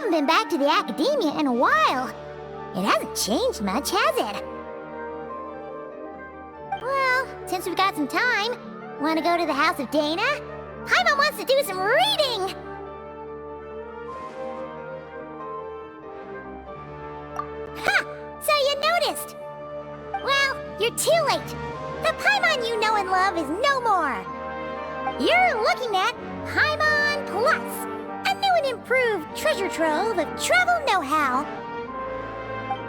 haven't been back to the academia in a while. It hasn't changed much, has it? Well, since we've got some time, want to go to the house of Dana? Paimon wants to do some reading! Ha! So you noticed! Well, you're too late. The Paimon you know and love is no more. You're looking at Paimon Plus, a new and improved treasure trove of travel know-how.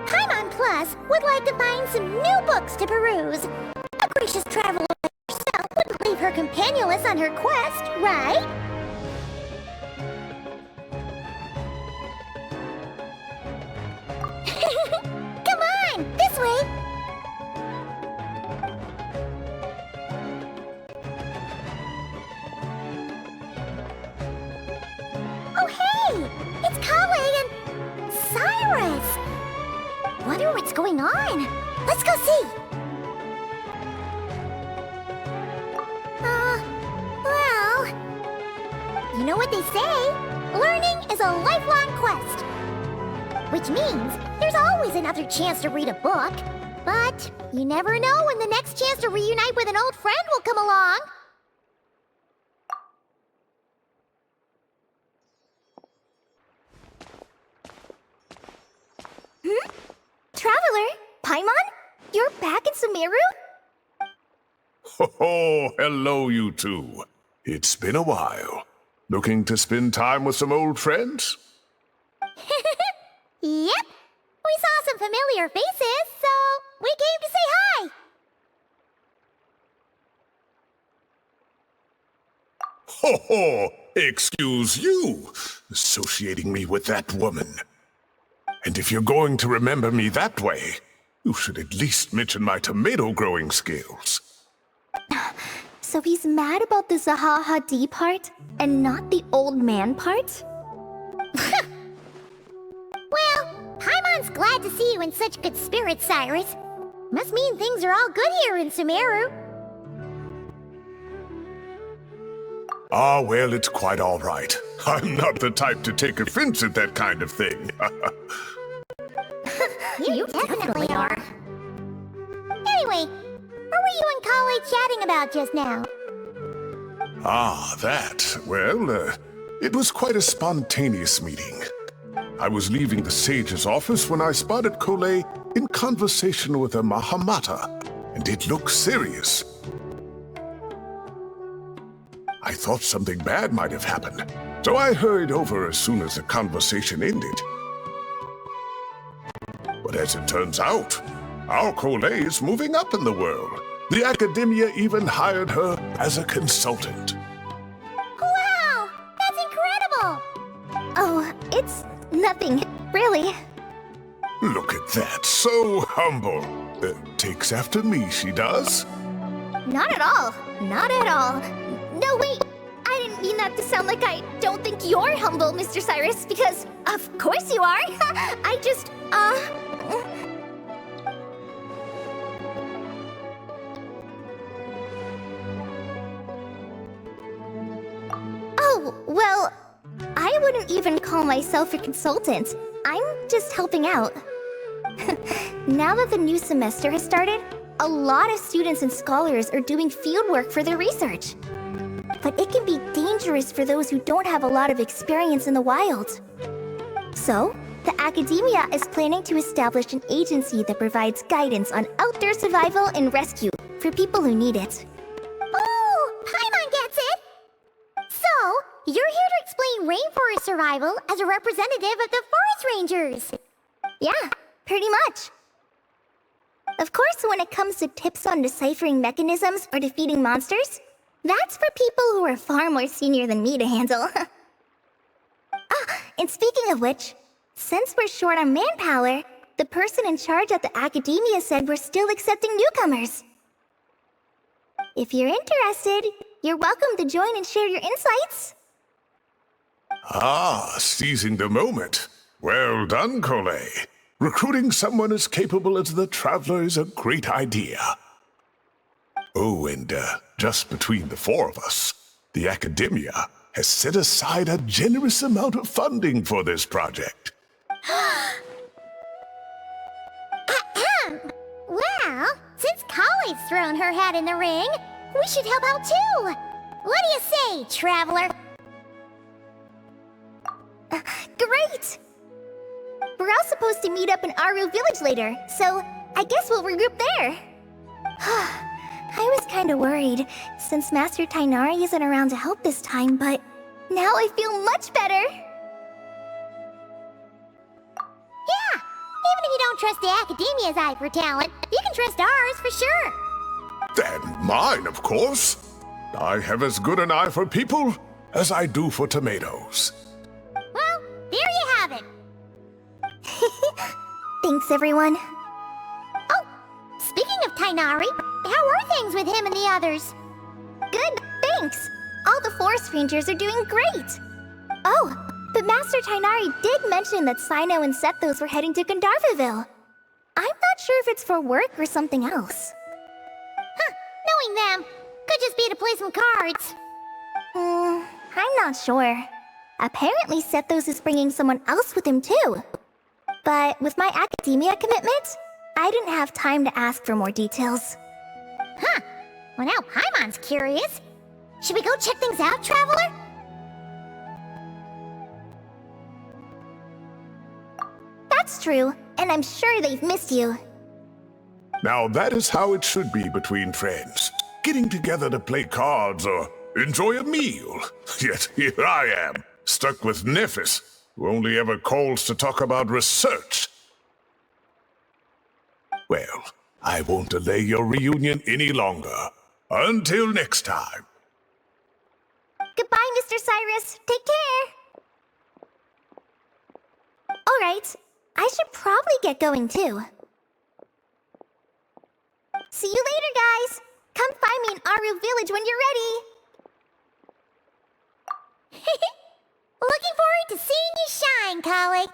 Paimon Plus would like to find some new books to peruse. A gracious traveler like yourself wouldn't leave her companionless on her quest, right? Come on, this way! Oh hey! It's Kale and Cyrus! Wonder what's going on. Let's go see! Well... You know what they say? Learning is a lifelong quest. Which means there's always another chance to read a book. But you never know when the next chance to reunite with an old friend will come along. Traveler, Paimon? You're back in Sumeru? Ho, hello you two. It's been a while. Looking to spend time with some old friends? Yep. We saw some familiar faces, so we came to say hi. Ho, excuse you, associating me with that woman. And if you're going to remember me that way, you should at least mention my tomato-growing skills. So he's mad about the Zaha Hadid part, and not the old man part? Well, Paimon's glad to see you in such good spirits, Cyrus. Must mean things are all good here in Sumeru. Ah, well, it's quite all right. I'm not the type to take offense at that kind of thing. You definitely are. Anyway, what were you and Kale chatting about just now? Ah, that. Well, it was quite a spontaneous meeting. I was leaving the sage's office when I spotted Kole in conversation with a Mahamata, and it looked serious. I thought something bad might have happened, so I hurried over as soon as the conversation ended. But as it turns out, our Kole is moving up in the world. The academia even hired her as a consultant. Wow! That's incredible! Oh, it's nothing, really. Look at that, so humble. Takes after me, she does. Not at all. Not at all. No, wait. I didn't mean that to sound like I don't think you're humble, Mr. Cyrus, because of course you are. I just, Oh, well, I wouldn't even call myself a consultant. I'm just helping out. Now that the new semester has started, a lot of students and scholars are doing fieldwork for their research. But it can be dangerous for those who don't have a lot of experience in the wild. So, the academia is planning to establish an agency that provides guidance on outdoor survival and rescue for people who need it. Oh, Paimon gets it! So, you're here to explain rainforest survival as a representative of the forest rangers. Yeah, pretty much. Of course, when it comes to tips on deciphering mechanisms or defeating monsters, that's for people who are far more senior than me to handle. And speaking of which, since we're short on manpower, the person in charge at the academia said we're still accepting newcomers. If you're interested, you're welcome to join and share your insights. Ah, seizing the moment. Well done, Kole. Recruiting someone as capable as the Traveler is a great idea. Oh, and just between the four of us, the academia has set aside a generous amount of funding for this project. Well, since Kali's thrown her hat in the ring, we should help out too. What do you say, traveler? Great! We're all supposed to meet up in Aru Village later, so I guess we'll regroup there. I was kinda worried, since Master Tainari isn't around to help this time, but now I feel much better! Yeah, even if you don't trust the Academia's eye for talent, you can trust ours for sure. And mine, of course. I have as good an eye for people as I do for tomatoes. Well, there you have it. Thanks, everyone. Oh, speaking of Tainari, how are things with him and the others? Good, thanks! All the forest rangers are doing great! Oh, but Master Tainari did mention that Sino and Sethos were heading to Gandharvaville. I'm not sure if it's for work or something else. Huh, knowing them, could just be to play some cards. I'm not sure. Apparently Sethos is bringing someone else with him too. But with my academia commitment, I didn't have time to ask for more details. Huh, well now Paimon's curious. Should we go check things out, traveler? That's true, and I'm sure they've missed you. Now that is how it should be between friends. Getting together to play cards or enjoy a meal. Yet here I am, stuck with Nephis, who only ever calls to talk about research. Well, I won't delay your reunion any longer. Until next time. Goodbye, Mr. Cyrus. Take care. Alright, I should probably get going too. See you later, guys. Come find me in Aru Village when you're ready. Looking forward to seeing you shine, Kali.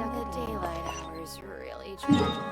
The daylight hours really drag on.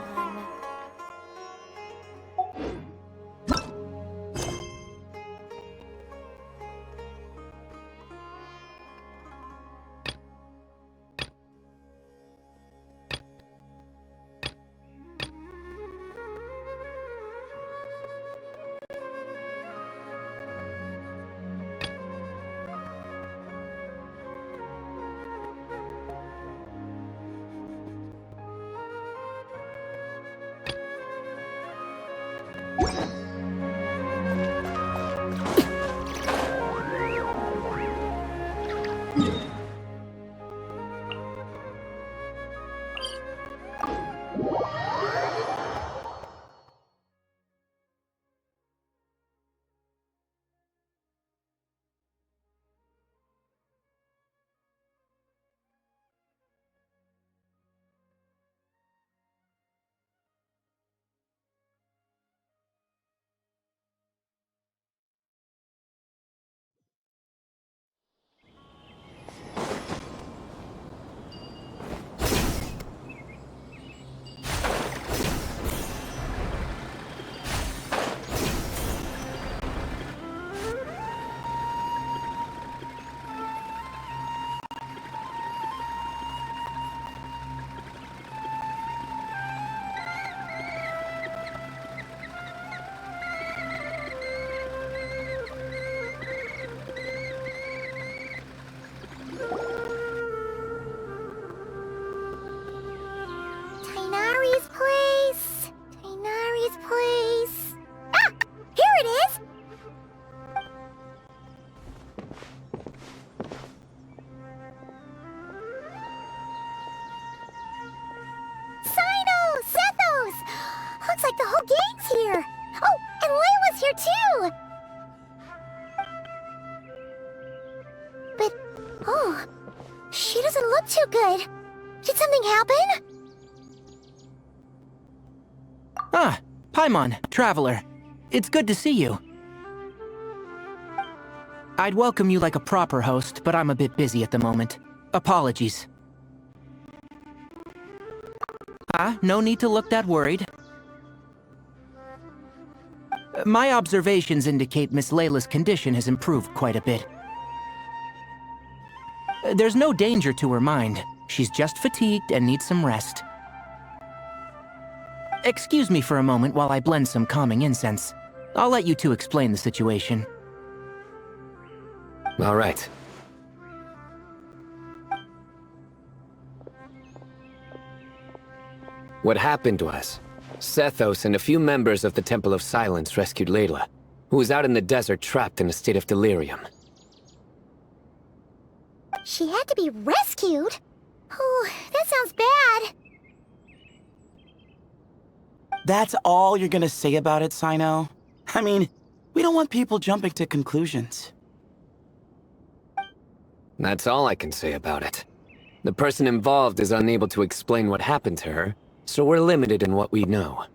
like the whole gang's here. Oh, and Layla's here too. But, oh, she doesn't look too good. Did something happen? Ah, Paimon, Traveler. It's good to see you. I'd welcome you like a proper host, but I'm a bit busy at the moment. Apologies. No need to look that worried. My observations indicate Miss Layla's condition has improved quite a bit. There's no danger to her mind. She's just fatigued and needs some rest. Excuse me for a moment while I blend some calming incense. I'll let you two explain the situation. All right. What happened was, Sethos and a few members of the Temple of Silence rescued Layla, who was out in the desert trapped in a state of delirium. She had to be rescued? Oh, that sounds bad. That's all you're gonna say about it, Sino? I mean, we don't want people jumping to conclusions. That's all I can say about it. The person involved is unable to explain what happened to her, so we're limited in what we know.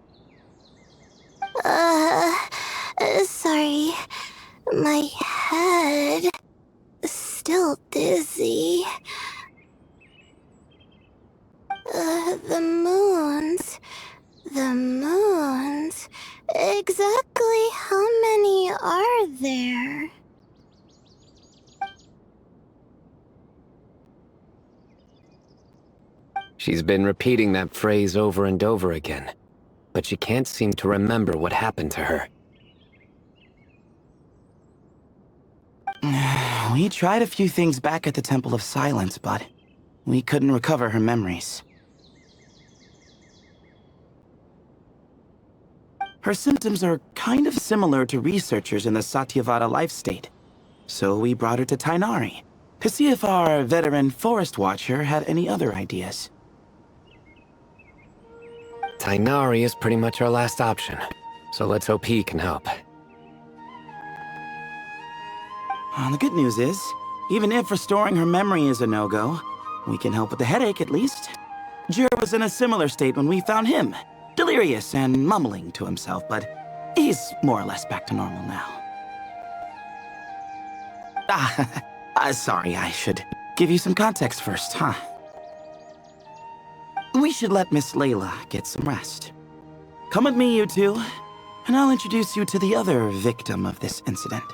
Sorry. My head... still dizzy. The moons... Exactly how many are there? She's been repeating that phrase over and over again, but she can't seem to remember what happened to her. We tried a few things back at the Temple of Silence, but we couldn't recover her memories. Her symptoms are kind of similar to researchers in the Satyavada life state. So we brought her to Tainari to see if our veteran forest watcher had any other ideas. Tainari is pretty much our last option, so let's hope he can help. The good news is, even if restoring her memory is a no-go, we can help with the headache at least. Jir was in a similar state when we found him, delirious and mumbling to himself, but he's more or less back to normal now. Sorry, I should give you some context first, huh? We should let Miss Layla get some rest. Come with me, you two, and I'll introduce you to the other victim of this incident.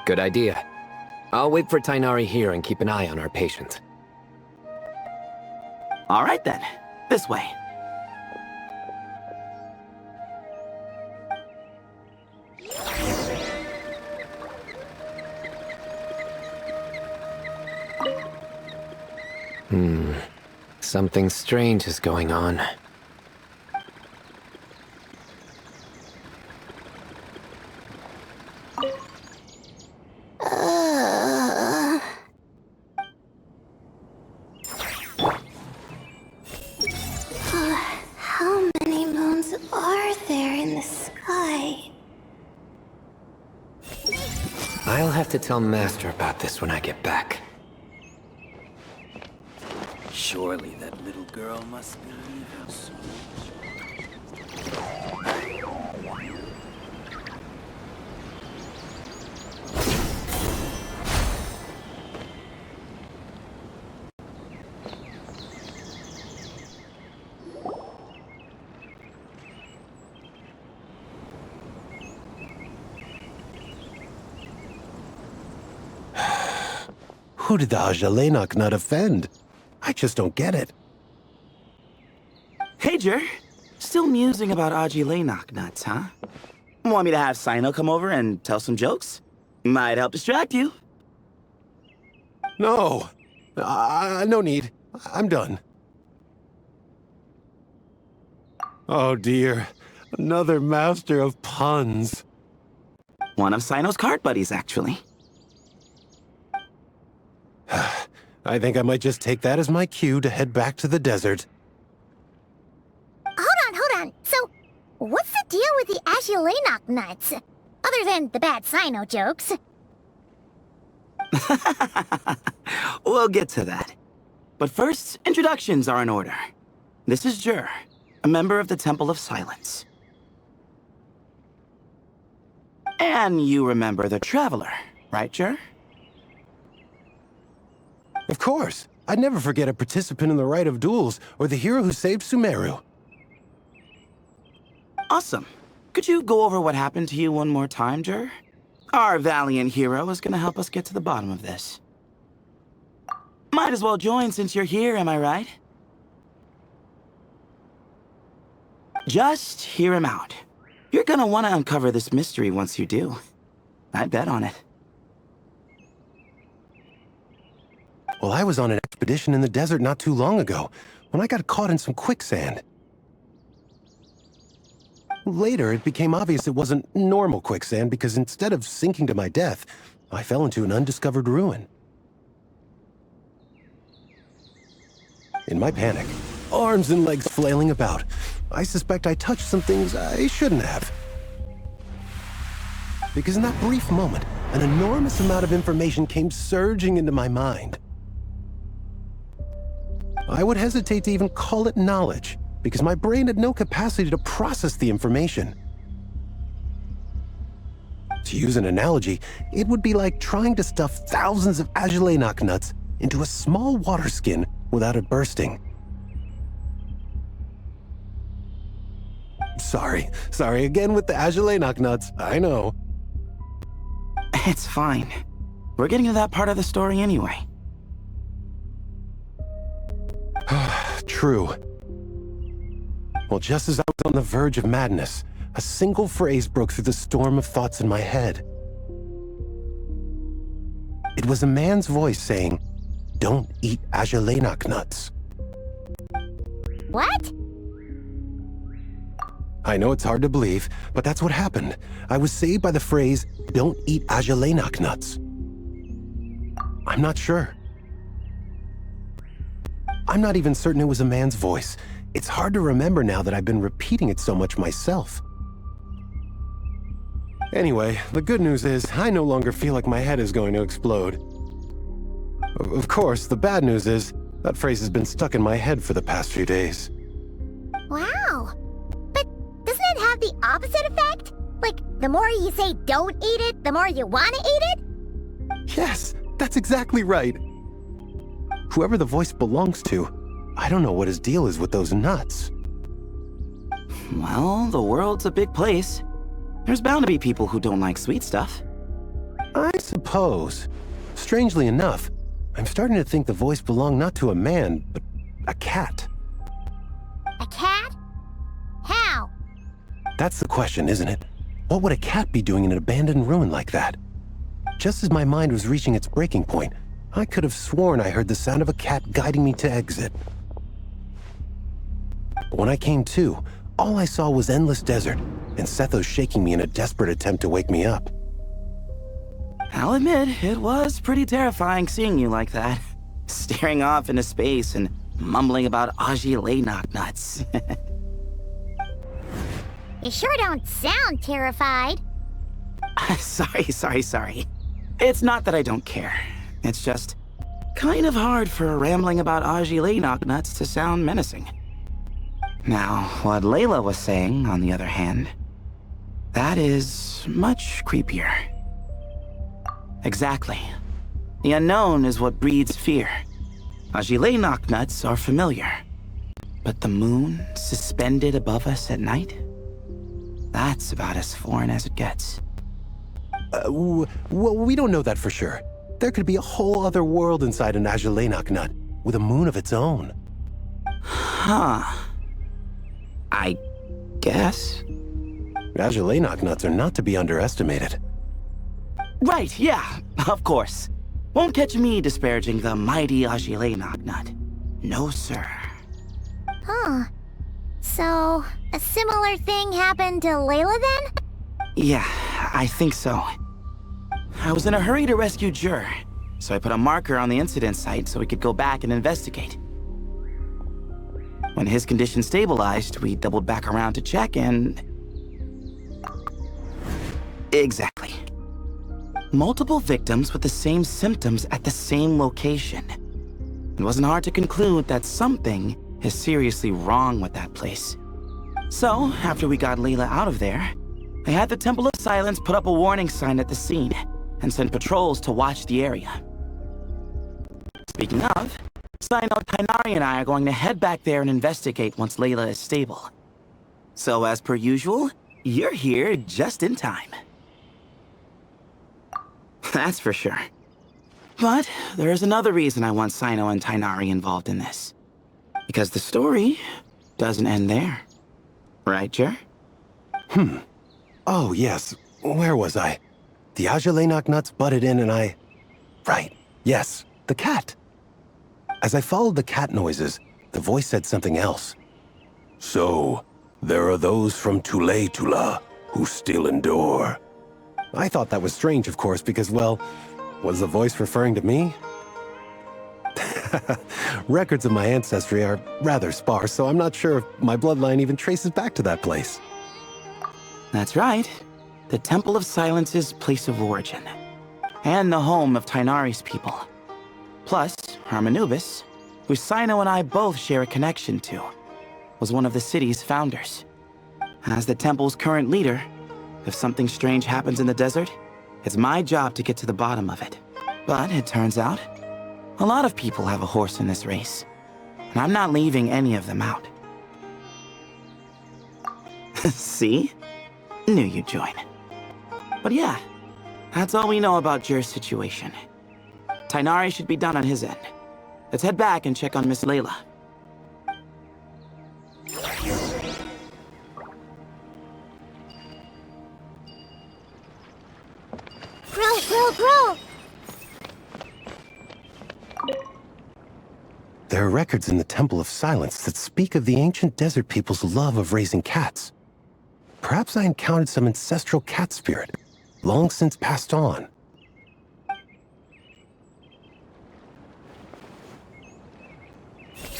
Good idea. I'll wait for Tainari here and keep an eye on our patient. All right then, this way. Something strange is going on. How many moons are there in the sky? I'll have to tell Master about this when I get back. Surely that little girl must be leaving soon. Who did the Ajalenok not offend? I just don't get it. Hey, Jer. Still musing about Aji Lainok nuts, huh? Want me to have Sino come over and tell some jokes? Might help distract you. No. No need. I'm done. Oh dear. Another master of puns. One of Sino's card buddies, actually. I think I might just take that as my cue to head back to the desert. what's the deal with the Azulenok nuts? Other than the bad Sino jokes. We'll get to that. But first, introductions are in order. This is Jur, a member of the Temple of Silence. And you remember the Traveler, right, Jur? Of course. I'd never forget a participant in the Rite of Duels or the hero who saved Sumeru. Awesome. Could you go over what happened to you one more time, Jur? Our valiant hero is gonna help us get to the bottom of this. Might as well join since you're here, am I right? Just hear him out. You're gonna want to uncover this mystery once you do. I bet on it. Well, I was on an expedition in the desert not too long ago, when I got caught in some quicksand. Later, it became obvious it wasn't normal quicksand because instead of sinking to my death, I fell into an undiscovered ruin. In my panic, arms and legs flailing about, I suspect I touched some things I shouldn't have. Because in that brief moment, an enormous amount of information came surging into my mind. I would hesitate to even call it knowledge, because my brain had no capacity to process the information. To use an analogy, it would be like trying to stuff thousands of Azulenok nuts into a small water skin without it bursting. Sorry again with the Azulenok nuts, I know. It's fine. We're getting to that part of the story anyway. True. Well, just as I was on the verge of madness, a single phrase broke through the storm of thoughts in my head. It was a man's voice saying, "Don't eat Azulenok nuts." What? I know it's hard to believe, but that's what happened. I was saved by the phrase, "Don't eat Azulenok nuts." I'm not sure. I'm not even certain it was a man's voice. It's hard to remember now that I've been repeating it so much myself. Anyway, the good news is I no longer feel like my head is going to explode. Of course, the bad news is that phrase has been stuck in my head for the past few days. Wow. But doesn't it have the opposite effect? Like, the more you say don't eat it, the more you want to eat it? Yes, that's exactly right. Whoever the voice belongs to, I don't know what his deal is with those nuts. Well, the world's a big place. There's bound to be people who don't like sweet stuff. I suppose. Strangely enough, I'm starting to think the voice belonged not to a man, but a cat. A cat? How? That's the question, isn't it? What would a cat be doing in an abandoned ruin like that? Just as my mind was reaching its breaking point, I could have sworn I heard the sound of a cat guiding me to exit. But when I came to, all I saw was endless desert, and Sethos shaking me in a desperate attempt to wake me up. I'll admit, it was pretty terrifying seeing you like that. Staring off into space and mumbling about Azulenok nuts. You sure don't sound terrified. Sorry. It's not that I don't care. It's just kind of hard for rambling about Azulenok nuts to sound menacing. Now, what Layla was saying, on the other hand, that is much creepier. Exactly. The unknown is what breeds fear. Azulenok nuts are familiar. But the moon suspended above us at night? That's about as foreign as it gets. Well, we don't know that for sure. There could be a whole other world inside an Azulenok nut, with a moon of its own. Huh. I guess. Azulenok nuts are not to be underestimated. Right, yeah, of course. Won't catch me disparaging the mighty Azulenok nut. No, sir. Huh. So, a similar thing happened to Layla then? Yeah, I think so. I was in a hurry to rescue Jur, so I put a marker on the incident site so we could go back and investigate. When his condition stabilized, we doubled back around to check and... Exactly. Multiple victims with the same symptoms at the same location. It wasn't hard to conclude that something is seriously wrong with that place. So, after we got Layla out of there, I had the Temple of Silence put up a warning sign at the scene and send patrols to watch the area. Speaking of, Sino, Tainari and I are going to head back there and investigate once Layla is stable. So as per usual, you're here just in time. That's for sure. But there's another reason I want Sino and Tainari involved in this. Because the story doesn't end there. Right, Jer? Oh, yes. Where was I? The Ajalay nuts butted in and I... Right. Yes. The cat. As I followed the cat noises, the voice said something else. So, there are those from Tula who still endure. I thought that was strange, of course, because, well, was the voice referring to me? Records of my ancestry are rather sparse, so I'm not sure if my bloodline even traces back to that place. That's right. The Temple of Silence's place of origin. And the home of Tainari's people. Plus, Harmonubis, who Sino and I both share a connection to, was one of the city's founders. As the temple's current leader, if something strange happens in the desert, it's my job to get to the bottom of it. But it turns out, a lot of people have a horse in this race, and I'm not leaving any of them out. See? Knew you'd join. But yeah, that's all we know about Jer's situation. Tainari should be done on his end. Let's head back and check on Miss Layla. Grow! There are records in the Temple of Silence that speak of the ancient desert people's love of raising cats. Perhaps I encountered some ancestral cat spirit, long since passed on.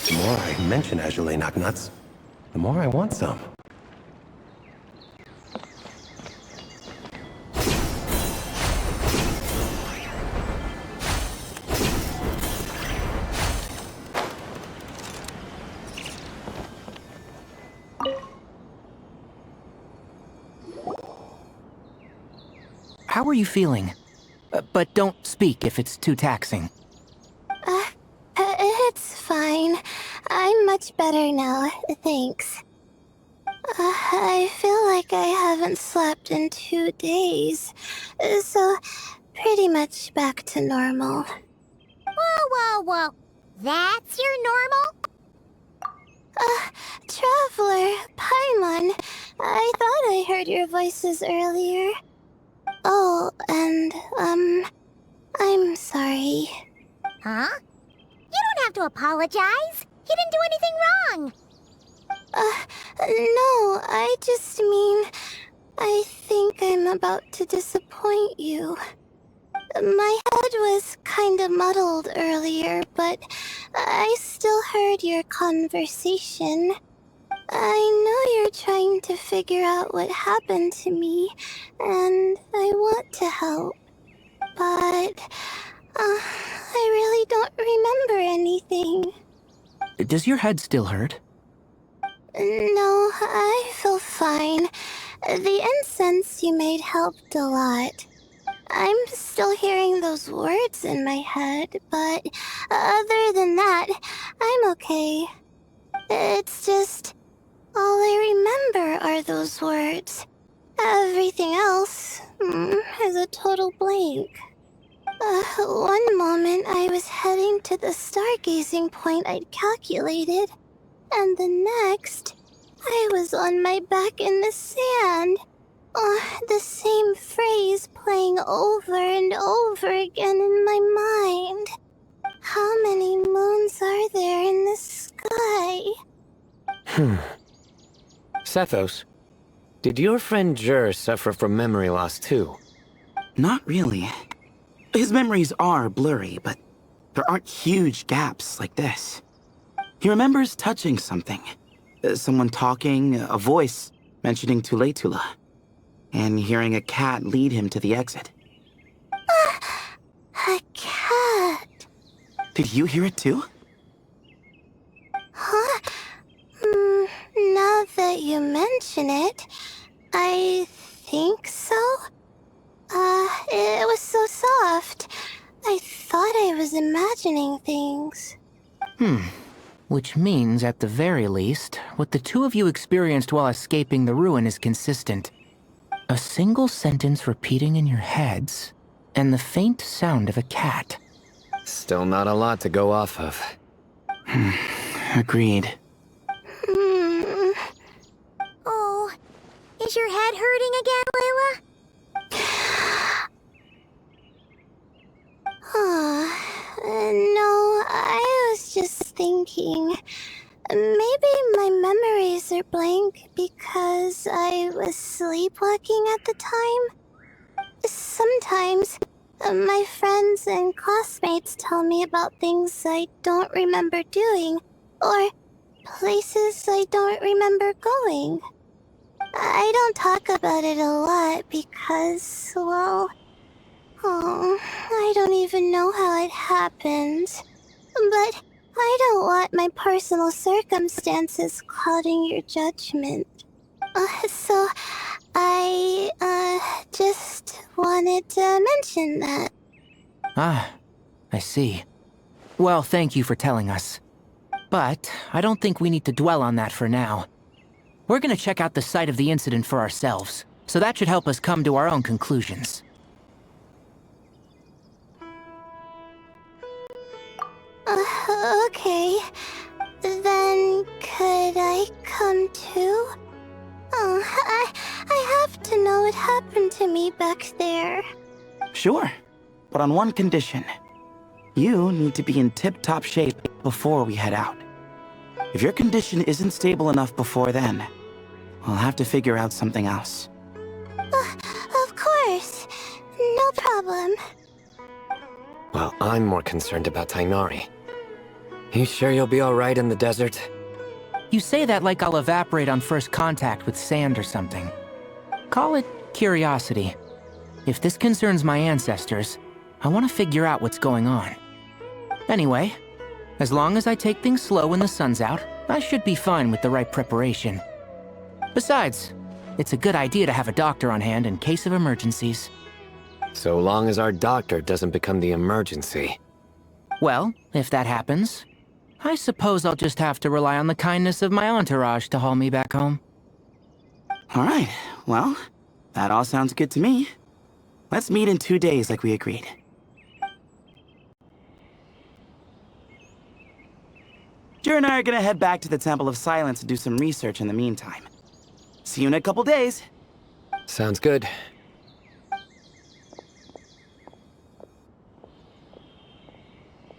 The more I mention Ajalay nuts, the more I want some. How are you feeling? But don't speak if it's too taxing. It's fine. I'm much better now, thanks. I feel like I haven't slept in 2 days, so pretty much back to normal. Whoa. That's your normal? Traveler, Paimon, I thought I heard your voices earlier. Oh, and, I'm sorry. Huh? You don't have to apologize. You didn't do anything wrong. No, I just mean, I think I'm about to disappoint you. My head was kinda muddled earlier, but I still heard your conversation. I know you're trying to figure out what happened to me, and I want to help. But, I really don't remember anything. Does your head still hurt? No, I feel fine. The incense you made helped a lot. I'm still hearing those words in my head, but other than that, I'm okay. It's just, all I remember are those words. Everything else is a total blank. One moment I was heading to the stargazing point I'd calculated, and the next, I was on my back in the sand. The same phrase playing over and over again in my mind. How many moons are there in the sky? Sethos, did your friend Jer suffer from memory loss too? Not really. His memories are blurry, but there aren't huge gaps like this. He remembers touching something. Someone talking, a voice mentioning Tula. and hearing a cat lead him to the exit. A cat. Did you hear it too? Huh? Now that you mention it, I think so. It was so soft. I thought I was imagining things. Which means, at the very least, what the two of you experienced while escaping the ruin is consistent. A single sentence repeating in your heads, and the faint sound of a cat. Still not a lot to go off of. Agreed. Oh, is your head hurting again, Layla? No, I was just thinking. Maybe my memories are blank because I was sleepwalking at the time. Sometimes, my friends and classmates tell me about things I don't remember doing, or places I don't remember going. I don't talk about it a lot because, well, I don't even know how it happened. But I don't want my personal circumstances clouding your judgment. So I, just wanted to mention that. Ah, I see. Well, thank you for telling us. But I don't think we need to dwell on that for now. We're gonna check out the site of the incident for ourselves, so that should help us come to our own conclusions. Okay. Then could I come too? I have to know what happened to me back there. Sure, but on one condition. You need to be in tip-top shape before we head out. If your condition isn't stable enough before then, we'll have to figure out something else. Of course. No problem. Well, I'm more concerned about Tainari. You sure you'll be alright in the desert? You say that like I'll evaporate on first contact with sand or something. Call it curiosity. If this concerns my ancestors, I want to figure out what's going on. Anyway, as long as I take things slow when the sun's out, I should be fine with the right preparation. Besides, it's a good idea to have a doctor on hand in case of emergencies. So long as our doctor doesn't become the emergency. Well, if that happens, I suppose I'll just have to rely on the kindness of my entourage to haul me back home. Alright, well, that all sounds good to me. Let's meet in 2 days like we agreed. Jer and I are gonna head back to the Temple of Silence to do some research in the meantime. See you in a couple days. Sounds good.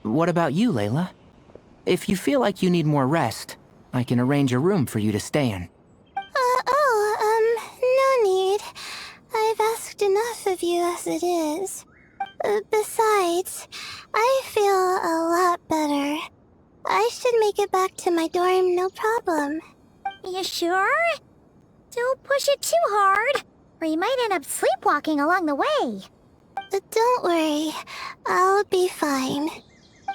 What about you, Layla? If you feel like you need more rest, I can arrange a room for you to stay in. No need. I've asked enough of you as it is. Besides, I feel a lot better. I should make it back to my dorm, no problem. You sure? Don't push it too hard, or you might end up sleepwalking along the way. Don't worry. I'll be fine.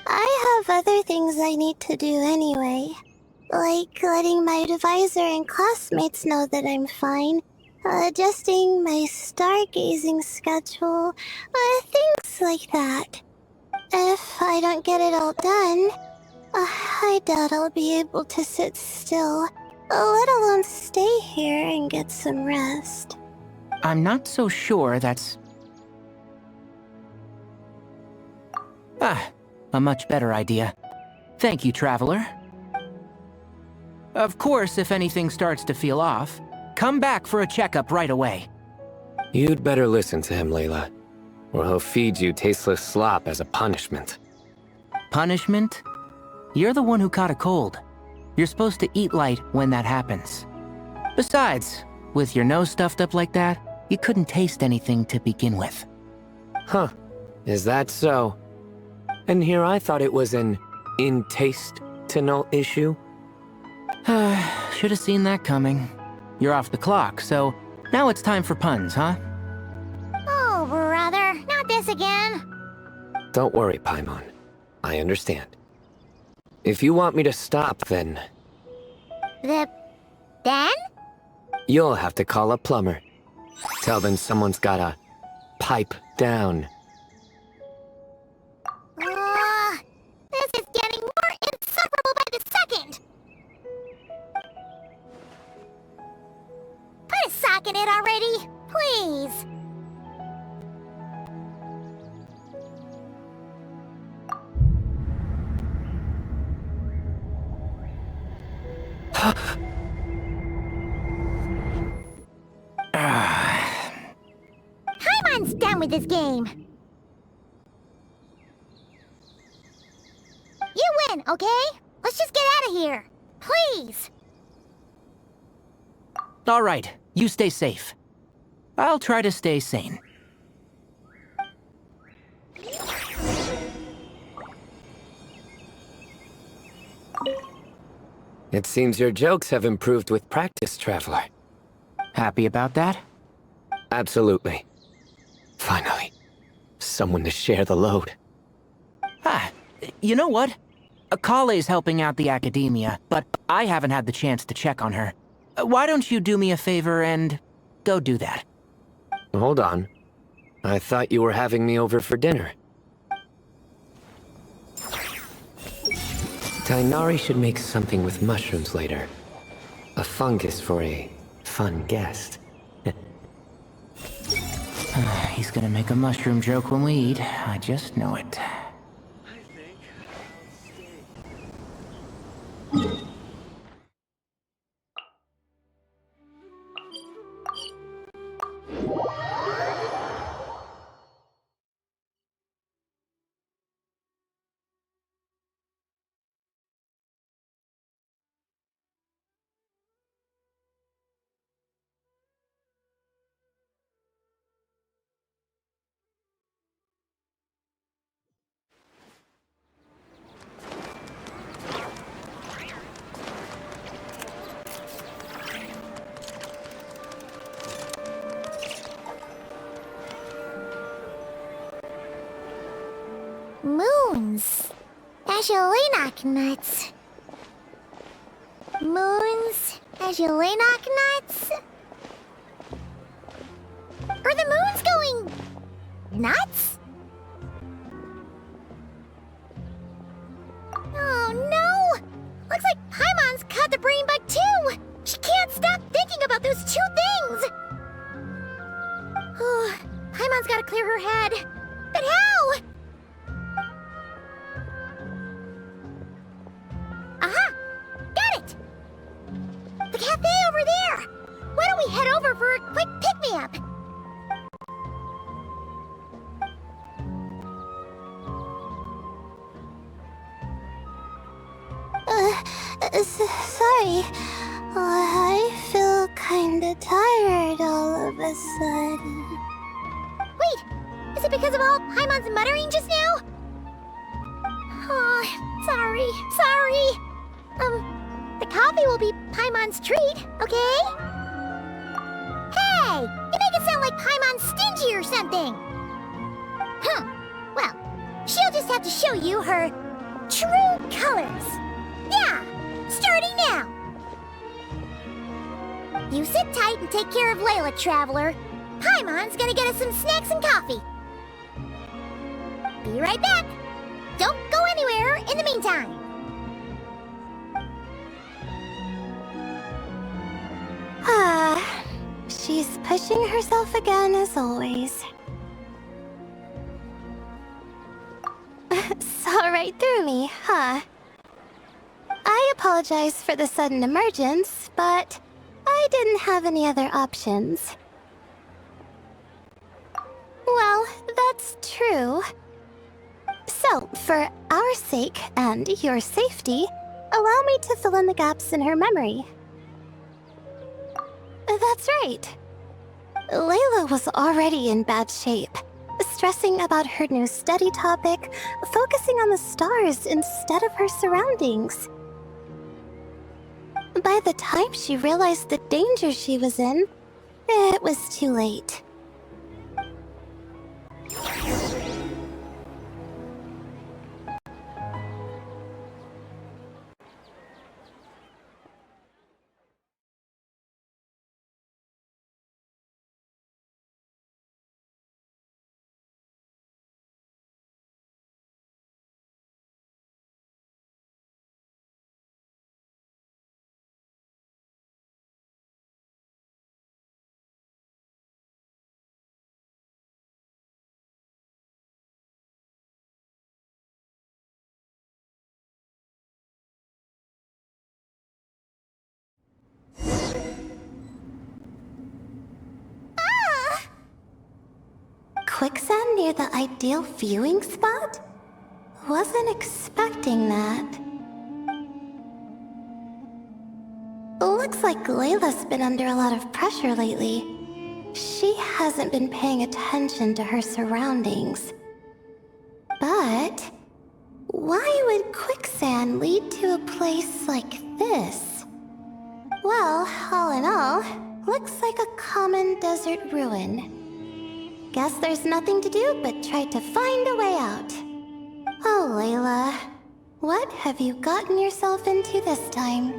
I have other things I need to do anyway. Like letting my advisor and classmates know that I'm fine. Adjusting my stargazing schedule. Things like that. If I don't get it all done, I doubt I'll be able to sit still, let alone stay here and get some rest. I'm not so sure that's... a much better idea. Thank you, Traveler. Of course, if anything starts to feel off, come back for a checkup right away. You'd better listen to him, Layla, or he'll feed you tasteless slop as a punishment. Punishment? You're the one who caught a cold. You're supposed to eat light when that happens. Besides, with your nose stuffed up like that, you couldn't taste anything to begin with. Huh. Is that so? And here I thought it was an in-taste-to-know issue. Should have seen that coming. You're off the clock, so Now it's time for puns, huh? Oh, brother, not this again. Don't worry, Paimon. I understand. If you want me to stop, then Then? you'll have to call a plumber. Tell them someone's gotta pipe down. This is getting more insufferable by the second. Put a sock in it already, please. Paimon's done with this game. You win, okay? Let's just get out of here. Please. All right, you stay safe. I'll try to stay sane. It seems your jokes have improved with practice, Traveler. Happy about that? Absolutely. Finally, someone to share the load. Ah, you know what? Kale's helping out the academia, but I haven't had the chance to check on her. Why don't you do me a favor and go do that? Hold on. I thought you were having me over for dinner. Tainari should make something with mushrooms later. A fungus for a fun guest. He's gonna make a mushroom joke when we eat. I just know it. Moons. Azulenak nuts. Moons. Azulenak nuts. Are the moons going nuts? Oh no! Looks like Paimon's caught the brain bug too! She can't stop thinking about those two things! Oh, Paimon's gotta clear her head. But how? Aha! Got it! The cafe over there! Why don't we head over for a quick pick-me-up? Sorry. I feel kinda tired all of a sudden. Wait! Is it because of all Paimon's muttering just now? Oh, sorry. The coffee will be Paimon's treat, okay? Hey! You make it sound like Paimon's stingy or something! Huh. Well, she'll just have to show you her true colors. Yeah! Starting now! You sit tight and take care of Layla, Traveler. Paimon's gonna get us some snacks and coffee. Be right back! Don't go anywhere in the meantime! She's pushing herself again as always. Saw right through me, huh? I apologize for the sudden emergence, but I didn't have any other options. Well, that's true. So, for our sake and your safety, allow me to fill in the gaps in her memory. That's right. Layla was already in bad shape, stressing about her new study topic, focusing on the stars instead of her surroundings. By the time she realized the danger she was in, It was too late. Quicksand near the ideal viewing spot? Wasn't expecting that. Looks like Layla's been under a lot of pressure lately. She hasn't been paying attention to her surroundings. But why would quicksand lead to a place like this? Well, all in all, looks like a common desert ruin. Guess there's nothing to do but try to find a way out. Oh, Layla, what have you gotten yourself into this time?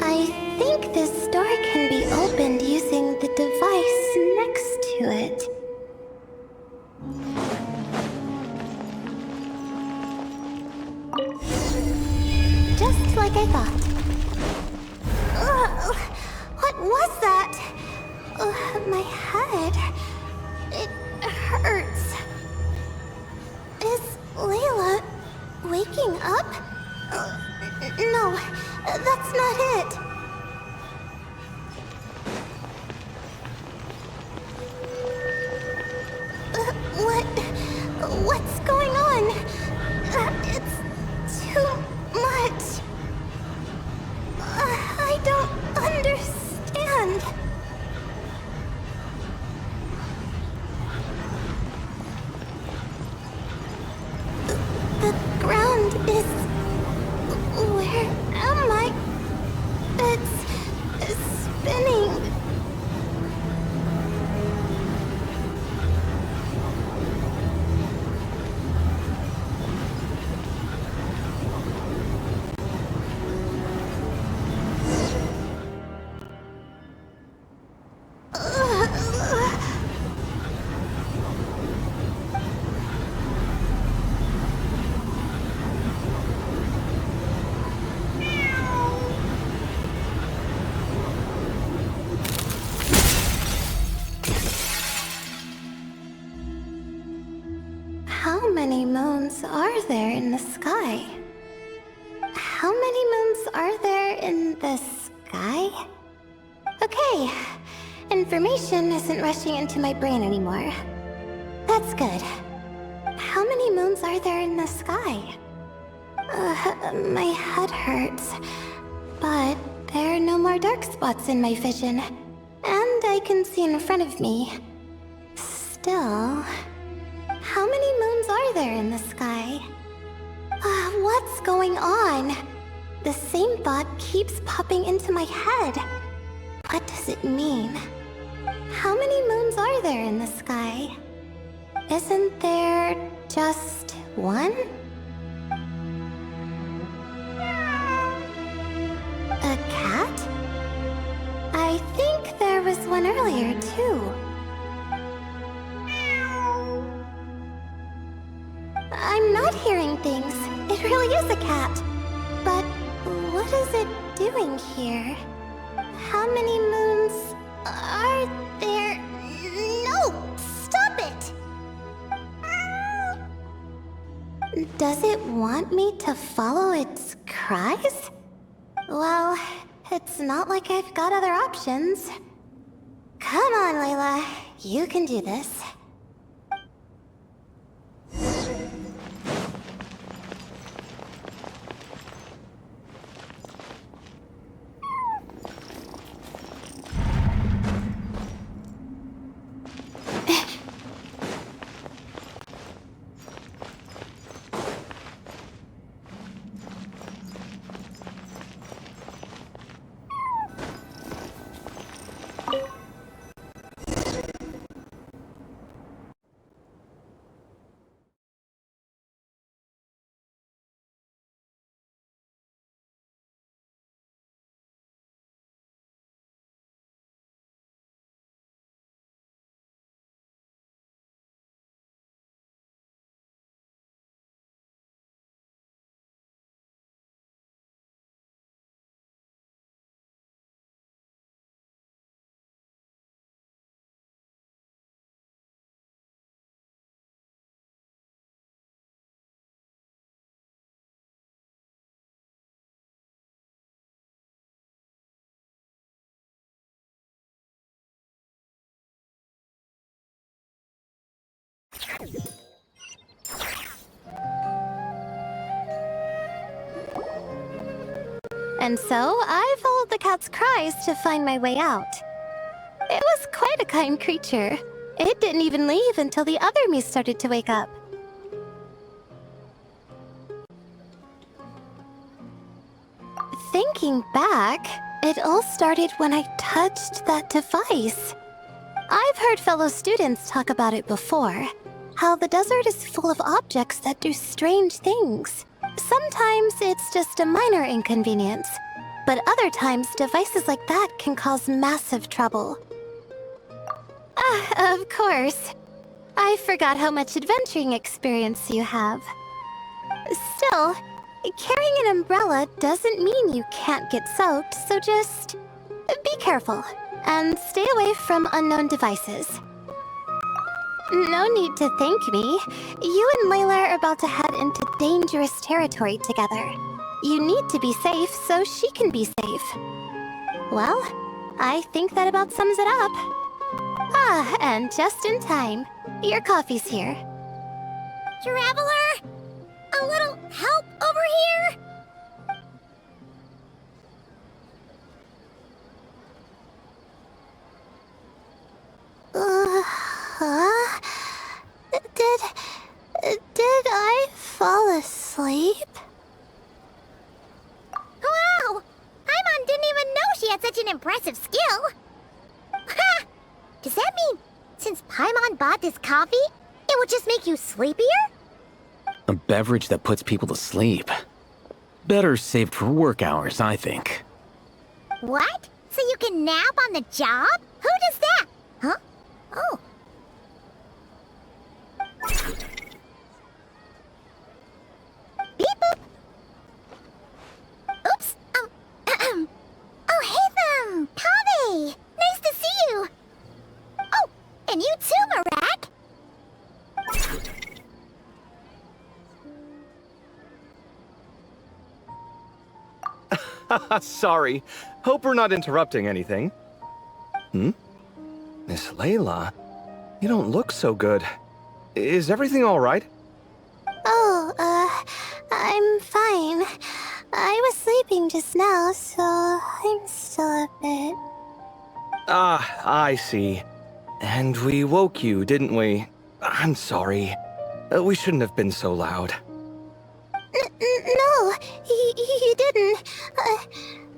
I think this door can be opened using the device next to it. Just like I thought. Ugh, what was that? My head. It hurts. Is Layla waking up? No, that's not it. What's going on? It's too much. I don't understand. The ground is... Where am I? It's spinning. How many moons are there in the sky? How many moons are there in the sky? Okay, information isn't rushing into my brain anymore. That's good. How many moons are there in the sky? My head hurts, but there are no more dark spots in my vision, and I can see in front of me. Still... How many moons are there in the sky? What's going on? The same thought keeps popping into my head. What does it mean? How many moons are there in the sky? Isn't there just one? A cat? I think there was one earlier, too. I'm not hearing things. It really is a cat. But what is it doing here? How many moons are there? No! Stop it! Does it want me to follow its cries? Well, it's not like I've got other options. Come on, Layla. You can do this. And so I followed the cat's cries to find my way out. It was quite a kind creature. It didn't even leave until the other me started to wake up. Thinking back, it all started when I touched that device. I've heard fellow students talk about it before. How the desert is full of objects that do strange things. Sometimes it's just a minor inconvenience, but other times devices like that can cause massive trouble. Of course. I forgot how much adventuring experience you have. Still, carrying an umbrella doesn't mean you can't get soaked, so just be careful and stay away from unknown devices. No need to thank me. You and Layla are about to head into dangerous territory together. You need to be safe so she can be safe. Well, I think that about sums it up. And just in time. Your coffee's here. Traveler? A little help over here? Did I fall asleep? Wow! Paimon didn't even know she had such an impressive skill. Ha! Does that mean since Paimon bought this coffee, it will just make you sleepier? A beverage that puts people to sleep. Better saved for work hours, I think. What? So you can nap on the job? Who does that? Huh? Oh. Beep boop. Oops. Oh, hey them! Kave! Nice to see you! Oh, and you too, Marak! Sorry. Hope we're not interrupting anything. Miss Layla, you don't look so good. Is everything all right? Oh, I'm fine. I was sleeping just now, so I'm still a bit... Ah, I see. And we woke you, didn't we? I'm sorry. We shouldn't have been so loud. No, you didn't.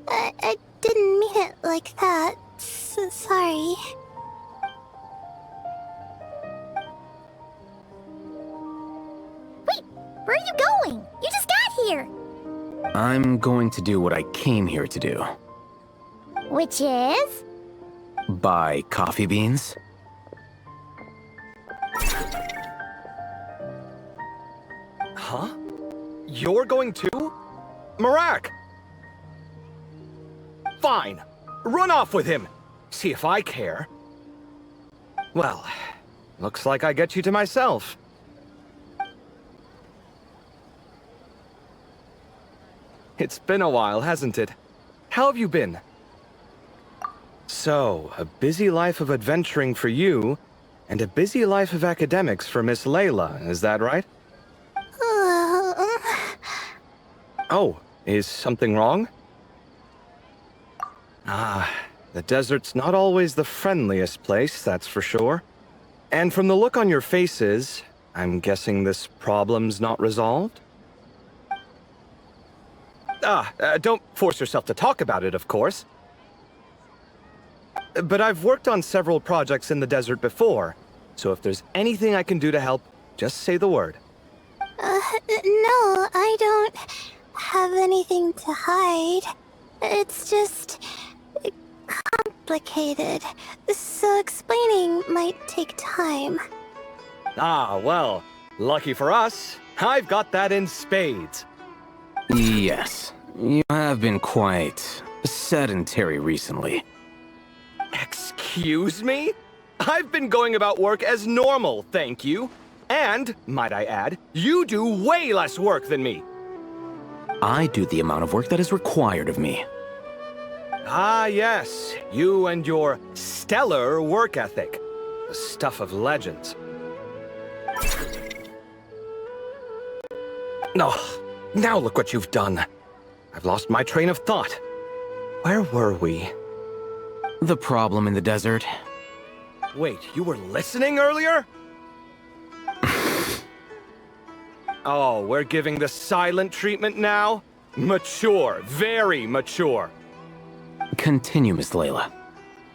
I didn't mean it like that. Sorry. Wait, where are you going? You just got here! I'm going to do what I came here to do. Which is? Buy coffee beans. Huh? You're going too? Marak! Fine. Run off with him. See if I care. Well, looks like I get you to myself. It's been a while, hasn't it? How have you been? So, a busy life of adventuring for you, and a busy life of academics for Miss Layla, is that right? Oh, is something wrong? Ah, the desert's not always the friendliest place, that's for sure. And from the look on your faces, I'm guessing this problem's not resolved? Don't force yourself to talk about it, of course. But I've worked on several projects in the desert before, so if there's anything I can do to help, just say the word. No, I don't have anything to hide. It's just complicated, so explaining might take time. Ah, well, lucky for us, I've got that in spades. Yes, you have been quite sedentary recently. Excuse me? I've been going about work as normal, thank you. And, might I add, you do way less work than me. I do the amount of work that is required of me. Ah, yes, you and your stellar work ethic. The stuff of legends. Oh, now look what you've done. I've lost my train of thought. Where were we? The problem in the desert. Wait, you were listening earlier? Oh, we're giving the silent treatment now? Mature, very mature. Continue, Miss Layla.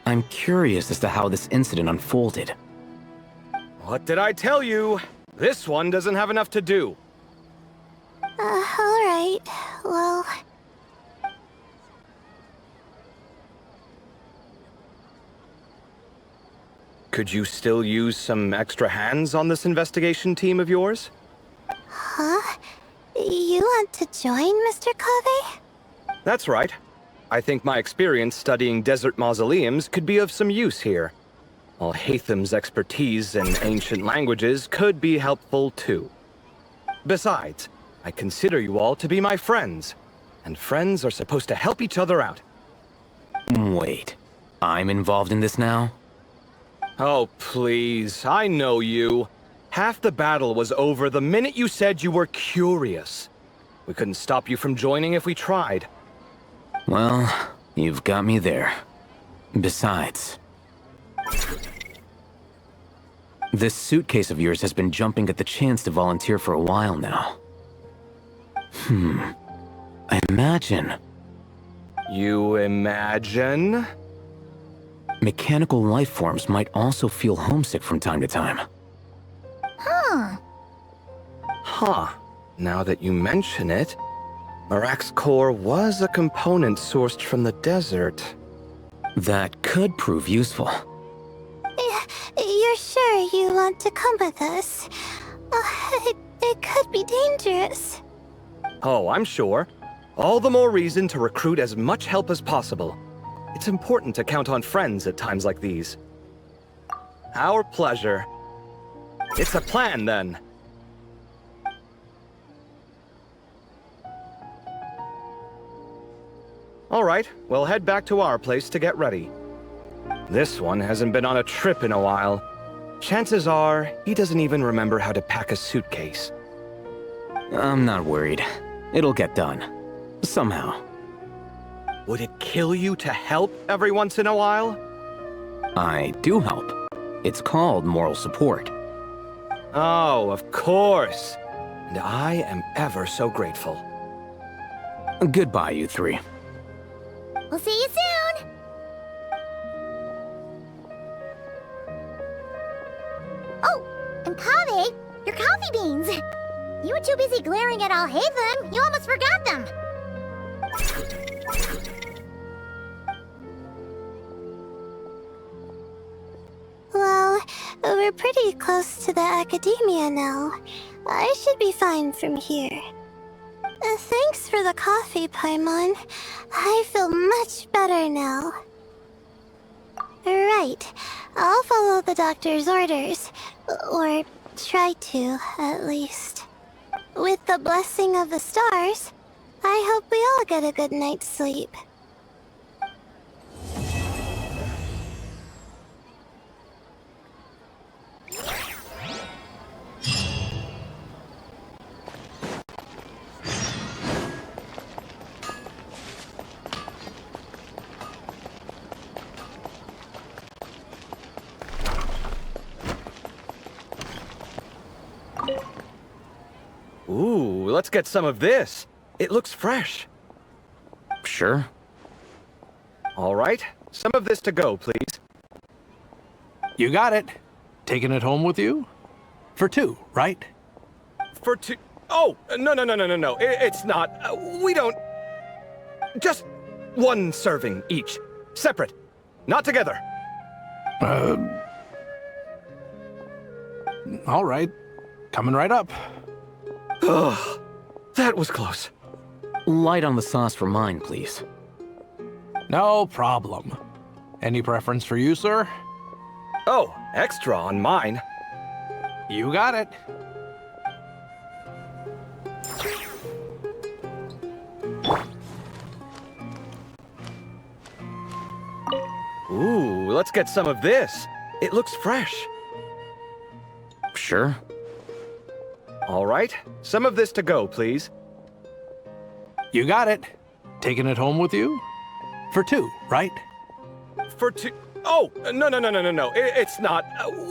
I'm curious as to how this incident unfolded. What did I tell you? This one doesn't have enough to do. Alright. Well... Could you still use some extra hands on this investigation team of yours? Huh? You want to join, Mr. Kave? That's right. I think my experience studying desert mausoleums could be of some use here. While Hatham's expertise in ancient languages could be helpful too. Besides, I consider you all to be my friends, and friends are supposed to help each other out. Wait, I'm involved in this now? Oh, please, I know you. Half the battle was over the minute you said you were curious. We couldn't stop you from joining if we tried. Well, you've got me there. Besides... this suitcase of yours has been jumping at the chance to volunteer for a while now. I imagine... You imagine? mechanical life forms might also feel homesick from time to time. Huh. Now that you mention it, Marak's core was a component sourced from the desert. That could prove useful. You're sure you want to come with us? It could be dangerous. Oh, I'm sure. All the more reason to recruit as much help as possible. It's important to count on friends at times like these. Our pleasure. It's a plan, then. All right, we'll head back to our place to get ready. This one hasn't been on a trip in a while. Chances are, he doesn't even remember how to pack a suitcase. I'm not worried. It'll get done. Somehow. Would it kill you to help every once in a while? I do help. It's called moral support. Oh, of course. And I am ever so grateful. Goodbye, you three. We'll see you soon! Oh, and Kave, your coffee beans! You were too busy glaring at Alhaitham, you almost forgot them! Well, we're pretty close to the academia now. I should be fine from here. Thanks for the coffee, Paimon. I feel much better now. Right. I'll follow the doctor's orders. Or try to, at least. With the blessing of the stars, I hope we all get a good night's sleep. Ooh, let's get some of this. It looks fresh. Sure. All right, some of this to go, please. You got it. Taking it home with you? For two, right? For two... Oh, no. It's not. We don't... Just one serving each. Separate. Not together. All right. Coming right up. Ugh, that was close. Light on the sauce for mine, please. No problem. Any preference for you, sir? Oh, extra on mine. You got it. Ooh, let's get some of this. It looks fresh. Sure. All right, some of this to go, please. You got it. Taking it home with you? For two, right? For two... Oh, no. It's not.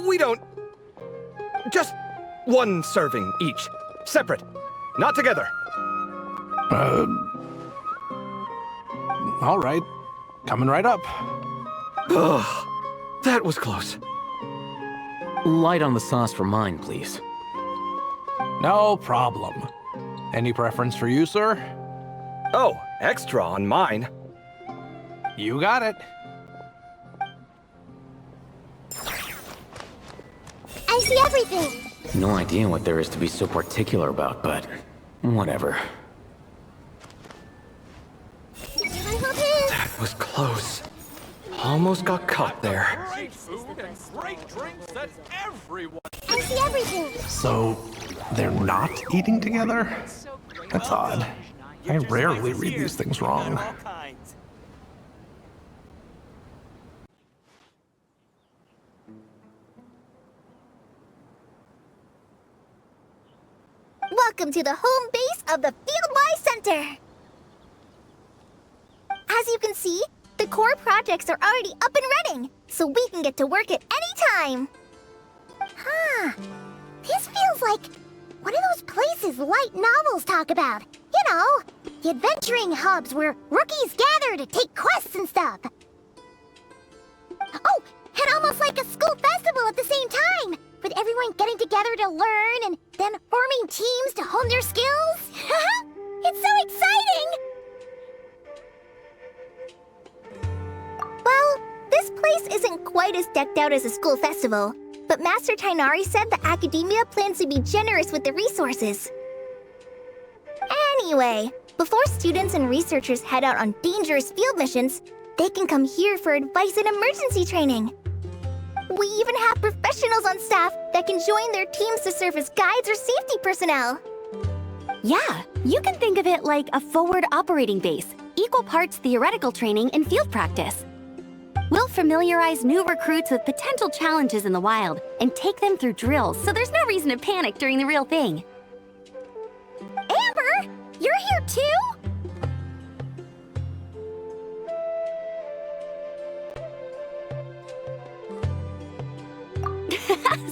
We don't... Just one serving each. Separate. Not together. All right. Coming right up. Ugh, that was close. Light on the sauce for mine, please. No problem. Any preference for you, sir? Oh, extra on mine. You got it. I see everything. No idea what there is to be so particular about, but whatever. That was close. Almost got caught there. Great food and great drinks that everyone... I see everything. So, they're not eating together? That's odd. I rarely read these things wrong. Welcome to the home base of the Fieldwise Center! As you can see, the core projects are already up and running, so we can get to work at any time! Huh. This feels like one of those places light novels talk about. You know, the adventuring hubs where rookies gather to take quests and stuff. Oh, and almost like a school festival at the same time, with everyone getting together to learn and then forming teams to hone their skills. It's so exciting! Well, this place isn't quite as decked out as a school festival, but Master Tainari said the Academia plans to be generous with the resources. Anyway, before students and researchers head out on dangerous field missions, they can come here for advice and emergency training. We even have professionals on staff that can join their teams to serve as guides or safety personnel. Yeah, you can think of it like a forward operating base, equal parts theoretical training and field practice. We'll familiarize new recruits with potential challenges in the wild and take them through drills so there's no reason to panic during the real thing. Amber, you're here too?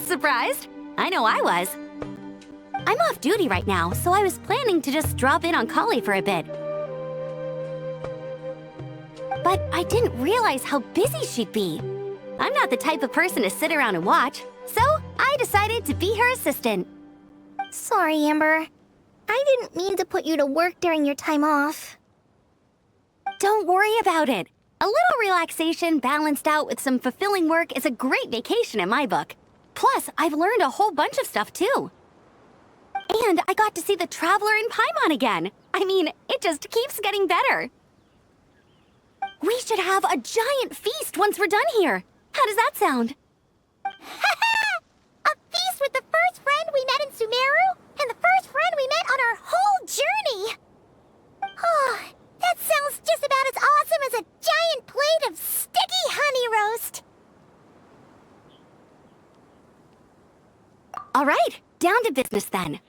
Surprised? I know I was. I'm off duty right now, so I was planning to just drop in on Kali for a bit. But I didn't realize how busy she'd be. I'm not the type of person to sit around and watch, so I decided to be her assistant. Sorry, Amber. I didn't mean to put you to work during your time off. Don't worry about it. A little relaxation balanced out with some fulfilling work is a great vacation in my book. Plus, I've learned a whole bunch of stuff too. And I got to see the Traveler in Paimon again. I mean, it just keeps getting better. We should have a giant feast once we're done here. How does that sound? A feast with the first friend we met in Sumeru and the first friend we met on our whole journey. Oh, that sounds just about as awesome as a giant plate of sticky honey roast. All right, down to business then.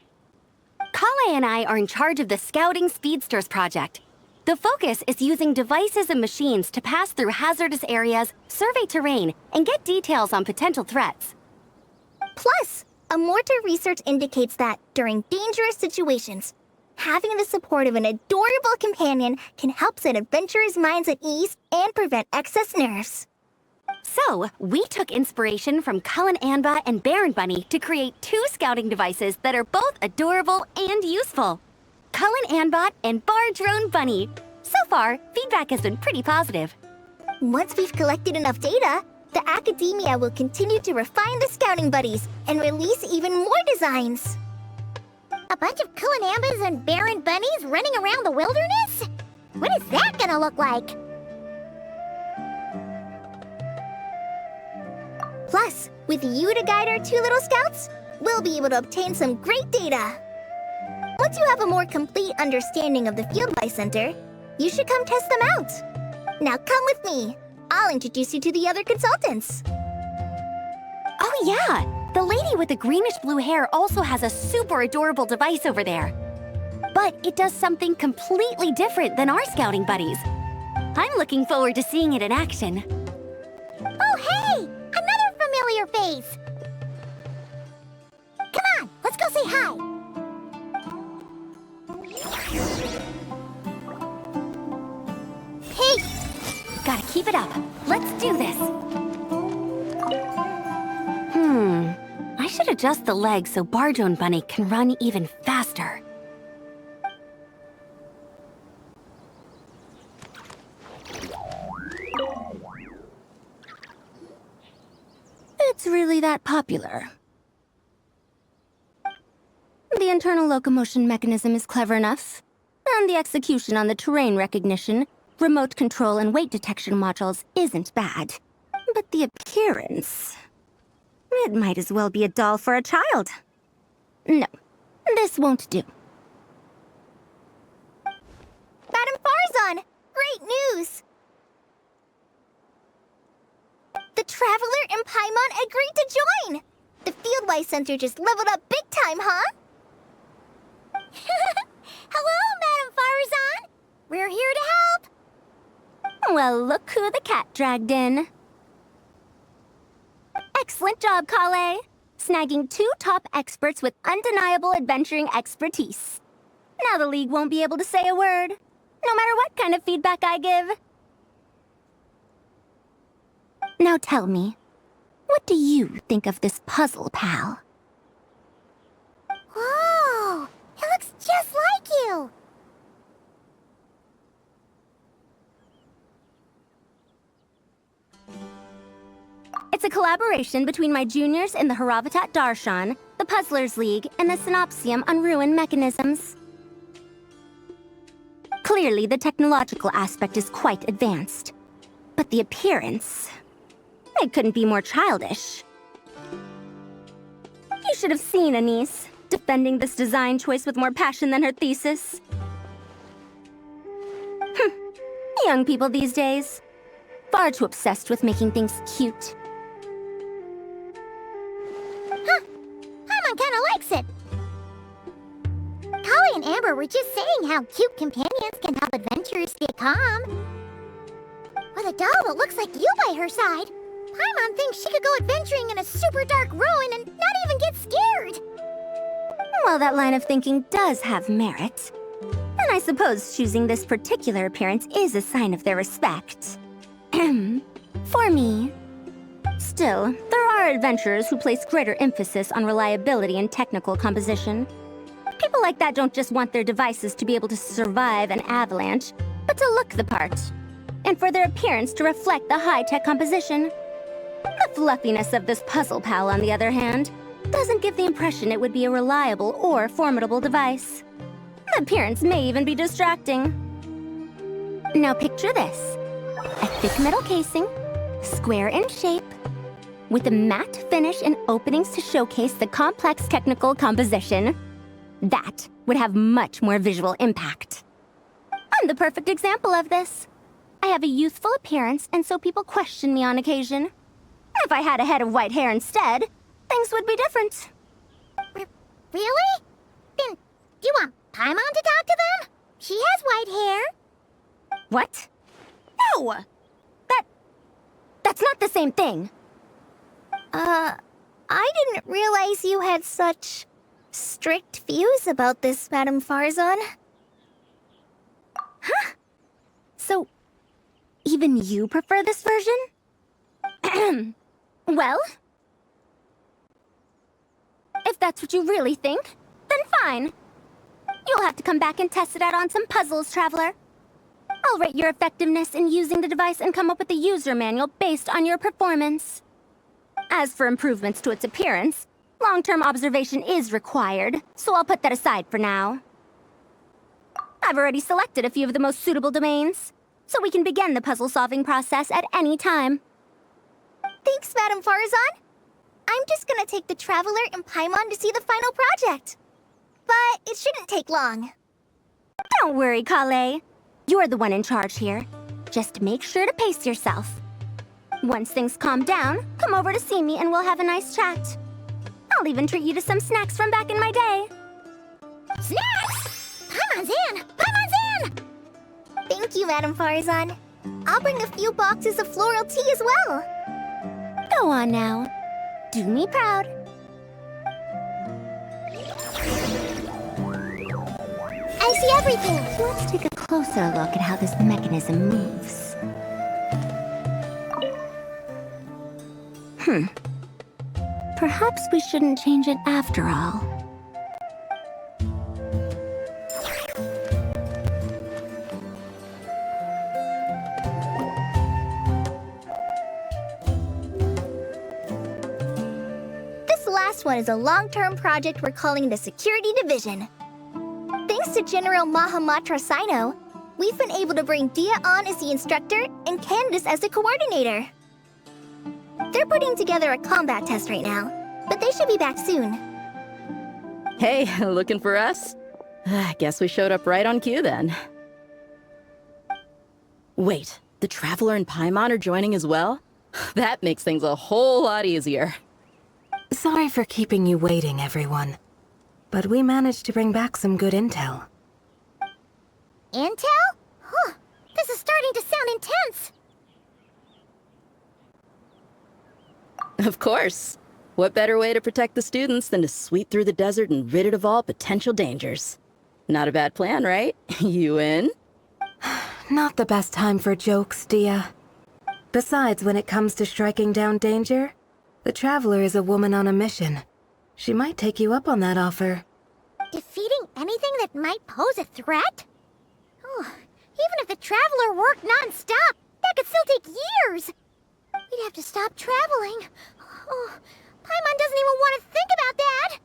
Kale and I are in charge of the Scouting Speedsters project. The focus is using devices and machines to pass through hazardous areas, survey terrain, and get details on potential threats. Plus, a mortar research indicates that, during dangerous situations, having the support of an adorable companion can help set adventurers' minds at ease and prevent excess nerves. So, we took inspiration from Cullen Anba and Baron Bunny to create 2 scouting devices that are both adorable and useful. Cullen Anbot and Bar Drone Bunny. So far, feedback has been pretty positive. Once we've collected enough data, the Academia will continue to refine the scouting buddies and release even more designs. A bunch of Kulanambas and Baron Bunnies running around the wilderness? What is that gonna look like? Plus, with you to guide our 2 little scouts, we'll be able to obtain some great data. Once you have a more complete understanding of the Fieldwise Center, you should come test them out. Now come with me. I'll introduce you to the other consultants. Oh yeah! The lady with the greenish-blue hair also has a super adorable device over there. but it does something completely different than our scouting buddies. I'm looking forward to seeing it in action. Oh, hey! Another familiar face! Come on, let's go say hi! Hey! Gotta keep it up. Let's do this. I should adjust the legs so Barjone Bunny can run even faster. It's really that popular. The internal locomotion mechanism is clever enough, and the execution on the terrain recognition, remote control, and weight detection modules isn't bad. But the appearance... it might as well be a doll for a child. No, this won't do. Madam Farzan! Great news! The Traveler and Paimon agreed to join! The Fieldwise Center just leveled up big time, huh? Hello, Madam Farzan! We're here to help! Well, look who the cat dragged in. Excellent job, Kale. Snagging 2 top experts with undeniable adventuring expertise. Now the League won't be able to say a word, no matter what kind of feedback I give. Now tell me, what do you think of this puzzle, pal? Whoa! It looks just like you! It's a collaboration between my juniors in the Haravatat Darshan, the Puzzlers League, and the Synopsium on Ruin Mechanisms. Clearly, the technological aspect is quite advanced. But the appearance... it couldn't be more childish. You should have seen Anise, defending this design choice with more passion than her thesis. Young people these days. Far too obsessed with making things cute. Paimon kinda likes it. Kali and Amber were just saying how cute companions can help adventurers stay calm. With a doll that looks like you by her side, Paimon thinks she could go adventuring in a super dark ruin and not even get scared. Well, that line of thinking does have merit. And I suppose choosing this particular appearance is a sign of their respect. For me. Still, there are adventurers who place greater emphasis on reliability and technical composition. People like that don't just want their devices to be able to survive an avalanche, but to look the part. And for their appearance to reflect the high-tech composition. The fluffiness of this puzzle pal, on the other hand, doesn't give the impression it would be a reliable or formidable device. The appearance may even be distracting. Now picture this. A thick metal casing, square in shape, with a matte finish and openings to showcase the complex technical composition. That would have much more visual impact. I'm the perfect example of this. I have a youthful appearance, and so people question me on occasion. If I had a head of white hair instead, things would be different. Really? Then, do you want Paimon to talk to them? She has white hair. What? No! That's not the same thing. I didn't realize you had such strict views about this, Madam Farzan. Huh? So, even you prefer this version? Well? If that's what you really think, then fine. You'll have to come back and test it out on some puzzles, Traveler. I'll rate your effectiveness in using the device and come up with a user manual based on your performance. As for improvements to its appearance, long-term observation is required, so I'll put that aside for now. I've already selected a few of the most suitable domains, so we can begin the puzzle-solving process at any time. Thanks, Madam Farzan. I'm just gonna take the Traveler and Paimon to see the final project. But it shouldn't take long. Don't worry, Kale. You're the one in charge here. Just make sure to pace yourself. Once things calm down, come over to see me and we'll have a nice chat. I'll even treat you to some snacks from back in my day. Snacks? Paimon's in! Paimon's in! Thank you, Madame Farzan. I'll bring a few boxes of floral tea as well. Go on now. Do me proud. I see everything. Let's take a closer look at how this mechanism moves. Perhaps we shouldn't change it after all. This last one is a long-term project we're calling the Security Division. Thanks to General Mahamatra Sino, we've been able to bring Dia on as the instructor and Candace as the coordinator. They're putting together a combat test right now, but they should be back soon. Hey, looking for us? Guess we showed up right on cue then. Wait, the Traveler and Paimon are joining as well? That makes things a whole lot easier. Sorry for keeping you waiting, everyone. But we managed to bring back some good intel. Intel? Huh. This is starting to sound intense. Of course. What better way to protect the students than to sweep through the desert and rid it of all potential dangers? Not a bad plan, right? You in? Not the best time for jokes, Dia. Besides, when it comes to striking down danger, the Traveler is a woman on a mission. She might take you up on that offer. Defeating anything that might pose a threat? Oh, even if the Traveler worked non-stop, that could still take years. We'd have to stop traveling. Oh, Paimon doesn't even want to think about that.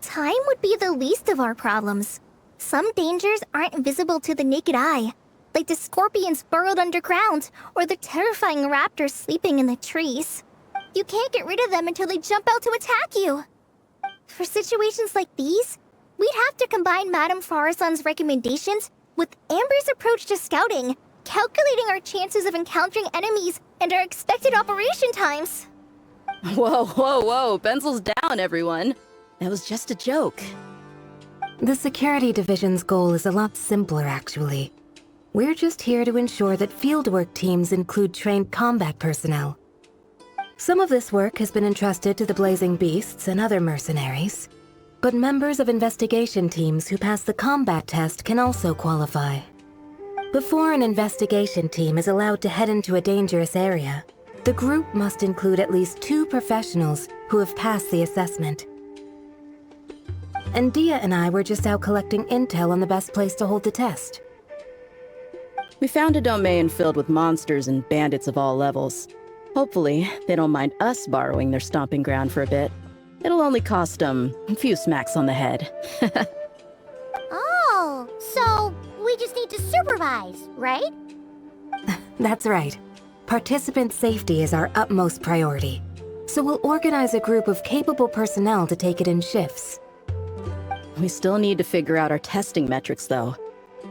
Time would be the least of our problems. Some dangers aren't visible to the naked eye, like the scorpions burrowed underground or the terrifying raptors sleeping in the trees. You can't get rid of them until they jump out to attack you. For situations like these, we'd have to combine Madame Farazan's recommendations with Amber's approach to scouting, calculating our chances of encountering enemies and our expected operation times. Whoa, whoa, whoa, pencils down, everyone. That was just a joke. The Security Division's goal is a lot simpler, actually. We're just here to ensure that fieldwork teams include trained combat personnel. Some of this work has been entrusted to the Blazing Beasts and other mercenaries, but members of investigation teams who pass the combat test can also qualify. Before an investigation team is allowed to head into a dangerous area, the group must include at least 2 professionals who have passed the assessment. And Dia and I were just out collecting intel on the best place to hold the test. We found a domain filled with monsters and bandits of all levels. Hopefully, they don't mind us borrowing their stomping ground for a bit. It'll only cost them a few smacks on the head. Oh, so we just need to supervise, right? That's right. Participant safety is our utmost priority. So we'll organize a group of capable personnel to take it in shifts. We still need to figure out our testing metrics, though.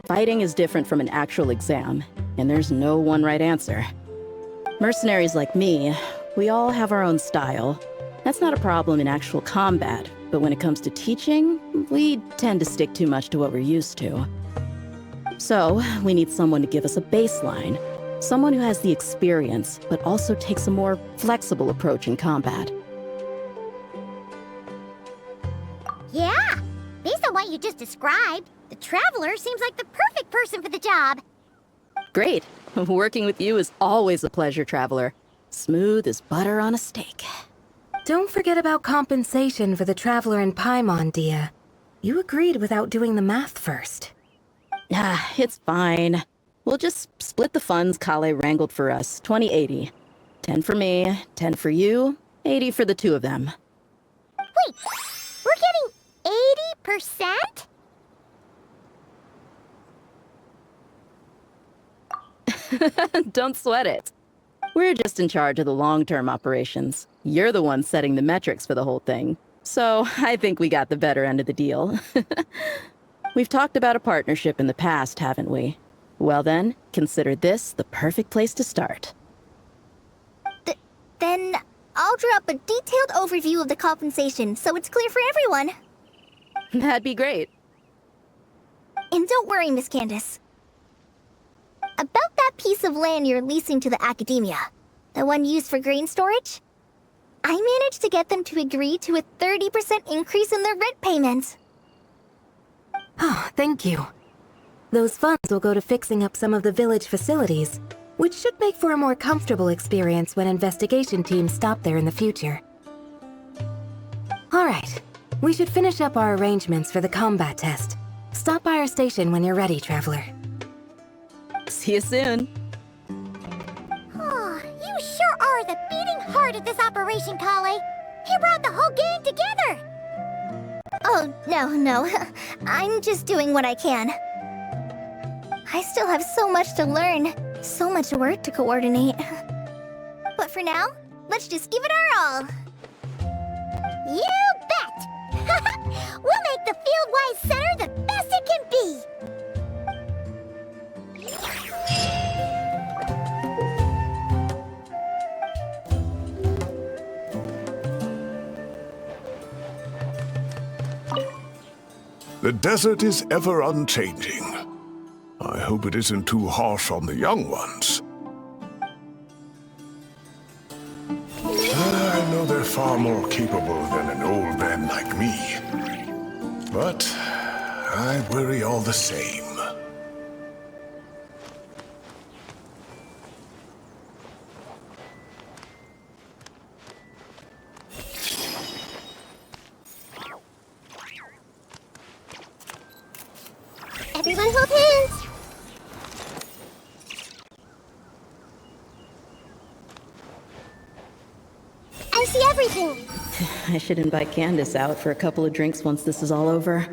Fighting is different from an actual exam, and there's no one right answer. Mercenaries like me, we all have our own style. That's not a problem in actual combat, but when it comes to teaching, we tend to stick too much to what we're used to. So, we need someone to give us a baseline. Someone who has the experience, but also takes a more flexible approach in combat. Yeah, based on what you just described, the Traveler seems like the perfect person for the job. Great. Working with you is always a pleasure, Traveler. Smooth as butter on a steak. Don't forget about compensation for the Traveler and Paimon, Dia. You agreed without doing the math first. Ah, it's fine. We'll just split the funds Kale wrangled for us, 20-80. 10 for me, 10 for you, 80 for the 2 of them. Wait, we're getting 80%? Don't sweat it. We're just in charge of the long-term operations. You're the one setting the metrics for the whole thing. So I think we got the better end of the deal. We've talked about a partnership in the past, haven't we? Well then, consider this the perfect place to start. Then I'll draw up a detailed overview of the compensation so it's clear for everyone. That'd be great. And don't worry, Miss Candace. About that piece of land you're leasing to the academia, the one used for grain storage, I managed to get them to agree to a 30% increase in their rent payments. Oh, thank you. Those funds will go to fixing up some of the village facilities, which should make for a more comfortable experience when investigation teams stop there in the future. Alright, we should finish up our arrangements for the combat test. Stop by our station when you're ready, Traveler. See you soon. Oh, you sure are the beating heart of this operation, Kale. You brought the whole gang together. Oh, no. I'm just doing what I can. I still have so much to learn, so much work to coordinate. But for now, let's just give it our all. You bet! We'll make the Fieldwise Center the best it can be! The desert is ever unchanging. I hope it isn't too harsh on the young ones. I know they're far more capable than an old man like me. But I worry all the same. Everyone hold hands! I see everything! I should invite Candace out for a couple of drinks once this is all over.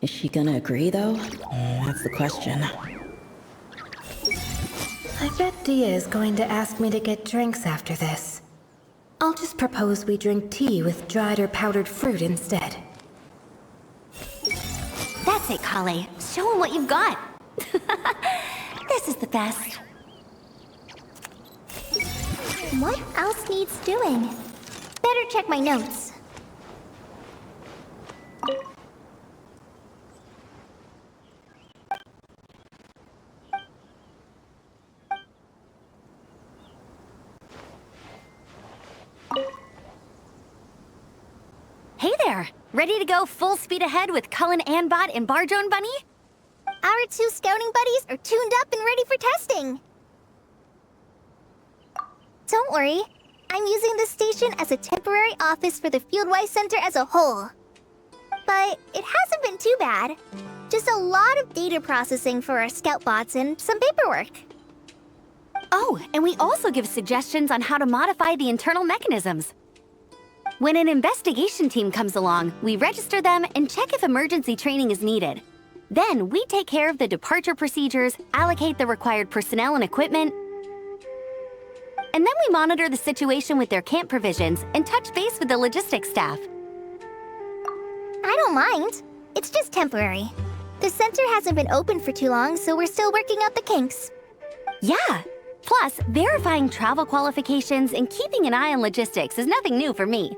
Is she gonna agree, though? That's the question. I bet Dia is going to ask me to get drinks after this. I'll just propose we drink tea with dried or powdered fruit instead. That's it, Kale. Show him what you've got. This is the best. What else needs doing? Better check my notes. Hey there! Ready to go full speed ahead with Cullen Anbot and Barjone Bunny? Our two scouting buddies are tuned up and ready for testing. Don't worry, I'm using this station as a temporary office for the Fieldwise Center as a whole. But it hasn't been too bad. Just a lot of data processing for our scout bots and some paperwork. Oh, and we also give suggestions on how to modify the internal mechanisms. When an investigation team comes along, we register them and check if emergency training is needed. Then we take care of the departure procedures, allocate the required personnel and equipment, and then we monitor the situation with their camp provisions and touch base with the logistics staff. I don't mind. It's just temporary. The center hasn't been open for too long, so we're still working out the kinks. Yeah! Plus, verifying travel qualifications and keeping an eye on logistics is nothing new for me.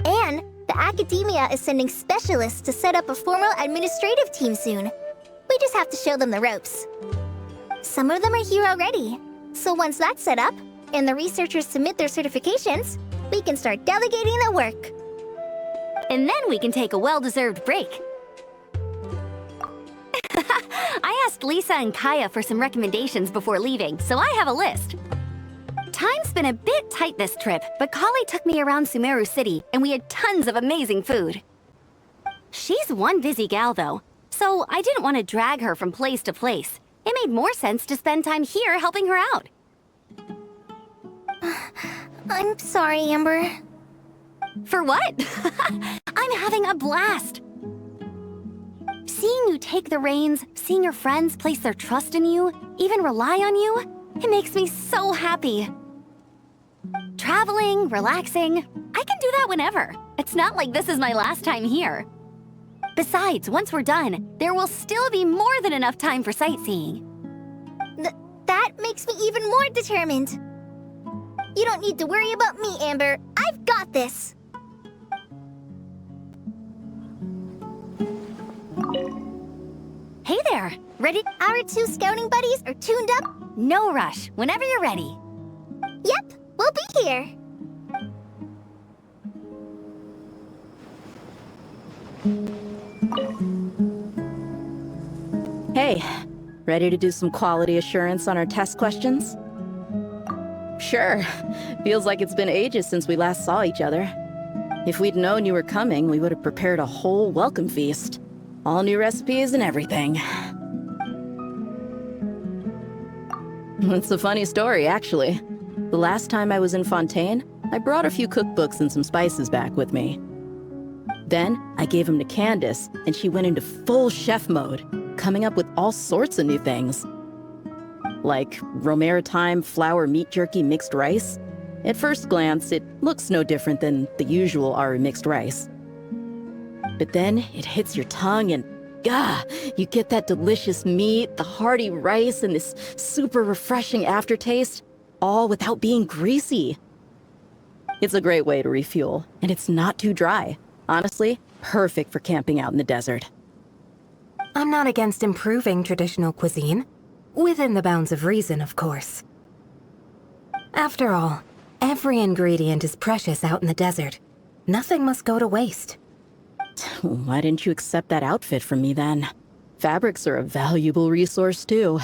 And the academia is sending specialists to set up a formal administrative team soon. We just have to show them the ropes. Some of them are here already. So once that's set up, and the researchers submit their certifications, we can start delegating the work. And then we can take a well-deserved break. I asked Lisa and Kaya for some recommendations before leaving, so I have a list. Time's been a bit tight this trip, but Kali took me around Sumeru City, and we had tons of amazing food. She's one busy gal, though, so I didn't want to drag her from place to place. It made more sense to spend time here helping her out. I'm sorry, Amber. For what? I'm having a blast. Seeing you take the reins, seeing your friends place their trust in you, even rely on you, it makes me so happy. Traveling, relaxing, I can do that whenever. It's not like this is my last time here. Besides, once we're done, there will still be more than enough time for sightseeing. That makes me even more determined. You don't need to worry about me, Amber. I've got this. Hey there. Ready? Our two scouting buddies are tuned up. No rush. Whenever you're ready. Yep, we'll be here. Hey, ready to do some quality assurance on our test questions? Sure. Feels like it's been ages since we last saw each other. If we'd known you were coming, we would have prepared a whole welcome feast. All new recipes and everything. It's a funny story, actually. The last time I was in Fontaine, I brought a few cookbooks and some spices back with me. Then, I gave them to Candace, and she went into full chef mode, coming up with all sorts of new things. Like Romaritime flour meat jerky mixed rice. At first glance, it looks no different than the usual Aru mixed rice. But then, it hits your tongue and you get that delicious meat, the hearty rice, and this super refreshing aftertaste, all without being greasy. It's a great way to refuel, and it's not too dry. Honestly, perfect for camping out in the desert. I'm not against improving traditional cuisine. Within the bounds of reason, of course. After all, every ingredient is precious out in the desert. Nothing must go to waste. Why didn't you accept that outfit from me then? Fabrics are a valuable resource too.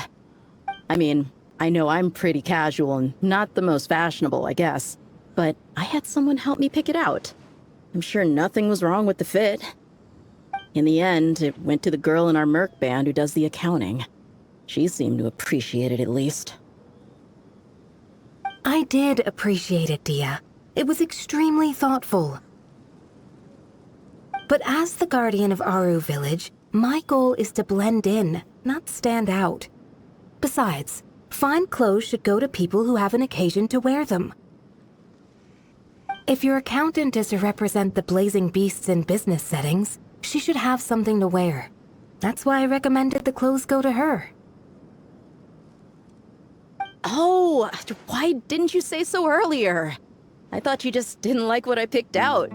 I mean, I know I'm pretty casual and not the most fashionable, I guess. But I had someone help me pick it out. I'm sure nothing was wrong with the fit. In the end, it went to the girl in our Merc band who does the accounting. She seemed to appreciate it at least. I did appreciate it, Dia. It was extremely thoughtful. But as the guardian of Aru Village, my goal is to blend in, not stand out. Besides, fine clothes should go to people who have an occasion to wear them. If your accountant is to represent the blazing beasts in business settings, she should have something to wear. That's why I recommended the clothes go to her. Oh, why didn't you say so earlier? I thought you just didn't like what I picked out.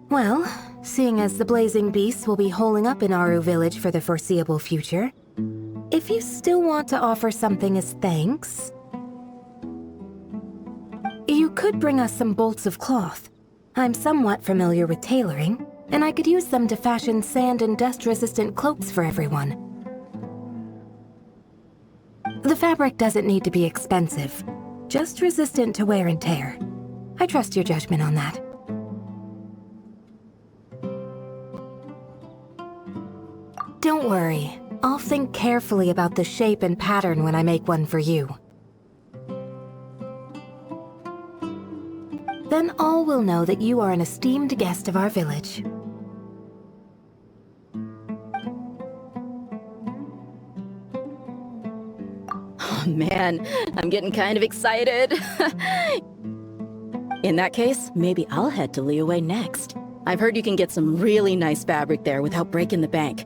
Well, seeing as the blazing beasts will be holing up in Aru Village for the foreseeable future, if you still want to offer something as thanks, you could bring us some bolts of cloth. I'm somewhat familiar with tailoring, and I could use them to fashion sand and dust-resistant cloaks for everyone. The fabric doesn't need to be expensive, just resistant to wear and tear. I trust your judgment on that. Don't worry, I'll think carefully about the shape and pattern when I make one for you. Then all will know that you are an esteemed guest of our village. Oh man, I'm getting kind of excited. In that case, maybe I'll head to Liyue next. I've heard you can get some really nice fabric there without breaking the bank.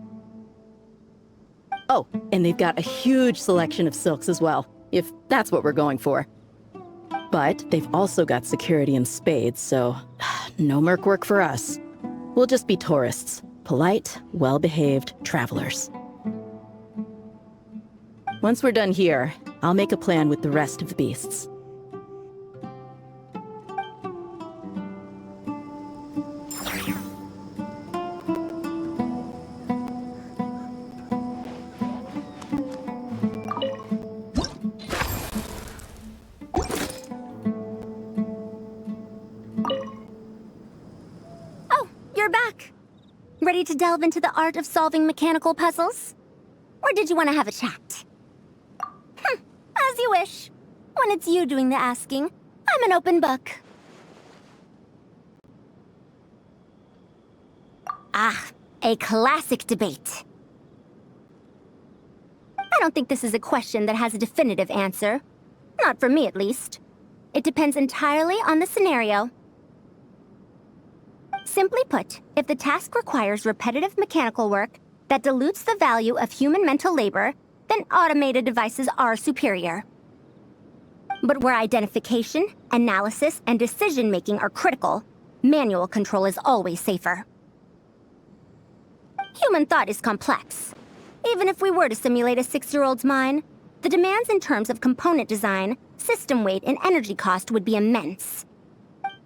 Oh, and they've got a huge selection of silks as well, if that's what we're going for. But they've also got security in spades, so no merc work for us. We'll just be tourists, polite, well-behaved travelers. Once we're done here, I'll make a plan with the rest of the beasts. Ready to delve into the art of solving mechanical puzzles? Or did you want to have a chat? As you wish. When it's you doing the asking, I'm an open book. Ah, a classic debate. I don't think this is a question that has a definitive answer. Not for me, at least. It depends entirely on the scenario. Simply put, if the task requires repetitive mechanical work that dilutes the value of human mental labor, then automated devices are superior. But where identification, analysis, and decision-making are critical, manual control is always safer. Human thought is complex. Even if we were to simulate a 6-year-old's mind, the demands in terms of component design, system weight, and energy cost would be immense.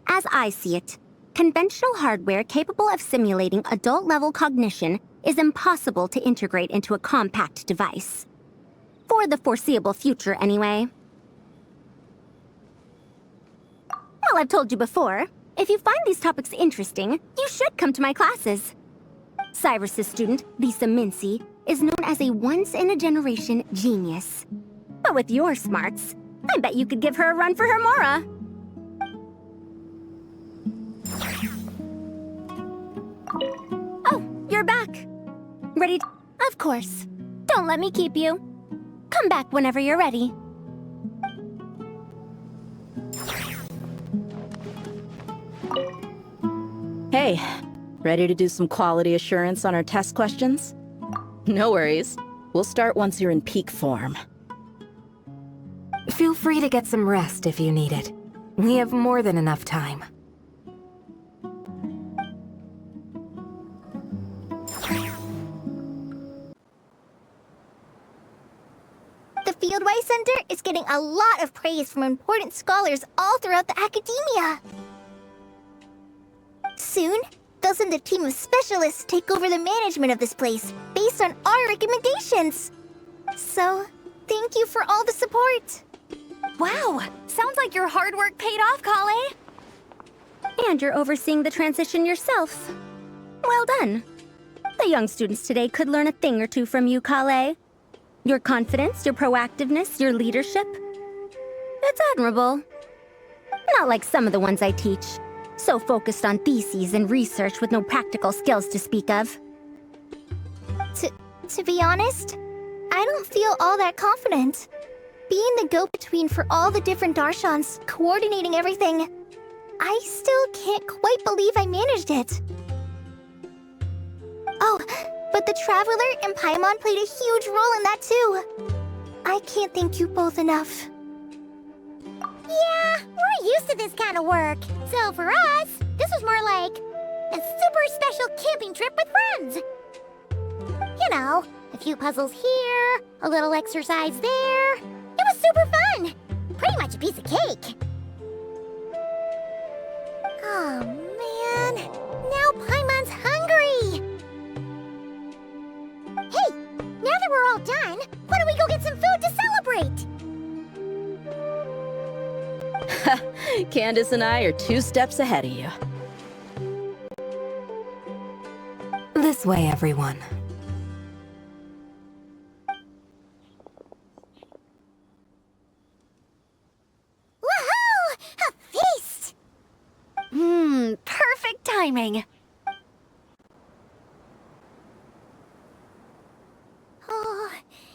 As I see it, conventional hardware capable of simulating adult-level cognition is impossible to integrate into a compact device. For the foreseeable future, anyway. Well, I've told you before, if you find these topics interesting, you should come to my classes. Cyrus's student, Lisa Mincy, is known as a once-in-a-generation genius. But with your smarts, I bet you could give her a run for her Mora. Oh, you're back. Ready to... Of course. Don't let me keep you. Come back whenever you're ready. Hey, ready to do some quality assurance on our test questions? No worries. We'll start once you're in peak form. Feel free to get some rest if you need it. We have more than enough time. The Fieldwise Center is getting a lot of praise from important scholars all throughout the academia. Soon, they'll send a team of specialists to take over the management of this place based on our recommendations. So, thank you for all the support. Wow, sounds like your hard work paid off, Kale. And you're overseeing the transition yourself. Well done. The young students today could learn a thing or two from you, Kale. Your confidence, your proactiveness, your leadership. It's admirable. Not like some of the ones I teach. So focused on theses and research with no practical skills to speak of. To be honest, I don't feel all that confident. Being the go-between for all the different Darshans, coordinating everything, I still can't quite believe I managed it. Oh, but the Traveler and Paimon played a huge role in that too. I can't thank you both enough. Yeah, we're used to this kind of work. So for us, this was more like a super special camping trip with friends. You know, a few puzzles here, a little exercise there. It was super fun. Pretty much a piece of cake. Oh, man. Now Paimon's hungry. Hey, now that we're all done, why don't we go get some food to celebrate? Candace and I are 2 steps ahead of you. This way, everyone. Woohoo! A feast! Perfect timing. Oh,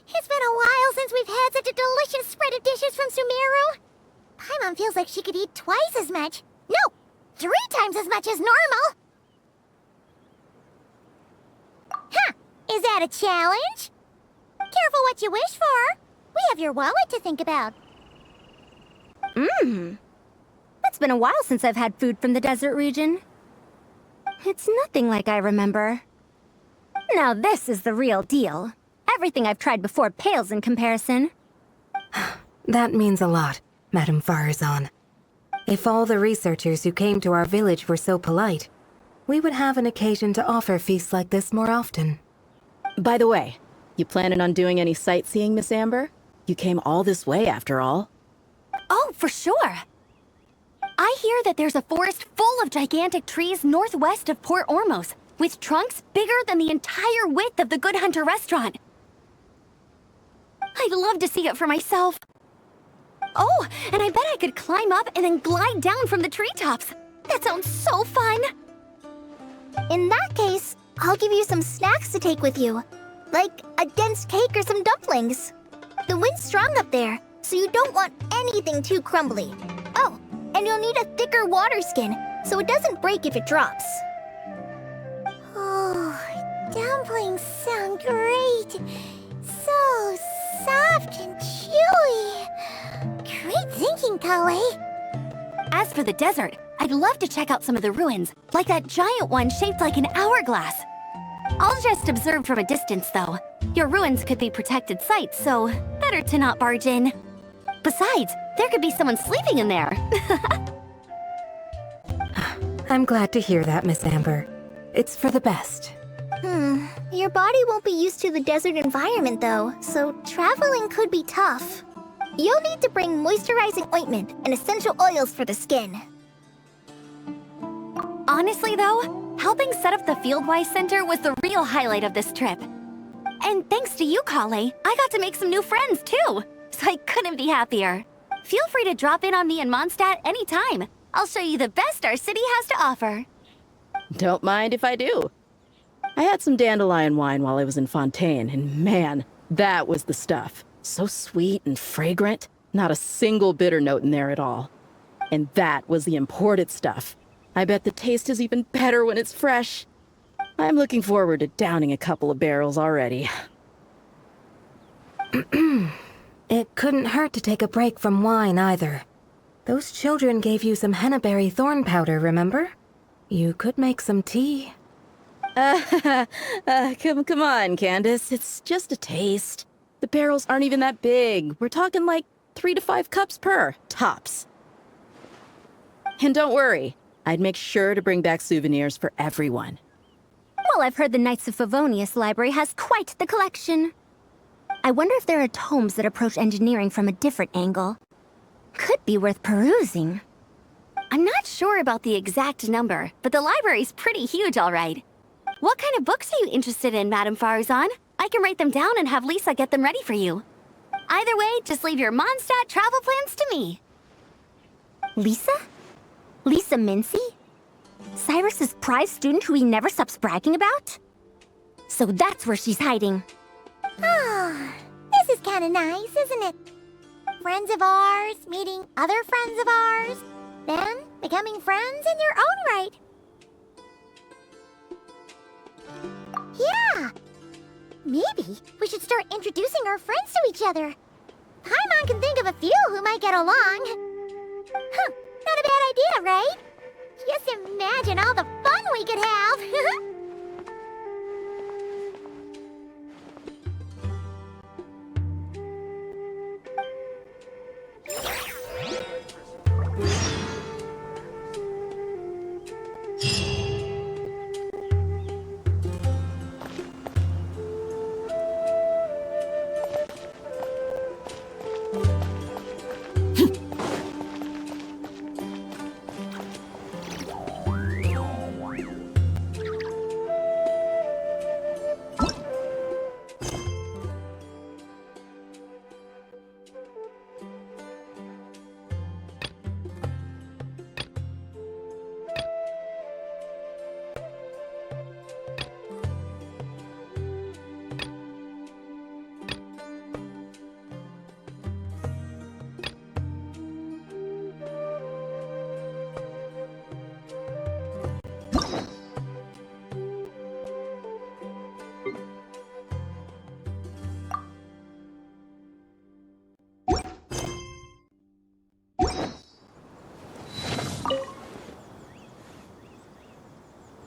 it's been a while since we've had such a delicious spread of dishes from Sumeru. Paimon feels like she could eat twice as much. No, 3 times as much as normal. Huh, is that a challenge? Careful what you wish for. We have your wallet to think about. It's been a while since I've had food from the desert region. It's nothing like I remember. Now this is the real deal. Everything I've tried before pales in comparison. That means a lot, Madame Farazan. If all the researchers who came to our village were so polite, we would have an occasion to offer feasts like this more often. By the way, you planning on doing any sightseeing, Miss Amber? You came all this way after all. Oh, for sure. I hear that there's a forest full of gigantic trees northwest of Port Ormos, with trunks bigger than the entire width of the Good Hunter restaurant. I'd love to see it for myself. Oh, and I bet I could climb up and then glide down from the treetops. That sounds so fun. In that case, I'll give you some snacks to take with you. Like a dense cake or some dumplings. The wind's strong up there, so you don't want anything too crumbly. Oh, and you'll need a thicker water skin, so it doesn't break if it drops. Oh, dumplings sound great. So soft and chewy. Great thinking, Kale. As for the desert, I'd love to check out some of the ruins, like that giant one shaped like an hourglass. I'll just observe from a distance, though. Your ruins could be protected sites, so better to not barge in. Besides, there could be someone sleeping in there. I'm glad to hear that, Miss Amber. It's for the best. Your body won't be used to the desert environment, though, so traveling could be tough. You'll need to bring moisturizing ointment and essential oils for the skin. Honestly, though, helping set up the Fieldwise Center was the real highlight of this trip. And thanks to you, Kale, I got to make some new friends, too. So I couldn't be happier. Feel free to drop in on me in Mondstadt anytime. I'll show you the best our city has to offer. Don't mind if I do. I had some dandelion wine while I was in Fontaine, and man, that was the stuff. So sweet and fragrant, not a single bitter note in there at all. And that was the imported stuff. I bet the taste is even better when it's fresh. I'm looking forward to downing a couple of barrels already. It couldn't hurt to take a break from wine either. Those children gave you some hennaberry thorn powder, remember? You could make some tea. Come on, Candace. It's just a taste. The barrels aren't even that big. We're talking like 3 to 5 cups per, tops. And don't worry, I'd make sure to bring back souvenirs for everyone. Well, I've heard the Knights of Favonius Library has quite the collection. I wonder if there are tomes that approach engineering from a different angle. Could be worth perusing. I'm not sure about the exact number, but the library's pretty huge, all right. What kind of books are you interested in, Madame Faruzan? I can write them down and have Lisa get them ready for you. Either way, just leave your Mondstadt travel plans to me. Lisa? Lisa Mincy? Cyrus's prize student who he never stops bragging about? So that's where she's hiding. Ah, this is kind of nice, isn't it? Friends of ours meeting other friends of ours, then becoming friends in their own right. Yeah! Maybe we should start introducing our friends to each other. Paimon can think of a few who might get along. Huh, not a bad idea, right? Just imagine all the fun we could have!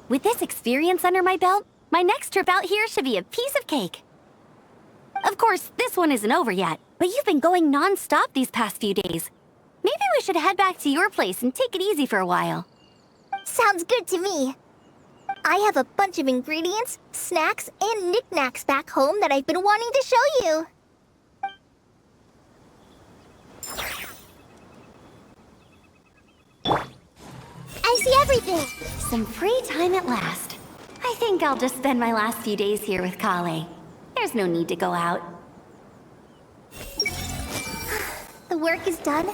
With this experience under my belt, my next trip out here should be a piece of cake. Of course, this one isn't over yet, but you've been going non-stop these past few days. Maybe we should head back to your place and take it easy for a while. Sounds good to me. I have a bunch of ingredients, snacks, and knickknacks back home that I've been wanting to show you. I see everything! Some free time at last. I think I'll just spend my last few days here with Kale. There's no need to go out. The work is done,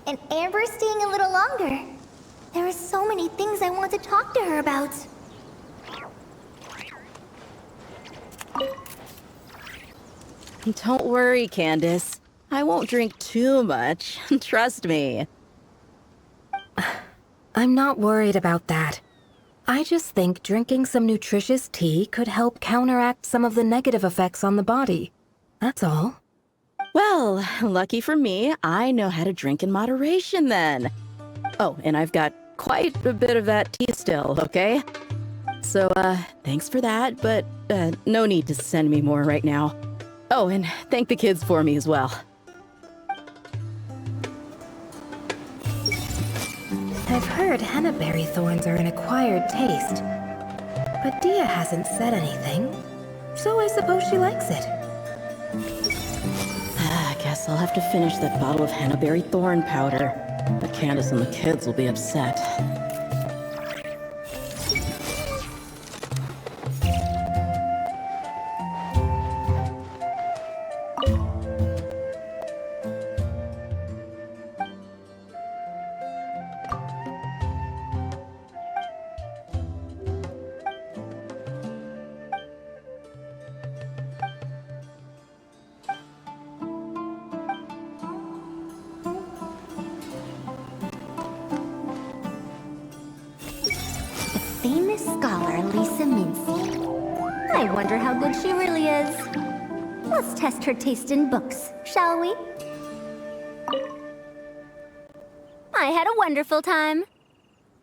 and Amber's staying a little longer. There are so many things I want to talk to her about. Don't worry, Candace. I won't drink too much. Trust me. I'm not worried about that. I just think drinking some nutritious tea could help counteract some of the negative effects on the body. That's all. Well, lucky for me, I know how to drink in moderation then. Oh, and I've got quite a bit of that tea still, okay? So, thanks for that, but, no need to send me more right now. Oh, and thank the kids for me as well. I've heard hennaberry thorns are an acquired taste. But Dia hasn't said anything, so I suppose she likes it. I guess I'll have to finish that bottle of hennaberry thorn powder. But Candace and the kids will be upset. Famous scholar Lisa Mincy. I wonder how good she really is. Let's test her taste in books, shall we? I had a wonderful time.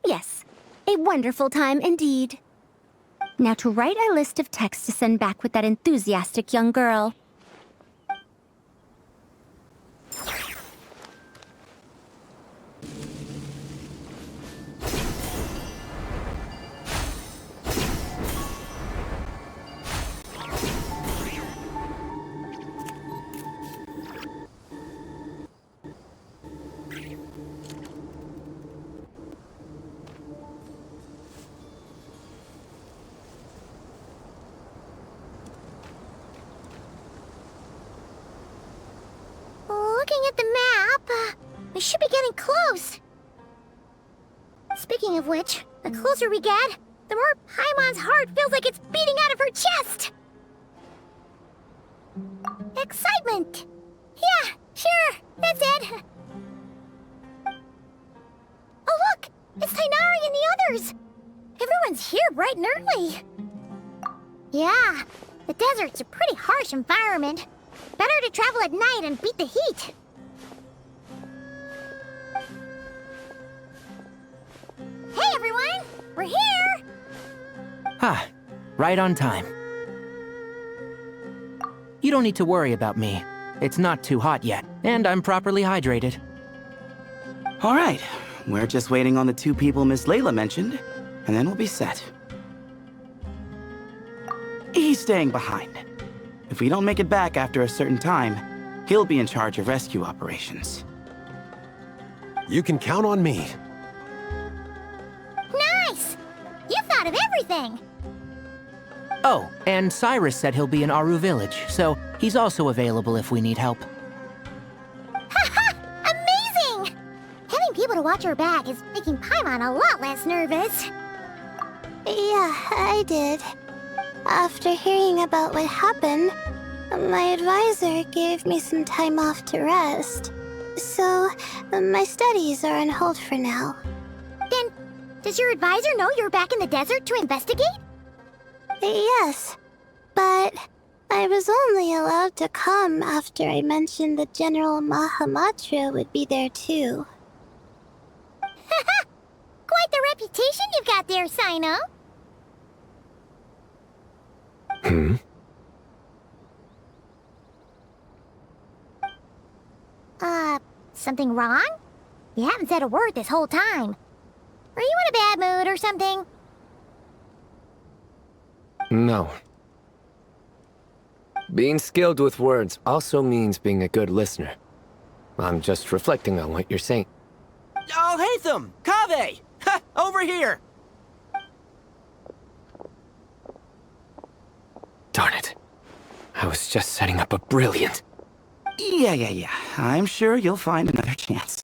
Yes, a wonderful time indeed. Now to write a list of texts to send back with that enthusiastic young girl. Looking at the map, we should be getting close. Speaking of which, the closer we get, the more Paimon's heart feels like it's beating out of her chest. Excitement! Yeah, sure, that's it. Oh look, it's Tainari and the others. Everyone's here bright and early. Yeah, the desert's a pretty harsh environment. Better to travel at night and beat the heat. Hey everyone, we're here! Ah, right on time. You don't need to worry about me. It's not too hot yet, and I'm properly hydrated. All right, we're just waiting on the two people Miss Layla mentioned, and then we'll be set. He's staying behind. If we don't make it back after a certain time, he'll be in charge of rescue operations. You can count on me. Nice! You thought of everything! Oh, and Cyrus said he'll be in Aru Village, so he's also available if we need help. Haha! Amazing! Having people to watch our back is making Paimon a lot less nervous. Yeah, I did. After hearing about what happened, my advisor gave me some time off to rest. So, my studies are on hold for now. Then, does your advisor know you're back in the desert to investigate? Yes, but I was only allowed to come after I mentioned that General Mahamatra would be there too. Haha! Quite the reputation you've got there, Sino. Something wrong? You haven't said a word this whole time. Are you in a bad mood or something? No. Being skilled with words also means being a good listener. I'm just reflecting on what you're saying. Oh, Hatham! Kaveh! Ha! Over here! Darn it. I was just setting up a brilliant... Yeah. I'm sure you'll find another chance.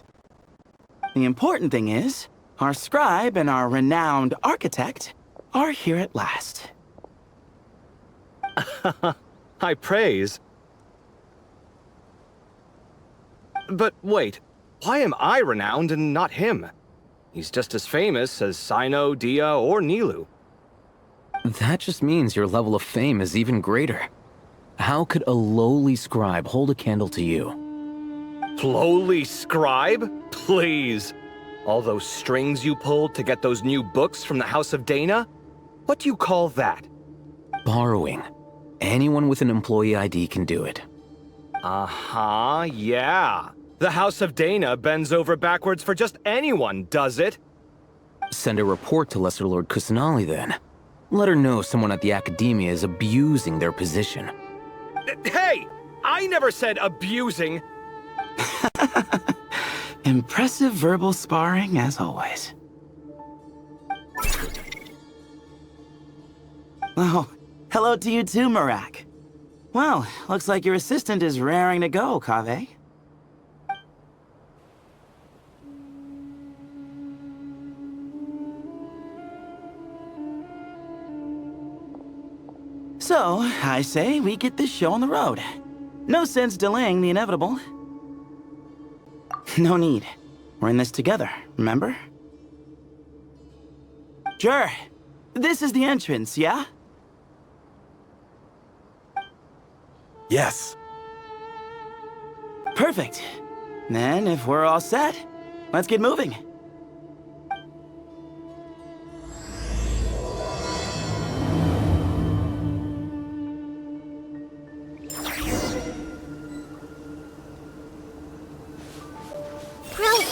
The important thing is, our scribe and our renowned architect are here at last. High praise. But wait, why am I renowned and not him? He's just as famous as Sino, Dia, or Nilu. That just means your level of fame is even greater. How could a lowly scribe hold a candle to you? Lowly scribe? Please. All those strings you pulled to get those new books from the House of Dana? What do you call that? Borrowing. Anyone with an employee ID can do it. Uh-huh, yeah. The House of Dana bends over backwards for just anyone, does it? Send a report to Lesser Lord Kusanali then. Let her know someone at the Academia is abusing their position. Hey! I never said abusing! Impressive verbal sparring, as always. Oh, hello to you too, Marak. Well, looks like your assistant is raring to go, Kaveh. So, I say we get this show on the road. No sense delaying the inevitable. No need. We're in this together, remember? Sure. This is the entrance, yeah? Yes. Perfect. Then, if we're all set, let's get moving.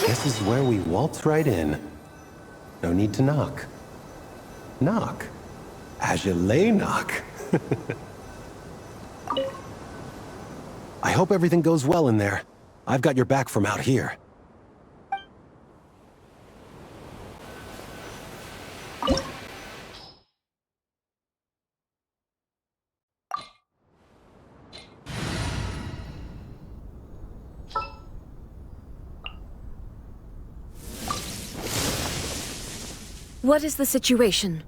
This is where we waltz right in. No need to knock. Knock. Ajale knock. I hope everything goes well in there. I've got your back from out here. What is the situation?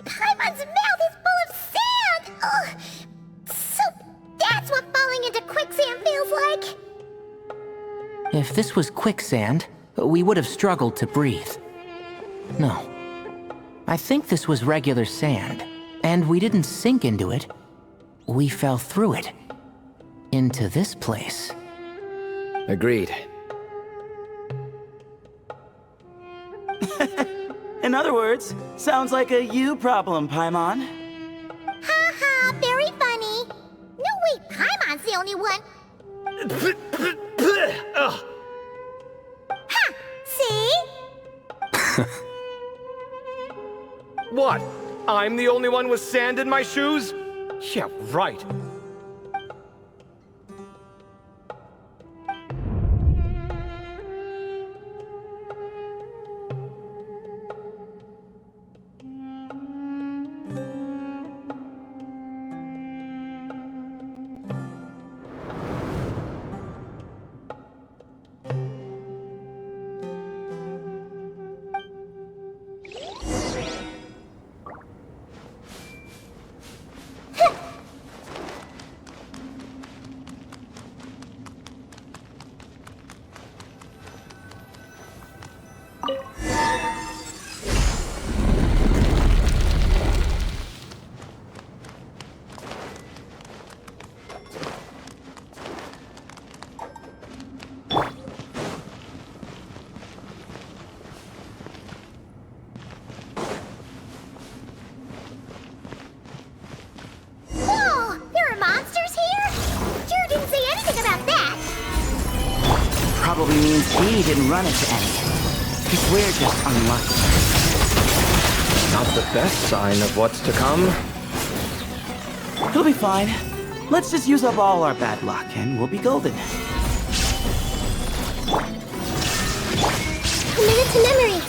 Paimon's mouth is full of sand! Ugh. So that's what falling into quicksand feels like? If this was quicksand, we would have struggled to breathe. No. I think this was regular sand, and we didn't sink into it. We fell through it. Into this place. Agreed. In other words, sounds like a you problem, Paimon. Ha ha, very funny. No, wait, Paimon's the only one. Ha! See? What? I'm the only one with sand in my shoes? Yeah, right. Whoa! There are monsters here? Jur didn't say anything about that. Probably means he didn't run into any. Because we're just unlucky. Not the best sign of what's to come. He'll be fine. Let's just use up all our bad luck and we'll be golden. Commit it to memory.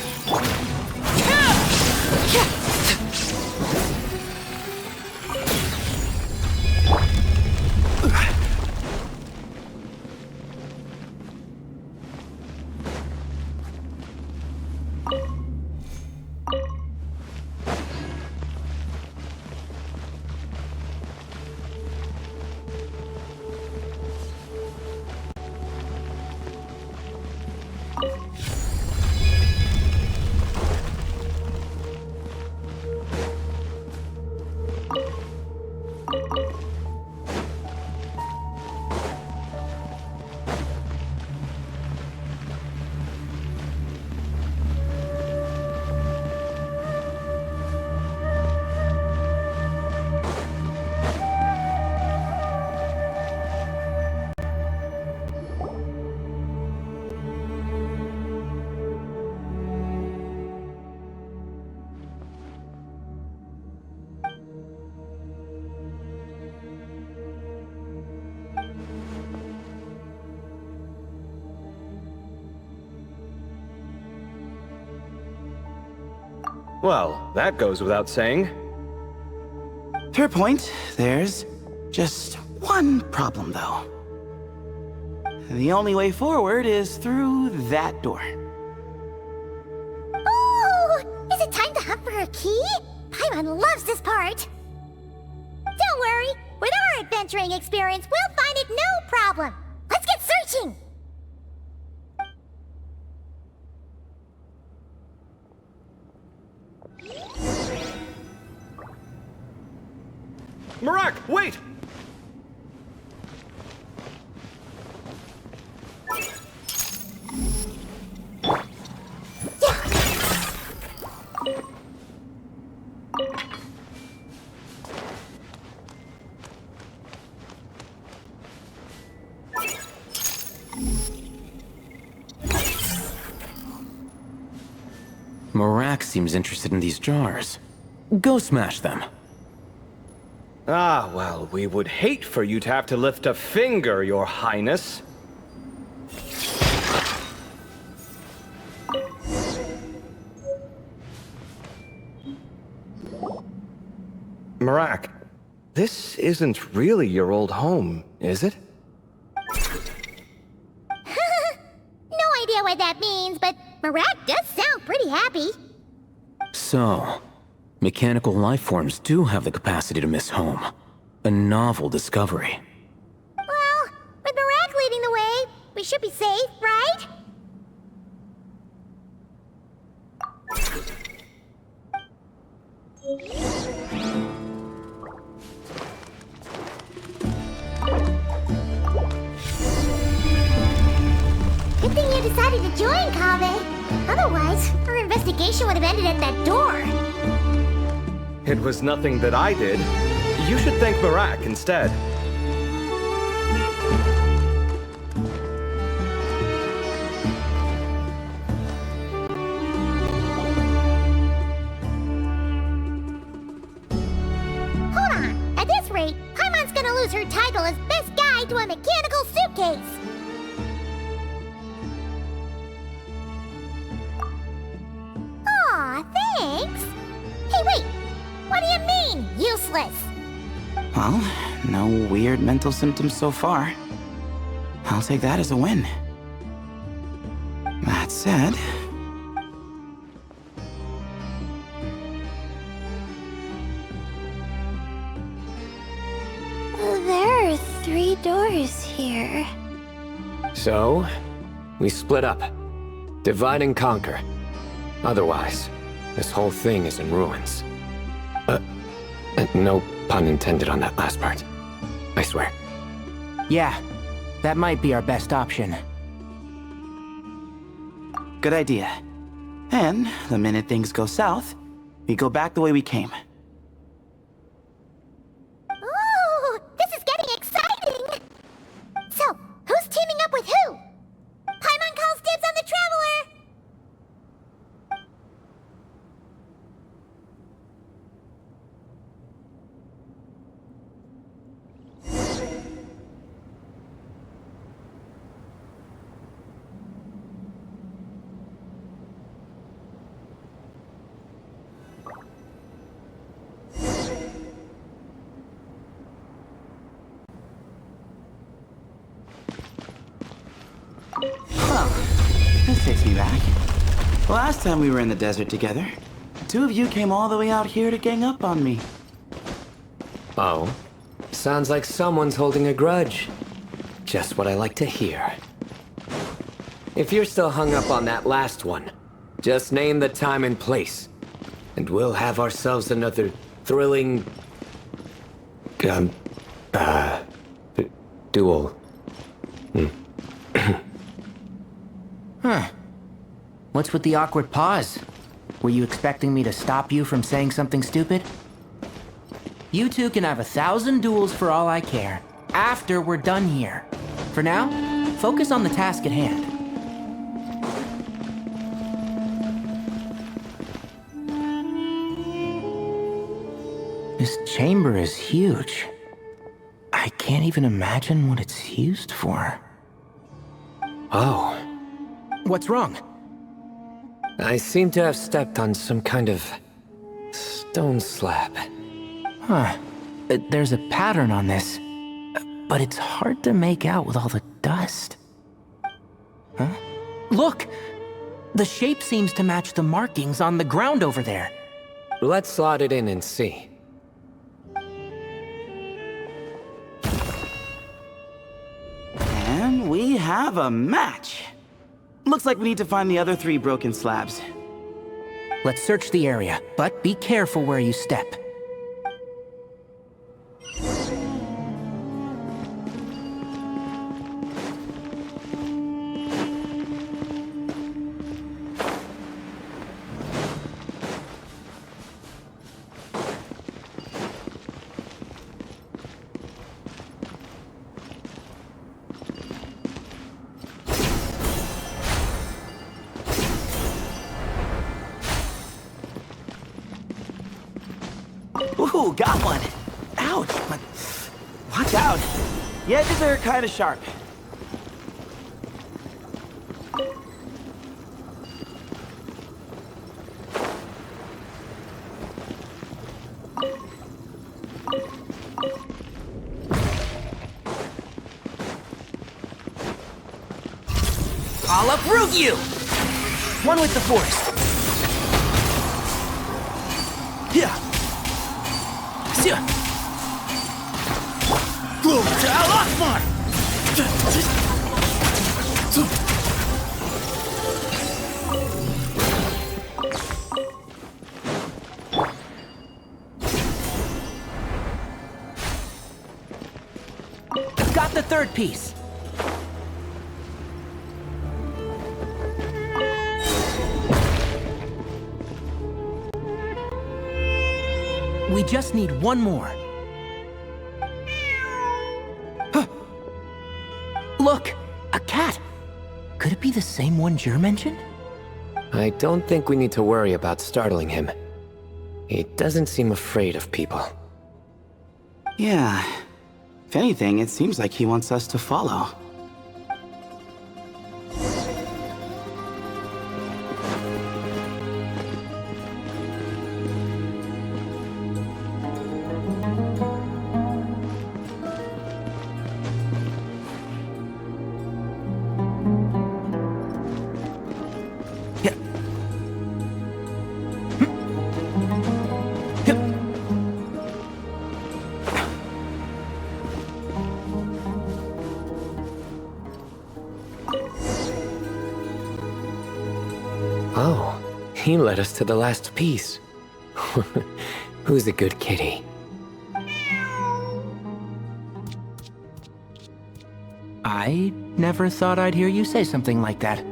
Well, that goes without saying. Fair point. There's just one problem, though. The only way forward is through that door. Oh! Is it time to hunt for a key? Paimon loves this part! Don't worry! With our adventuring experience, we'll find it no problem! Let's get searching! Marak, wait! Marak seems interested in these jars. Go smash them. Ah, well, we would hate for you to have to lift a finger, Your Highness. Marak, this isn't really your old home, is it? No idea what that means, but Marat does sound pretty happy. So, mechanical life forms do have the capacity to miss home. A novel discovery. Well, with Marat leading the way, we should be safe, right? Good thing you decided to join, Kaveh. Otherwise, our investigation would have ended at that door. It was nothing that I did. You should thank Marak instead. Hold on. At this rate, Paimon's gonna lose her title as best guide to a mechanical suitcase. Aw, thanks. Hey, wait. What do you mean, useless? Well, no weird mental symptoms so far. I'll take that as a win. That said... There are 3 doors here. So, we split up. Divide and conquer. Otherwise, this whole thing is in ruins. No pun intended on that last part. I swear. Yeah, that might be our best option. Good idea. And the minute things go south, we go back the way we came. Ooh, this is getting exciting! So, who's teaming up with who? Paimon calls dibs on the Traveler! This takes me back. Last time we were in the desert together, the 2 of you came all the way out here to gang up on me. Oh? Sounds like someone's holding a grudge. Just what I like to hear. If you're still hung up on that last one, just name the time and place. And we'll have ourselves another thrilling... duel. Huh. What's with the awkward pause? Were you expecting me to stop you from saying something stupid? You two can have 1,000 duels for all I care, after we're done here. For now, focus on the task at hand. This chamber is huge. I can't even imagine what it's used for. Oh. What's wrong? I seem to have stepped on some kind of Stone slab. Huh. There's a pattern on this, but it's hard to make out with all the dust. Huh? Look! The shape seems to match the markings on the ground over there. Let's slot it in and see. And we have a match. Looks like we need to find the other 3 broken slabs. Let's search the area, but be careful where you step. Ooh, got one. Ouch, but watch out. The edges are kind of sharp. I'll uproot you! One with the force. Yeah. Got the 3rd piece. We just need one more. Huh. Look! A cat! Could it be the same one Jer mentioned? I don't think we need to worry about startling him. He doesn't seem afraid of people. Yeah. If anything, it seems like he wants us to follow. Oh, he led us to the last piece. Who's a good kitty? I never thought I'd hear you say something like that.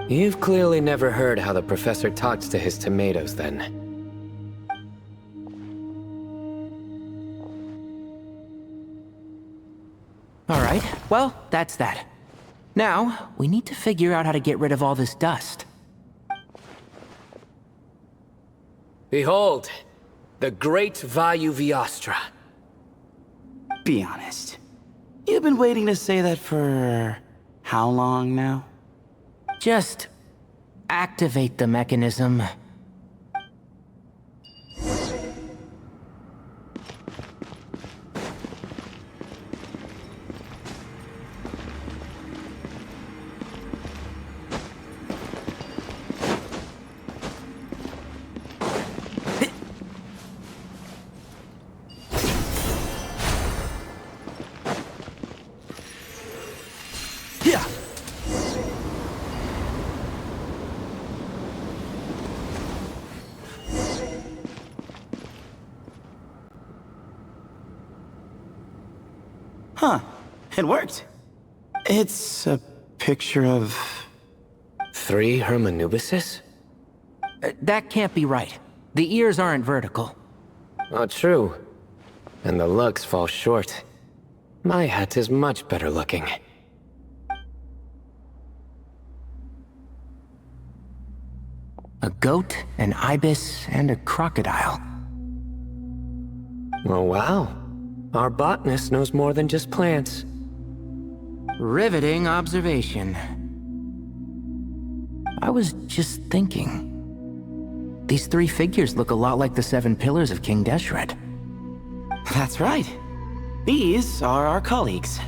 You've clearly never heard how the professor talks to his tomatoes, then. Alright, well, that's that. Now, we need to figure out how to get rid of all this dust. Behold, the great Vayu Viastra. Be honest. You've been waiting to say that for how long now? Just activate the mechanism. Huh. It worked. It's a picture of... 3 Hermanubises? That can't be right. The ears aren't vertical. Oh, true. And the looks fall short. My hat is much better looking. A goat, an ibis, and a crocodile. Oh, wow. Our botanist knows more than just plants. Riveting observation. I was just thinking. These three figures look a lot like the 7 pillars of King Deshret. That's right. These are our colleagues.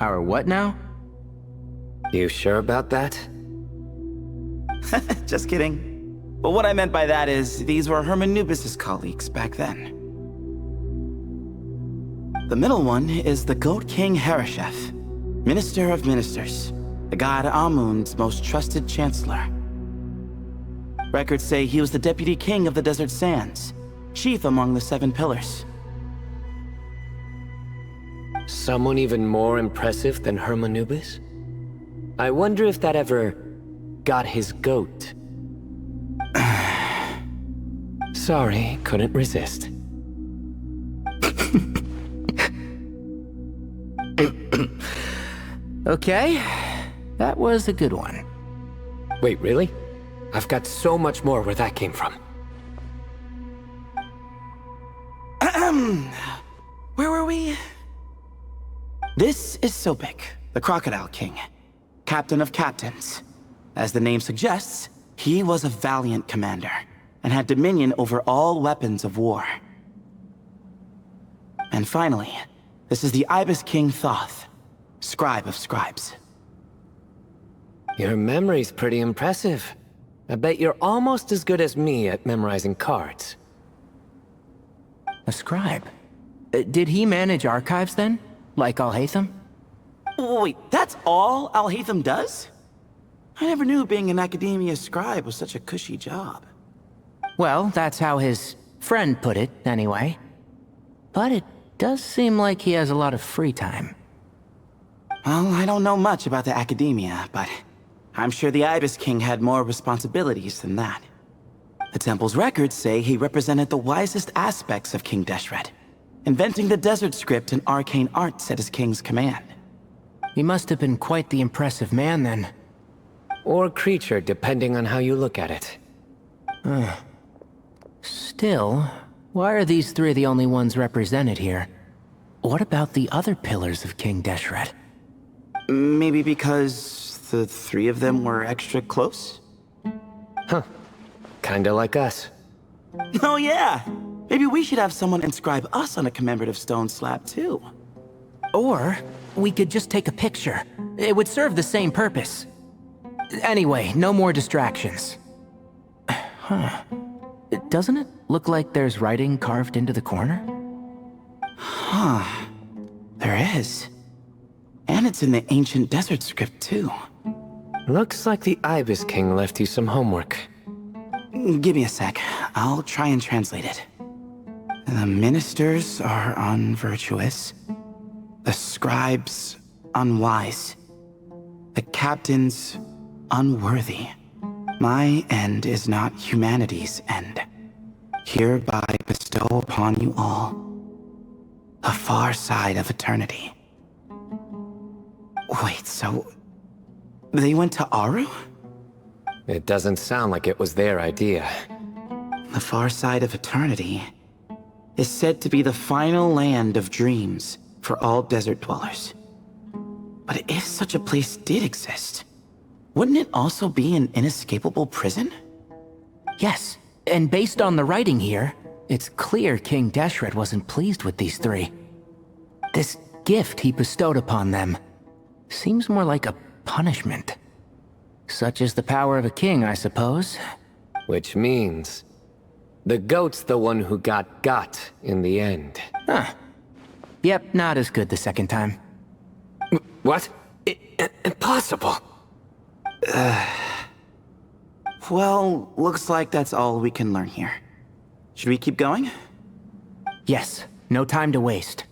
Our what now? You sure about that? Just kidding. But what I meant by that is, these were Hermanubis' colleagues back then. The middle one is the Goat King Hereshef, Minister of Ministers, the god Amun's most trusted chancellor. Records say he was the deputy king of the Desert Sands, chief among the 7 pillars. Someone even more impressive than Hermanubis? I wonder if that ever got his goat. Sorry, couldn't resist. Okay, that was a good one. Wait, really? I've got so much more where that came from. Where were we? This is Sopik, the Crocodile King, captain of captains. As the name suggests, he was a valiant commander and had dominion over all weapons of war. And finally, this is the Ibis King Thoth, scribe of scribes. Your memory's pretty impressive. I bet you're almost as good as me at memorizing cards. A scribe? Did he manage archives then? Like Alhaitham? Wait, that's all Alhaitham does? I never knew being an academia scribe was such a cushy job. Well, that's how his friend put it, anyway. But it does seem like he has a lot of free time. Well, I don't know much about the academia, but I'm sure the Ibis King had more responsibilities than that. The temple's records say he represented the wisest aspects of King Deshret, inventing the desert script and arcane arts at his king's command. He must have been quite the impressive man then. Or creature, depending on how you look at it. Still, why are these three the only ones represented here? What about the other pillars of King Deshret? Maybe because the 3 of them were extra close? Huh. Kinda like us. Oh yeah! Maybe we should have someone inscribe us on a commemorative stone slab too. Or, we could just take a picture. It would serve the same purpose. Anyway, no more distractions. Huh. Doesn't it look like there's writing carved into the corner? Huh. There is. And it's in the ancient desert script too. Looks like the Ibis King left you some homework. Give me a sec. I'll try and translate it. The ministers are unvirtuous. The scribes unwise. The captains unworthy. My end is not humanity's end. Hereby bestow upon you all a far side of eternity. Wait, so they went to Aru? It doesn't sound like it was their idea. The far side of eternity is said to be the final land of dreams for all desert dwellers. But if such a place did exist, wouldn't it also be an inescapable prison? Yes, and based on the writing here, it's clear King Deshret wasn't pleased with these three. This gift he bestowed upon them seems more like a punishment. Such is the power of a king, I suppose. Which means the goat's the one who got in the end. Huh. Yep, not as good the second time. What? Impossible. Well, looks like that's all we can learn here. Should we keep going? Yes, no time to waste.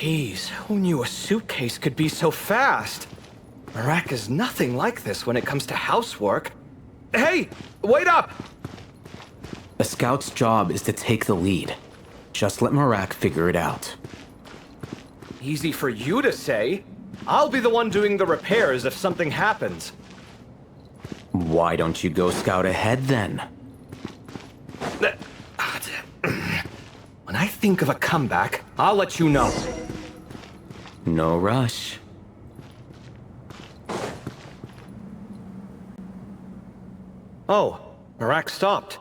Jeez, who knew a suitcase could be so fast? Marak is nothing like this when it comes to housework. Hey, wait up! A scout's job is to take the lead. Just let Marak figure it out. Easy for you to say. I'll be the one doing the repairs if something happens. Why don't you go scout ahead then? When I think of a comeback, I'll let you know. No rush. Oh, Marak stopped.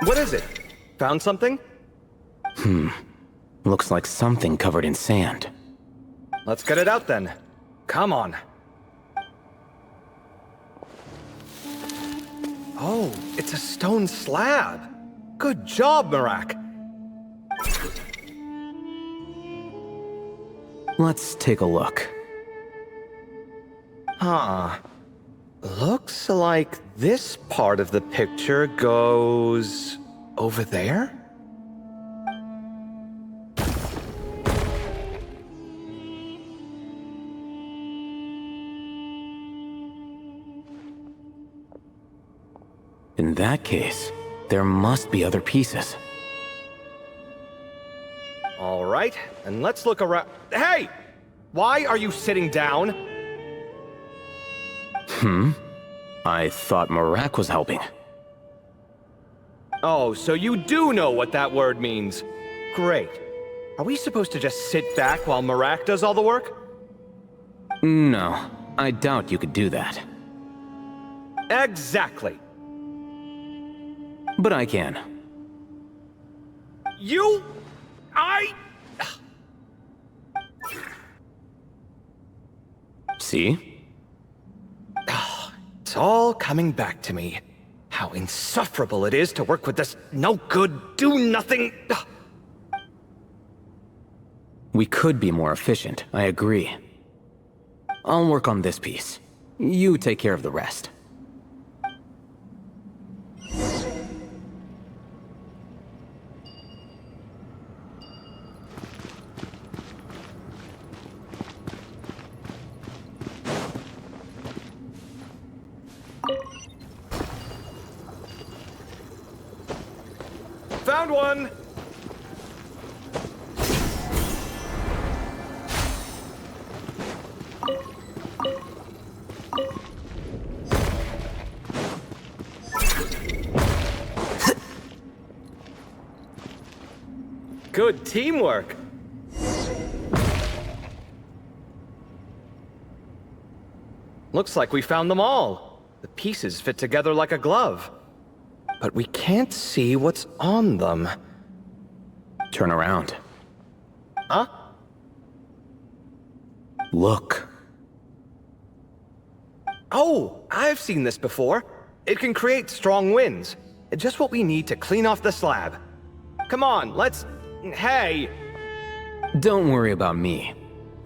What is it? Found something? Looks like something covered in sand. Let's get it out then. Come on. Oh, it's a stone slab. Good job, Marak. Let's take a look. Huh. Looks like this part of the picture goes over there? In that case, there must be other pieces. All right, and let's look around. Hey! Why are you sitting down? I thought Marak was helping. Oh, so you do know what that word means. Great. Are we supposed to just sit back while Marak does all the work? No, I doubt you could do that. Exactly. But I can. See? It's all coming back to me. How insufferable it is to work with this no-good, do-nothing... We could be more efficient, I agree. I'll work on this piece. You take care of the rest. Found one! Good teamwork. Looks like we found them all. The pieces fit together like a glove. But we can't see what's on them. Turn around. Huh? Look. Oh, I've seen this before. It can create strong winds. Just what we need to clean off the slab. Come on, let's... Hey! Don't worry about me.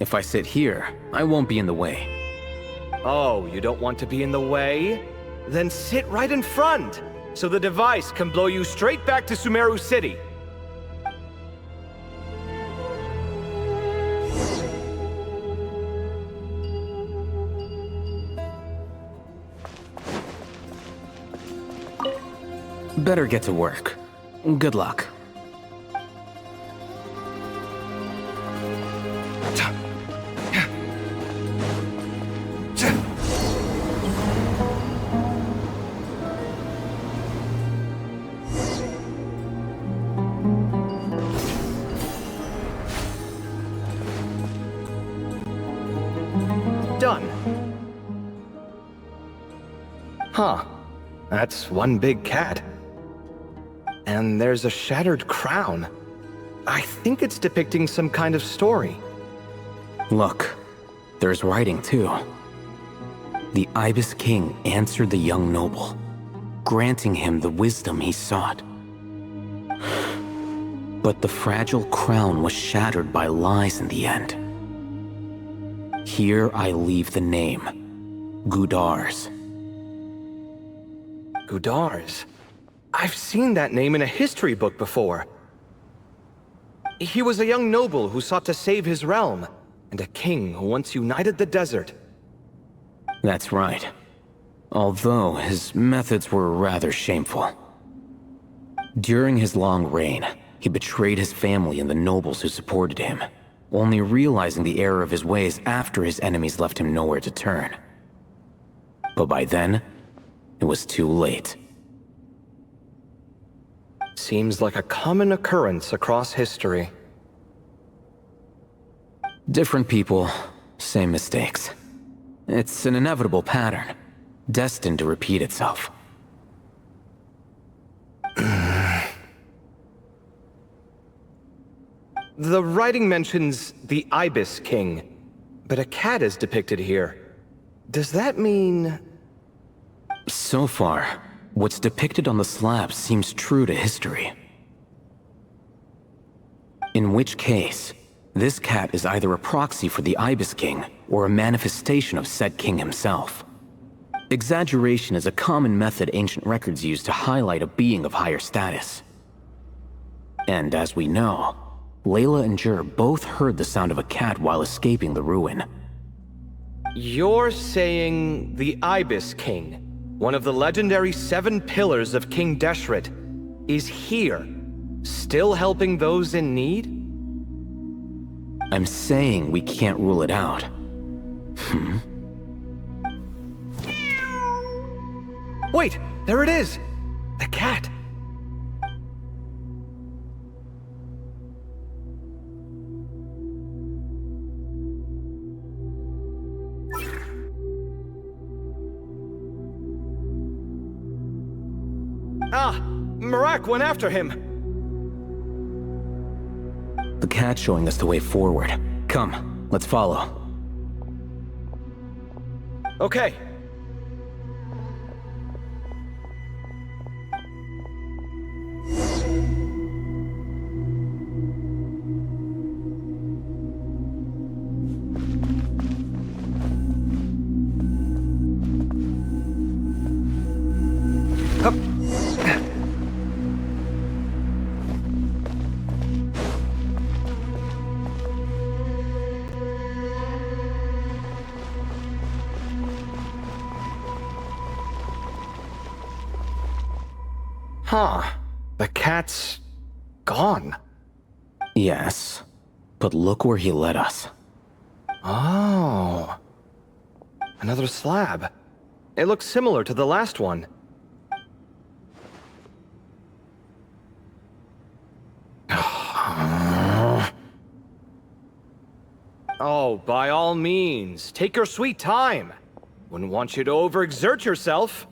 If I sit here, I won't be in the way. Oh, you don't want to be in the way? Then sit right in front, so the device can blow you straight back to Sumeru City. Better get to work. Good luck. Done. Huh. That's one big cat. And there's a shattered crown. I think it's depicting some kind of story. Look, there's writing too. The Ibis King answered the young noble, granting him the wisdom he sought. But the fragile crown was shattered by lies in the end. Here I leave the name, Gudars. Gudars? I've seen that name in a history book before. He was a young noble who sought to save his realm, and a king who once united the desert. That's right. Although his methods were rather shameful. During his long reign, he betrayed his family and the nobles who supported him, only realizing the error of his ways after his enemies left him nowhere to turn. But by then, it was too late. Seems like a common occurrence across history. Different people, same mistakes. It's an inevitable pattern, destined to repeat itself. The writing mentions the Ibis King, but a cat is depicted here. Does that mean... So far, what's depicted on the slab seems true to history. In which case, this cat is either a proxy for the Ibis King or a manifestation of said king himself. Exaggeration is a common method ancient records use to highlight a being of higher status. And as we know, Layla and Jur both heard the sound of a cat while escaping the ruin. You're saying the Ibis King, one of the legendary 7 pillars of King Deshret, is here, still helping those in need? I'm saying we can't rule it out. Wait, there it is! The cat! Ah! Marak went after him! The cat's showing us the way forward. Come, let's follow. Okay. Huh. The cat's... gone. Yes, but look where he led us. Oh. Another slab. It looks similar to the last one. Oh, by all means, take your sweet time. Wouldn't want you to overexert yourself.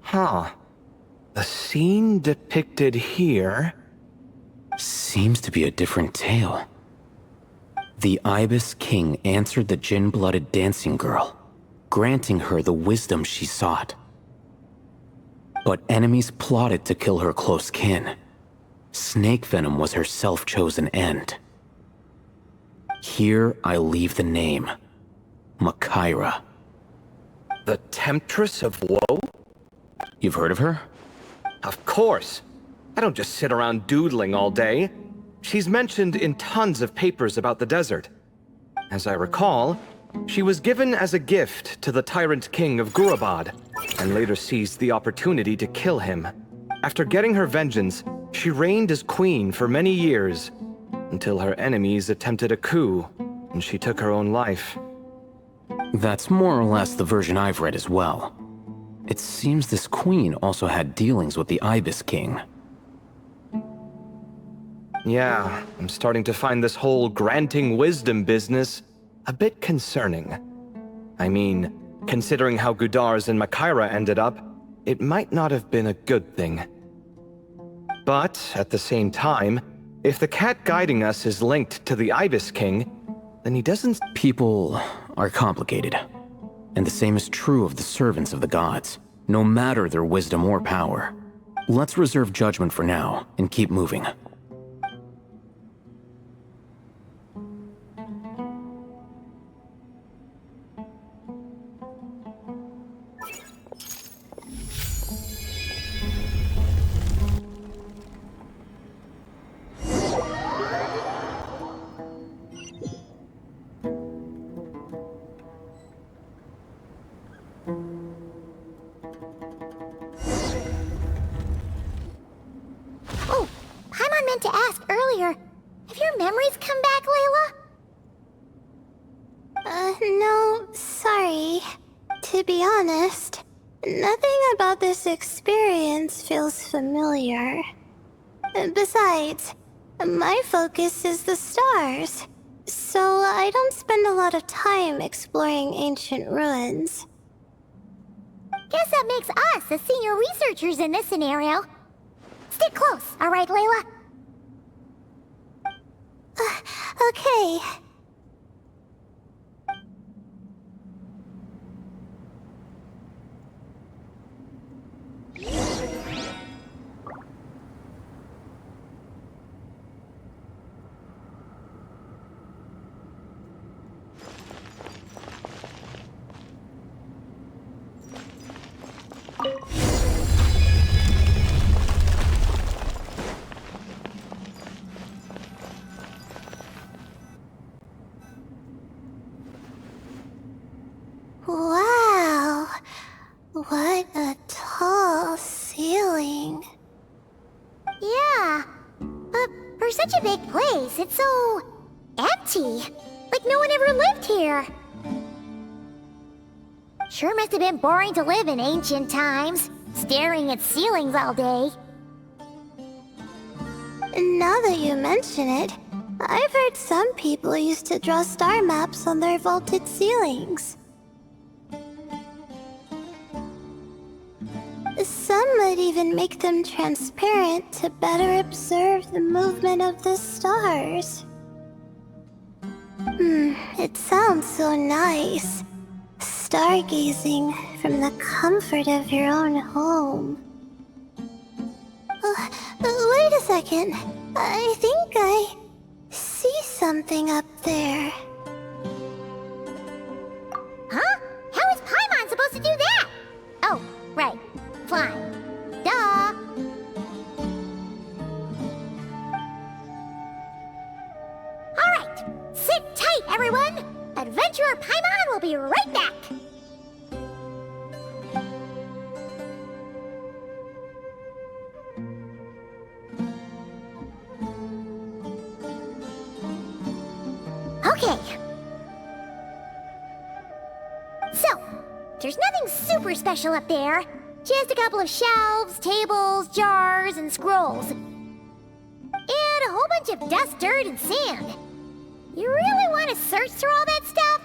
Huh. The scene depicted here... Seems to be a different tale. The Ibis King answered the gin-blooded dancing girl, granting her the wisdom she sought. But enemies plotted to kill her close kin. Snake venom was her self-chosen end. Here I leave the name. Makaira. The Temptress of Woe? You've heard of her? Of course. I don't just sit around doodling all day. She's mentioned in tons of papers about the desert. As I recall, she was given as a gift to the tyrant king of Gurabad, and later seized the opportunity to kill him. After getting her vengeance, she reigned as queen for many years, until her enemies attempted a coup, and she took her own life. That's more or less the version I've read as well. It seems this queen also had dealings with the Ibis King. Yeah, I'm starting to find this whole granting wisdom business a bit concerning. I mean, considering how Gudars and Makaira ended up, it might not have been a good thing. But, at the same time, if the cat guiding us is linked to the Ibis King, then he doesn't... People are complicated. And the same is true of the servants of the gods, no matter their wisdom or power. Let's reserve judgment for now and keep moving. Oh, Paimon meant to ask earlier. Have your memories come back, Layla? No, sorry. To be honest, nothing about this experience feels familiar. Besides, my focus is the stars, so I don't spend a lot of time exploring ancient ruins. Guess that makes us the senior researchers in this scenario. Stick close, all right, Layla? Okay. Wow, what a tall ceiling. Yeah, but for such a big place, it's so empty. Like no one ever lived here. Sure must have been boring to live in ancient times, staring at ceilings all day. Now that you mention it, I've heard some people used to draw star maps on their vaulted ceilings. Some might even make them transparent to better observe the movement of the stars. It sounds so nice. Stargazing from the comfort of your own home. Wait a second. I think I see something up there. Huh? How is Paimon supposed to do that? Oh, right. Flying. Duh! Alright, sit tight, everyone! Adventurer Paimon will be right back! Okay. So, there's nothing super special up there. Just a couple of shelves, tables, jars, and scrolls. And a whole bunch of dust, dirt, and sand. You really want to search through all that stuff?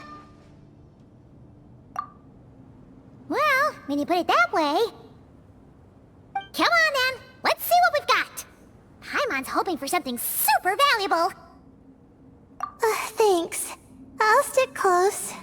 Well, when you put it that way... Come on then, let's see what we've got. Paimon's hoping for something super valuable. Thanks. I'll stick close.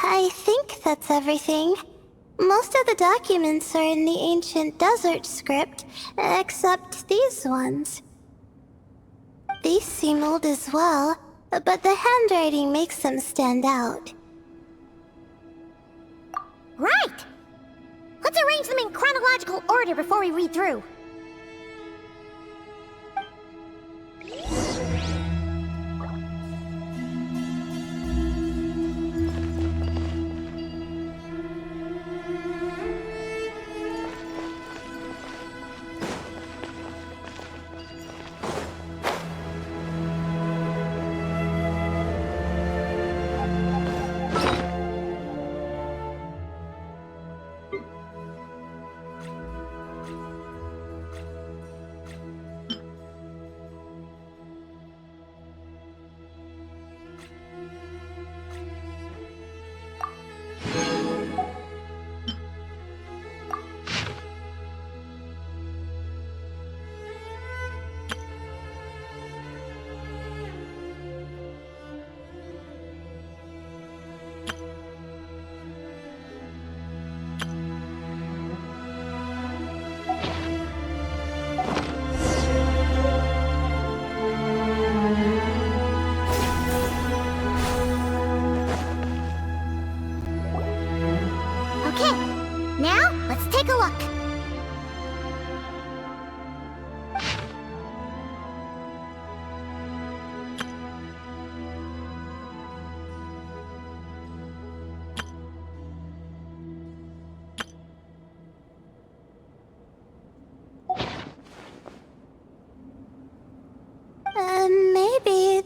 I think that's everything. Most of the documents are in the ancient desert script, except these ones. These seem old as well, but the handwriting makes them stand out. Right! Let's arrange them in chronological order before we read through.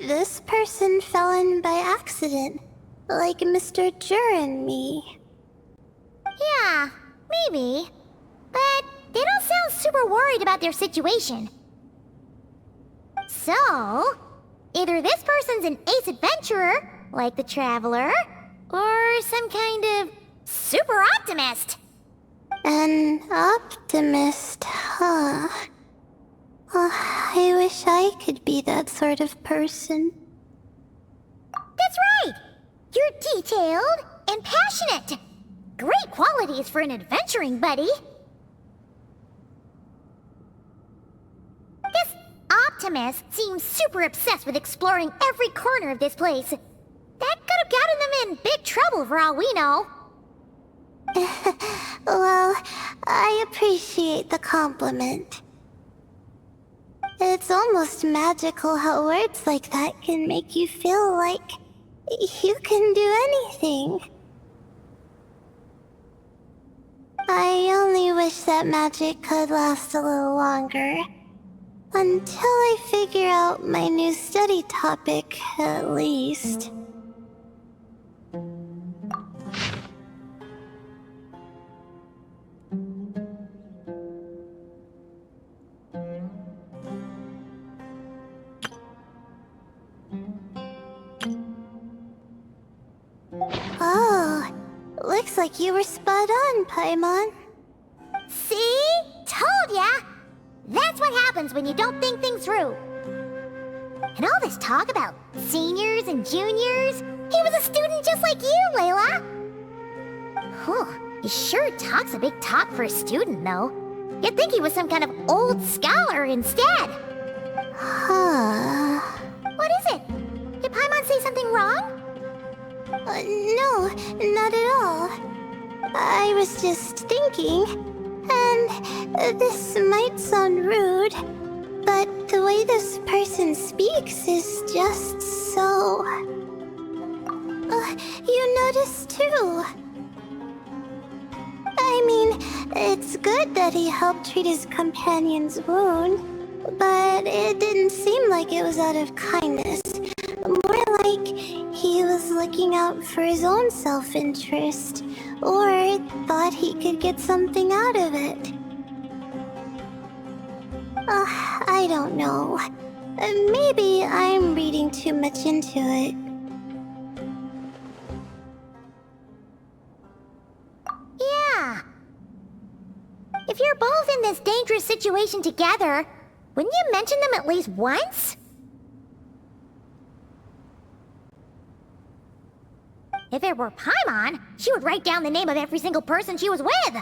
this person fell in by accident, like Mr. Jur and me. Yeah, maybe. But they don't sound super worried about their situation. So, either this person's an ace adventurer, like the Traveler, or some kind of super optimist. An optimist, huh? I wish I could be that sort of person. That's right! You're detailed and passionate. Great qualities for an adventuring buddy. This optimist seems super obsessed with exploring every corner of this place. That could have gotten them in big trouble for all we know. Well, I appreciate the compliment. It's almost magical how words like that can make you feel like you can do anything. I only wish that magic could last a little longer. Until I figure out my new study topic, at least. Oh, looks like you were spot on, Paimon. See? Told ya! That's what happens when you don't think things through. And all this talk about seniors and juniors, he was a student just like you, Layla. Whew, he sure talks a big talk for a student, though. You'd think he was some kind of old scholar instead. Huh. What is it? Did Paimon say something wrong? No, not at all. I was just thinking, and this might sound rude, but the way this person speaks is just so... you noticed too. I mean, it's good that he helped treat his companion's wound, but it didn't seem like it was out of kindness. More like he was looking out for his own self-interest, or thought he could get something out of it. I don't know. Maybe I'm reading too much into it. Yeah. If you're both in this dangerous situation together, wouldn't you mention them at least once? If it were Paimon, she would write down the name of every single person she was with.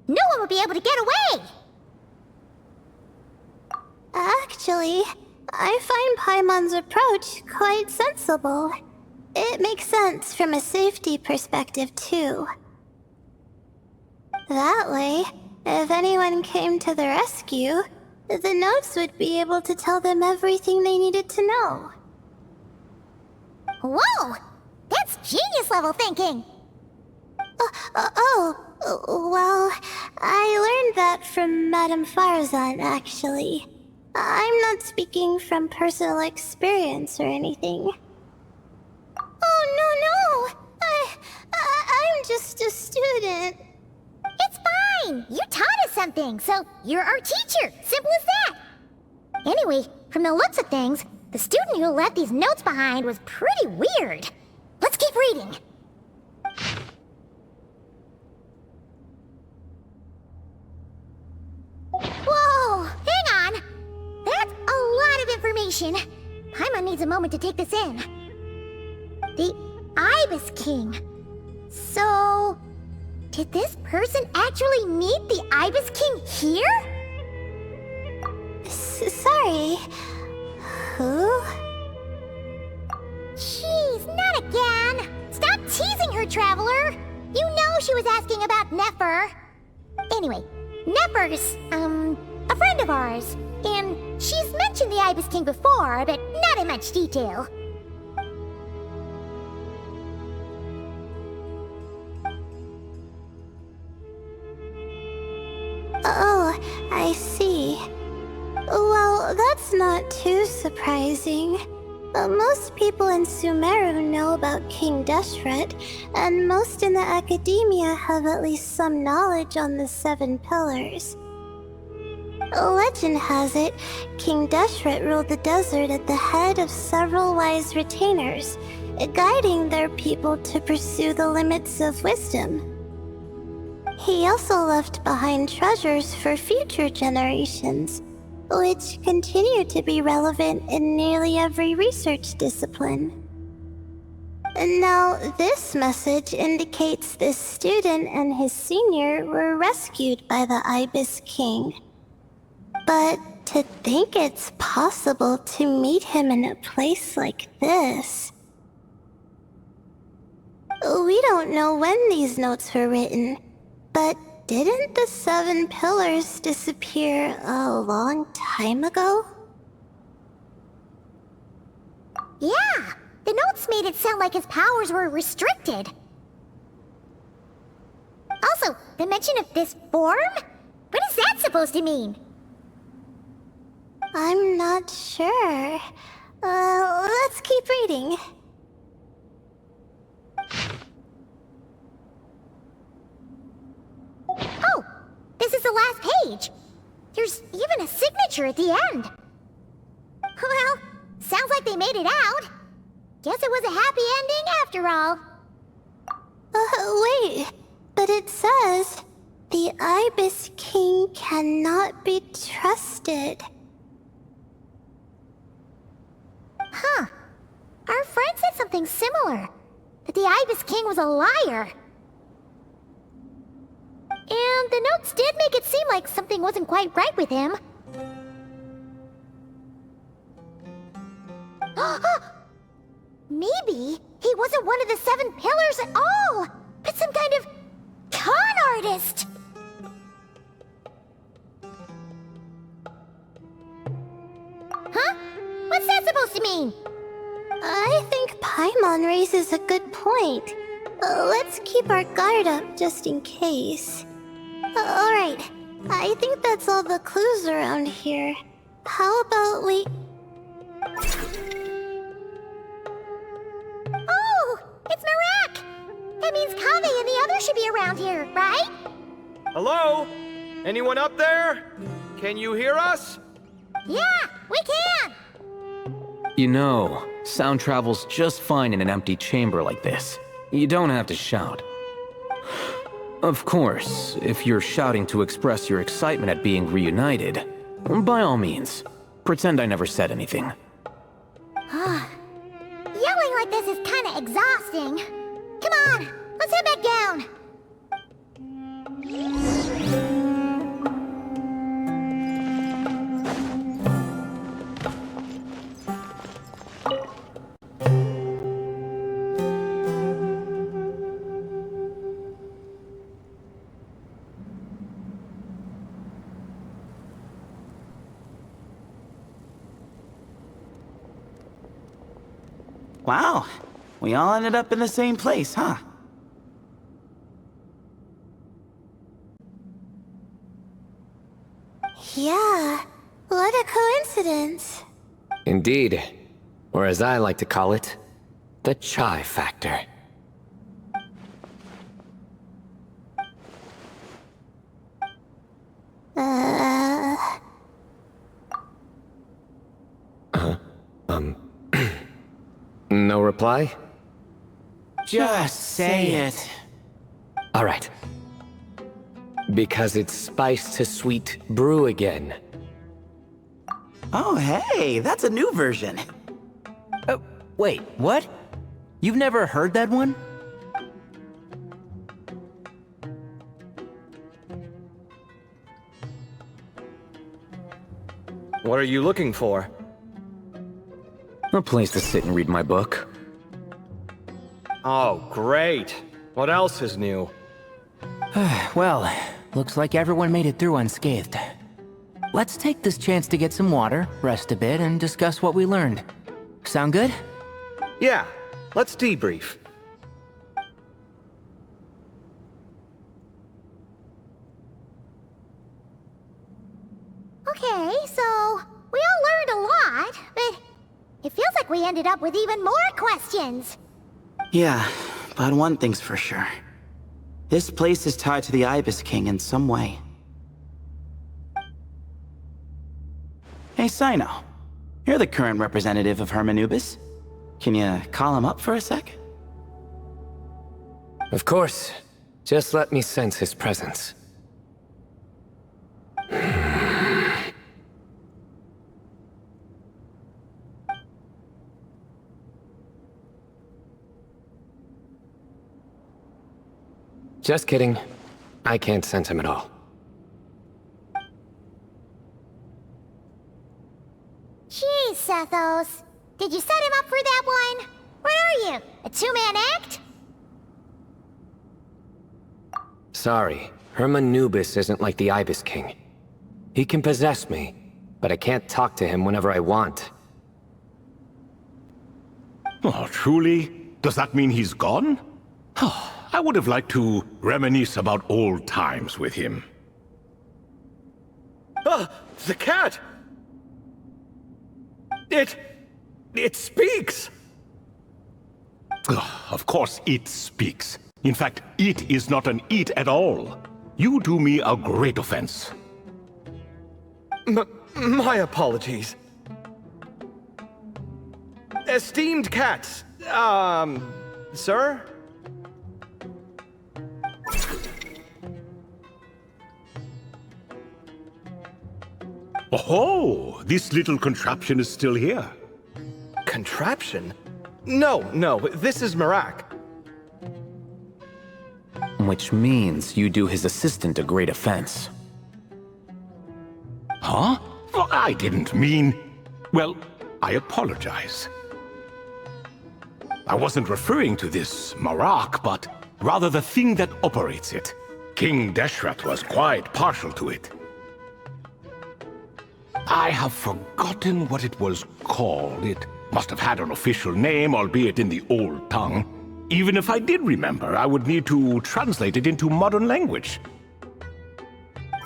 No one would be able to get away. Actually, I find Paimon's approach quite sensible. It makes sense from a safety perspective, too. That way, if anyone came to the rescue, the notes would be able to tell them everything they needed to know. Whoa! That's genius-level thinking! Well, I learned that from Madame Farazan, actually. I'm not speaking from personal experience or anything. Oh, no! I'm just a student. It's fine! You taught us something, so you're our teacher. Simple as that. Anyway, from the looks of things, the student who left these notes behind was pretty weird. Let's keep reading. Whoa! Hang on! That's a lot of information. Paimon needs a moment to take this in. The Ibis King. So... did this person actually meet the Ibis King here? Sorry. Who? Jeez, not again! Stop teasing her, Traveler! You know she was asking about Nefer. Anyway, Nefer's, a friend of ours. And she's mentioned the Ibis King before, but not in much detail. Oh, I see. Well, that's not too surprising. Most people in Sumeru know about King Deshret, and most in the academia have at least some knowledge on the Seven Pillars. Legend has it, King Deshret ruled the desert at the head of several wise retainers, guiding their people to pursue the limits of wisdom. He also left behind treasures for future generations, which continue to be relevant in nearly every research discipline. And now, this message indicates this student and his senior were rescued by the Ibis King. But to think it's possible to meet him in a place like this... We don't know when these notes were written, but didn't the Seven Pillars disappear a long time ago? Yeah, the notes made it sound like his powers were restricted. Also, the mention of this form? What is that supposed to mean? I'm not sure. Let's keep reading. Oh, this is the last page. There's even a signature at the end. Well, sounds like they made it out. Guess it was a happy ending after all. Wait, but it says, the Ibis King cannot be trusted. Huh. Our friend said something similar. That the Ibis King was a liar. And the notes did make it seem like something wasn't quite right with him. Maybe he wasn't one of the Seven Pillars at all, but some kind of con artist. Huh? What's that supposed to mean? I think Paimon raises a good point. Let's keep our guard up just in case. Alright, I think that's all the clues around here. How about we... Oh, it's Marak! That means Kave and the others should be around here, right? Hello? Anyone up there? Can you hear us? Yeah, we can! You know, sound travels just fine in an empty chamber like this. You don't have to shout. Of course, if you're shouting to express your excitement at being reunited, by all means, pretend I never said anything. Yelling like this is kinda exhausting. Come on, let's head back down. Wow, we all ended up in the same place, huh? Yeah, what a coincidence. Indeed. Or as I like to call it, the chai factor. No reply? Just say it. Alright. Because it's spice to sweet brew again. Oh, hey, that's a new version. Oh, wait, what? You've never heard that one? What are you looking for? A place to sit and read my book. Oh, great. What else is new? Well, looks like everyone made it through unscathed. Let's take this chance to get some water, rest a bit, and discuss what we learned. Sound good? Yeah, let's debrief. Okay, so we all learned a lot, but It feels like we ended up with even more questions. Yeah, but one thing's for sure. This place is tied to the Ibis King in some way. Hey, Sino. You're the current representative of Hermanubis. Can you call him up for a sec? Of course. Just let me sense his presence. Just kidding. I can't sense him at all. Jeez, Sethos. Did you set him up for that one? What are you, a two-man act? Sorry, Hermanubis isn't like the Ibis King. He can possess me, but I can't talk to him whenever I want. Oh, truly? Does that mean he's gone? I would have liked to reminisce about old times with him. Ah, the cat! It speaks! Of course it speaks. In fact, it is not an it at all. You do me a great offense. My apologies. Esteemed cats, sir? Oh, this little contraption is still here. Contraption? No, this is Marak. Which means you do his assistant a great offense. Huh? Well, I didn't mean... Well, I apologize. I wasn't referring to this Marak, but rather the thing that operates it. King Deshret was quite partial to it. I have forgotten what it was called. It must have had an official name, albeit in the old tongue. Even if I did remember, I would need to translate it into modern language.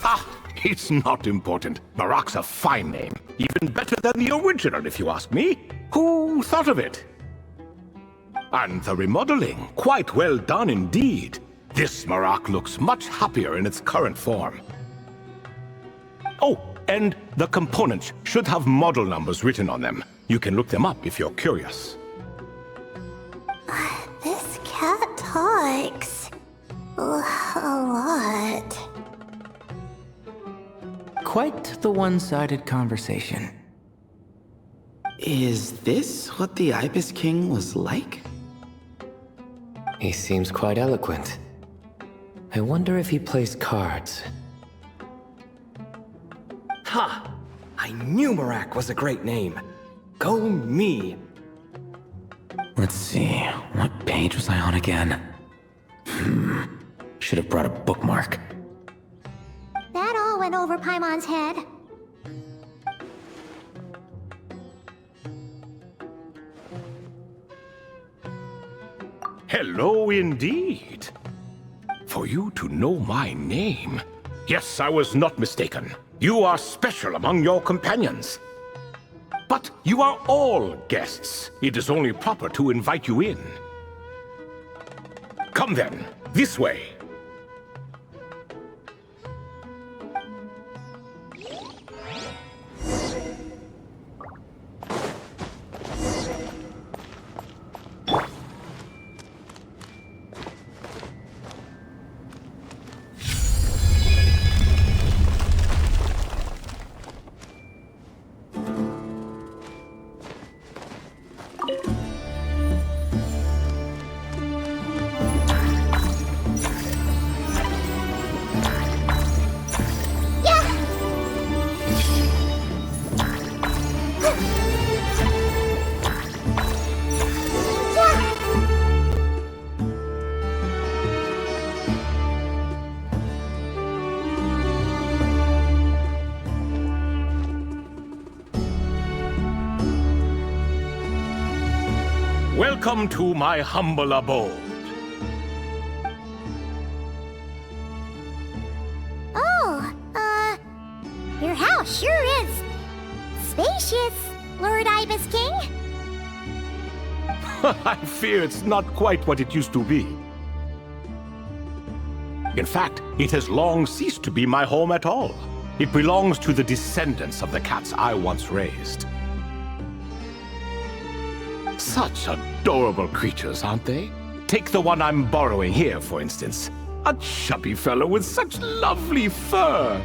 Ah, it's not important. Marak's a fine name. Even better than the original, if you ask me. Who thought of it? And the remodeling, quite well done indeed. This Marak looks much happier in its current form. Oh, and the components should have model numbers written on them. You can look them up if you're curious. This cat talks a lot. Quite the one-sided conversation. Is this what the Ibis King was like? He seems quite eloquent. I wonder if he plays cards. Ha! I knew Marak was a great name. Go me! Let's see, what page was I on again? Should have brought a bookmark. That all went over Paimon's head. Hello indeed. For you to know my name. Yes, I was not mistaken. You are special among your companions. But you are all guests. It is only proper to invite you in. Come then, this way. Welcome to my humble abode. Oh, your house sure is spacious, Lord Ibis King. I fear it's not quite what it used to be. In fact, it has long ceased to be my home at all. It belongs to the descendants of the cats I once raised. Such adorable creatures, aren't they? Take the one I'm borrowing here, for instance. A chubby fellow with such lovely fur.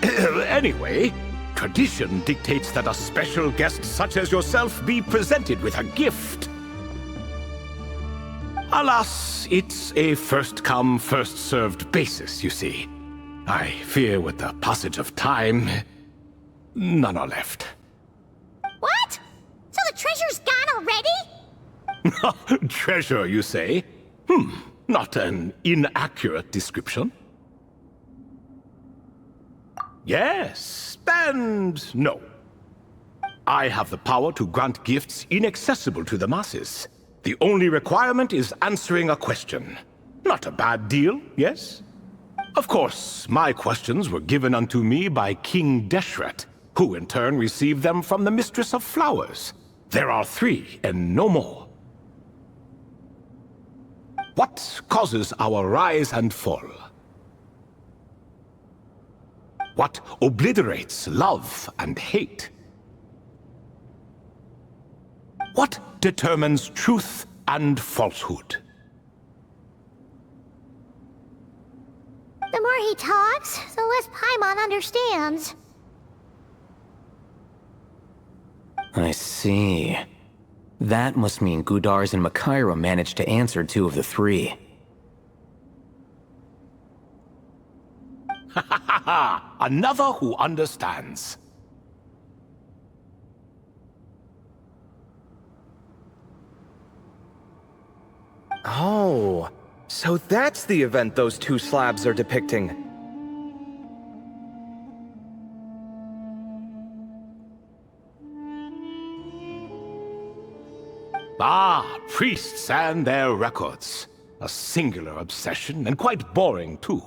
Anyway, tradition dictates that a special guest such as yourself be presented with a gift. Alas, it's a first-come, first-served basis, you see. I fear with the passage of time, none are left. What? So the treasure's gone already? Treasure, you say? Not an inaccurate description. Yes, and no. I have the power to grant gifts inaccessible to the masses. The only requirement is answering a question. Not a bad deal, yes? Of course, my questions were given unto me by King Deshret, who in turn received them from the Mistress of Flowers. There are 3, and no more. What causes our rise and fall? What obliterates love and hate? What determines truth and falsehood? The more he talks, the less Paimon understands. I see. That must mean Gudars and Makaira managed to answer 2 of the 3. Ha ha ha ha! Another who understands. Oh, so that's the event those 2 slabs are depicting. Ah, priests and their records. A singular obsession, and quite boring, too.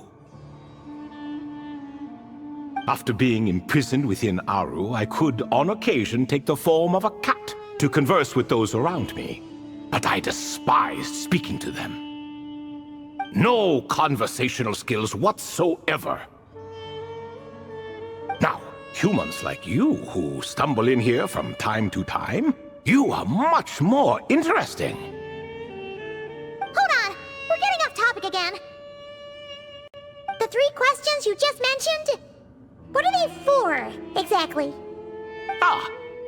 After being imprisoned within Aru, I could, on occasion, take the form of a cat to converse with those around me. But I despised speaking to them. No conversational skills whatsoever. Now, humans like you who stumble in here from time to time, you are much more interesting. Hold on! We're getting off topic again. The 3 questions you just mentioned? What are they for, exactly? Ah,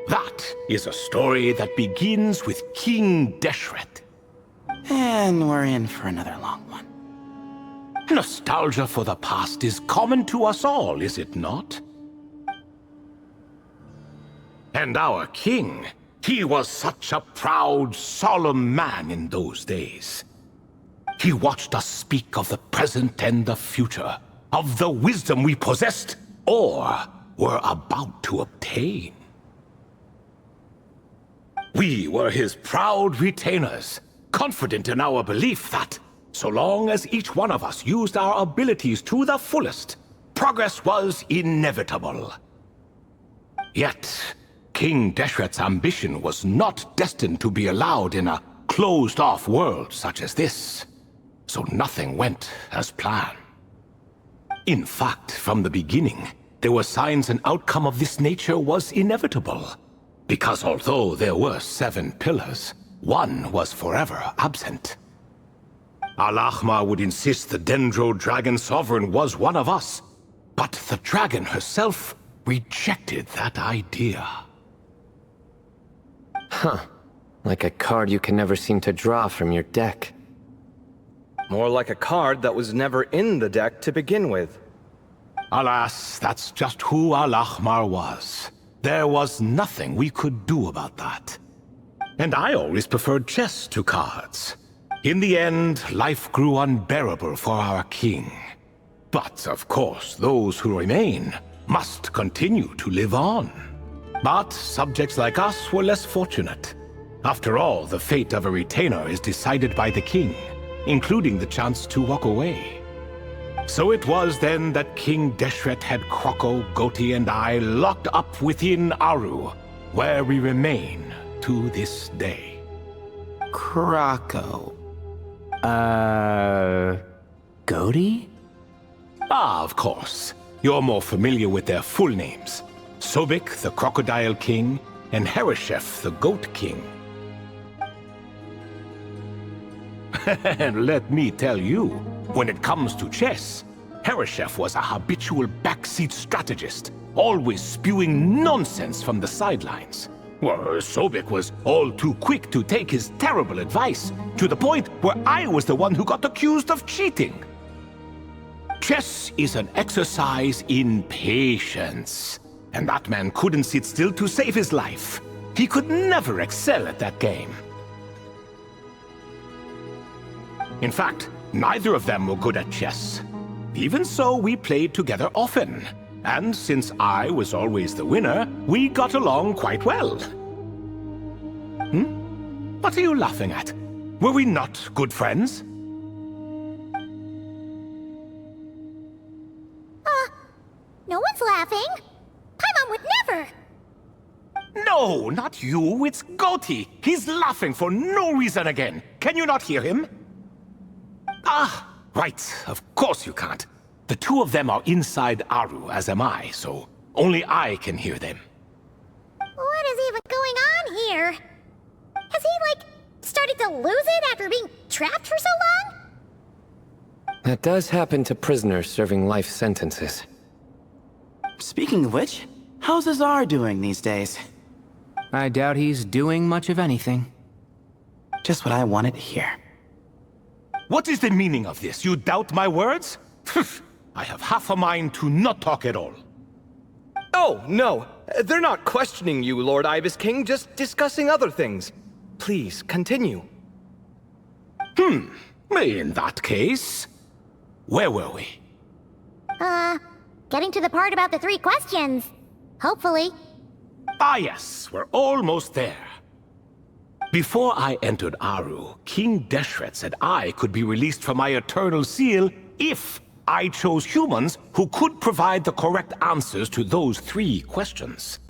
that is a story that begins with King Deshret. And we're in for another long one. Nostalgia for the past is common to us all, is it not? And our king, he was such a proud, solemn man in those days. He watched us speak of the present and the future, of the wisdom we possessed or were about to obtain. We were his proud retainers, confident in our belief that, so long as each one of us used our abilities to the fullest, progress was inevitable. Yet, King Deshret's ambition was not destined to be allowed in a closed-off world such as this, so nothing went as planned. In fact, from the beginning, there were signs an outcome of this nature was inevitable. Because although there were 7 pillars, one was forever absent. Al-Ahmar would insist the Dendro Dragon Sovereign was one of us, but the dragon herself rejected that idea. Huh. Like a card you can never seem to draw from your deck. More like a card that was never in the deck to begin with. Alas, that's just who Al-Ahmar was. There was nothing we could do about that. And I always preferred chess to cards. In the end, life grew unbearable for our king. But, of course, those who remain must continue to live on. But subjects like us were less fortunate. After all, the fate of a retainer is decided by the king, including the chance to walk away. So it was then that King Deshret had Kroko, Goti, and I locked up within Aru, where we remain to this day. Krakow. Goaty? Ah, of course. You're more familiar with their full names. Sobek, the Crocodile King, and Hereshef, the Goat King. And let me tell you, when it comes to chess, Hereshef was a habitual backseat strategist, always spewing nonsense from the sidelines. Well, Sobek was all too quick to take his terrible advice, to the point where I was the one who got accused of cheating. Chess is an exercise in patience, and that man couldn't sit still to save his life. He could never excel at that game. In fact, neither of them were good at chess. Even so, we played together often. And since I was always the winner, we got along quite well. What are you laughing at? Were we not good friends? No one's laughing. Paimon would never. No, not you. It's Goaty. He's laughing for no reason again. Can you not hear him? Ah, right. Of course you can't. The two of them are inside Aru, as am I, so only I can hear them. What is even going on here? Has he, started to lose it after being trapped for so long? That does happen to prisoners serving life sentences. Speaking of which, how's Azar doing these days? I doubt he's doing much of anything. Just what I wanted to hear. What is the meaning of this? You doubt my words? I have half a mind to not talk at all. Oh, no. They're not questioning you, Lord Ibis King, just discussing other things. Please, continue. In that case, where were we? Getting to the part about the 3 questions. Hopefully. Ah yes, we're almost there. Before I entered Aru, King Deshret said I could be released from my eternal seal if I chose humans who could provide the correct answers to those 3 questions.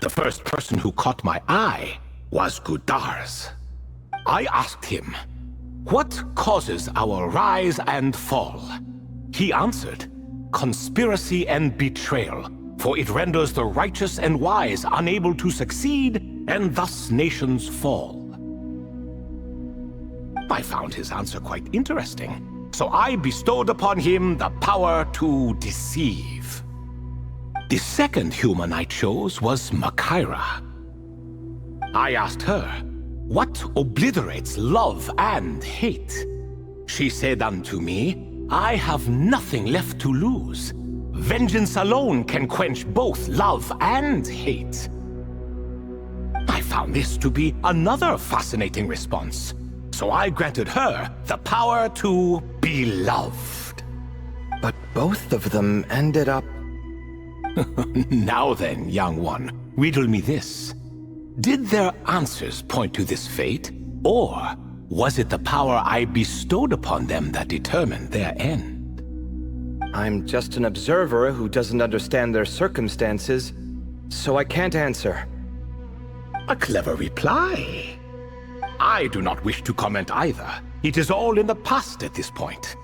The first person who caught my eye was Gudars. I asked him, what causes our rise and fall? He answered, conspiracy and betrayal, for it renders the righteous and wise unable to succeed, and thus nations fall. I found his answer quite interesting, so I bestowed upon him the power to deceive. The second human I chose was Makaira. I asked her, what obliterates love and hate? She said unto me, I have nothing left to lose. Vengeance alone can quench both love and hate. I found this to be another fascinating response, so I granted her the power to be loved. But both of them ended up... Now then, young one, riddle me this. Did their answers point to this fate, or was it the power I bestowed upon them that determined their end? I'm just an observer who doesn't understand their circumstances, so I can't answer. A clever reply. I do not wish to comment either. It is all in the past at this point.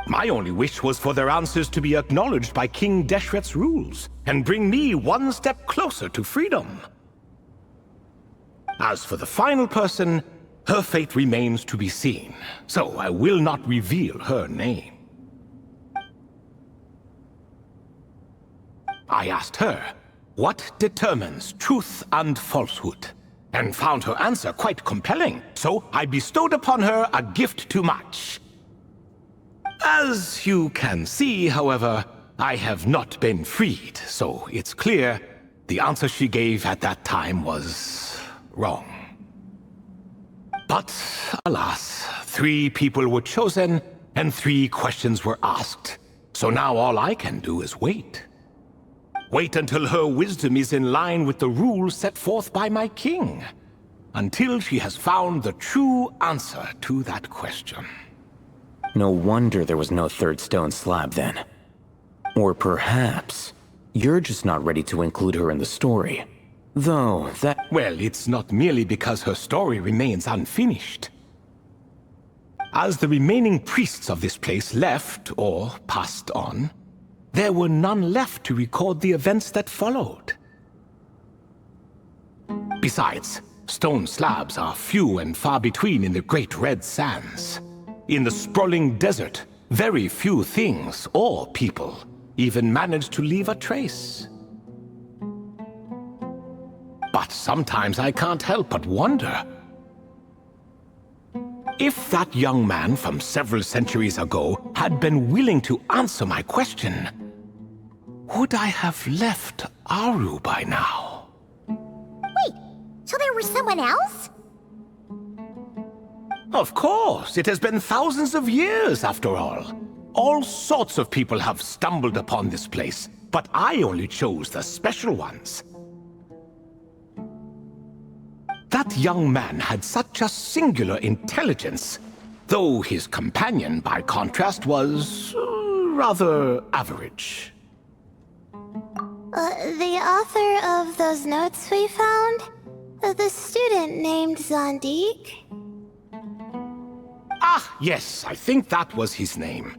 My only wish was for their answers to be acknowledged by King Deshret's rules, and bring me one step closer to freedom. As for the final person, her fate remains to be seen, so I will not reveal her name. I asked her, what determines truth and falsehood? And found her answer quite compelling, so I bestowed upon her a gift to match. As you can see, however, I have not been freed, so it's clear the answer she gave at that time was wrong. But, alas, 3 people were chosen, and 3 questions were asked. So now all I can do is wait. Wait until her wisdom is in line with the rules set forth by my king. Until she has found the true answer to that question. No wonder there was no 3rd stone slab then. Or perhaps, you're just not ready to include her in the story. Though, that... Well, it's not merely because her story remains unfinished. As the remaining priests of this place left, or passed on, there were none left to record the events that followed. Besides, stone slabs are few and far between in the Great Red Sands. In the sprawling desert, very few things or people even manage to leave a trace. But sometimes I can't help but wonder. If that young man from several centuries ago had been willing to answer my question, would I have left Aru by now? Wait, so there was someone else? Of course, it has been thousands of years after all. All sorts of people have stumbled upon this place, but I only chose the special ones. That young man had such a singular intelligence, though his companion, by contrast, was rather average. The author of those notes we found? The student named Zandik? Ah, yes, I think that was his name.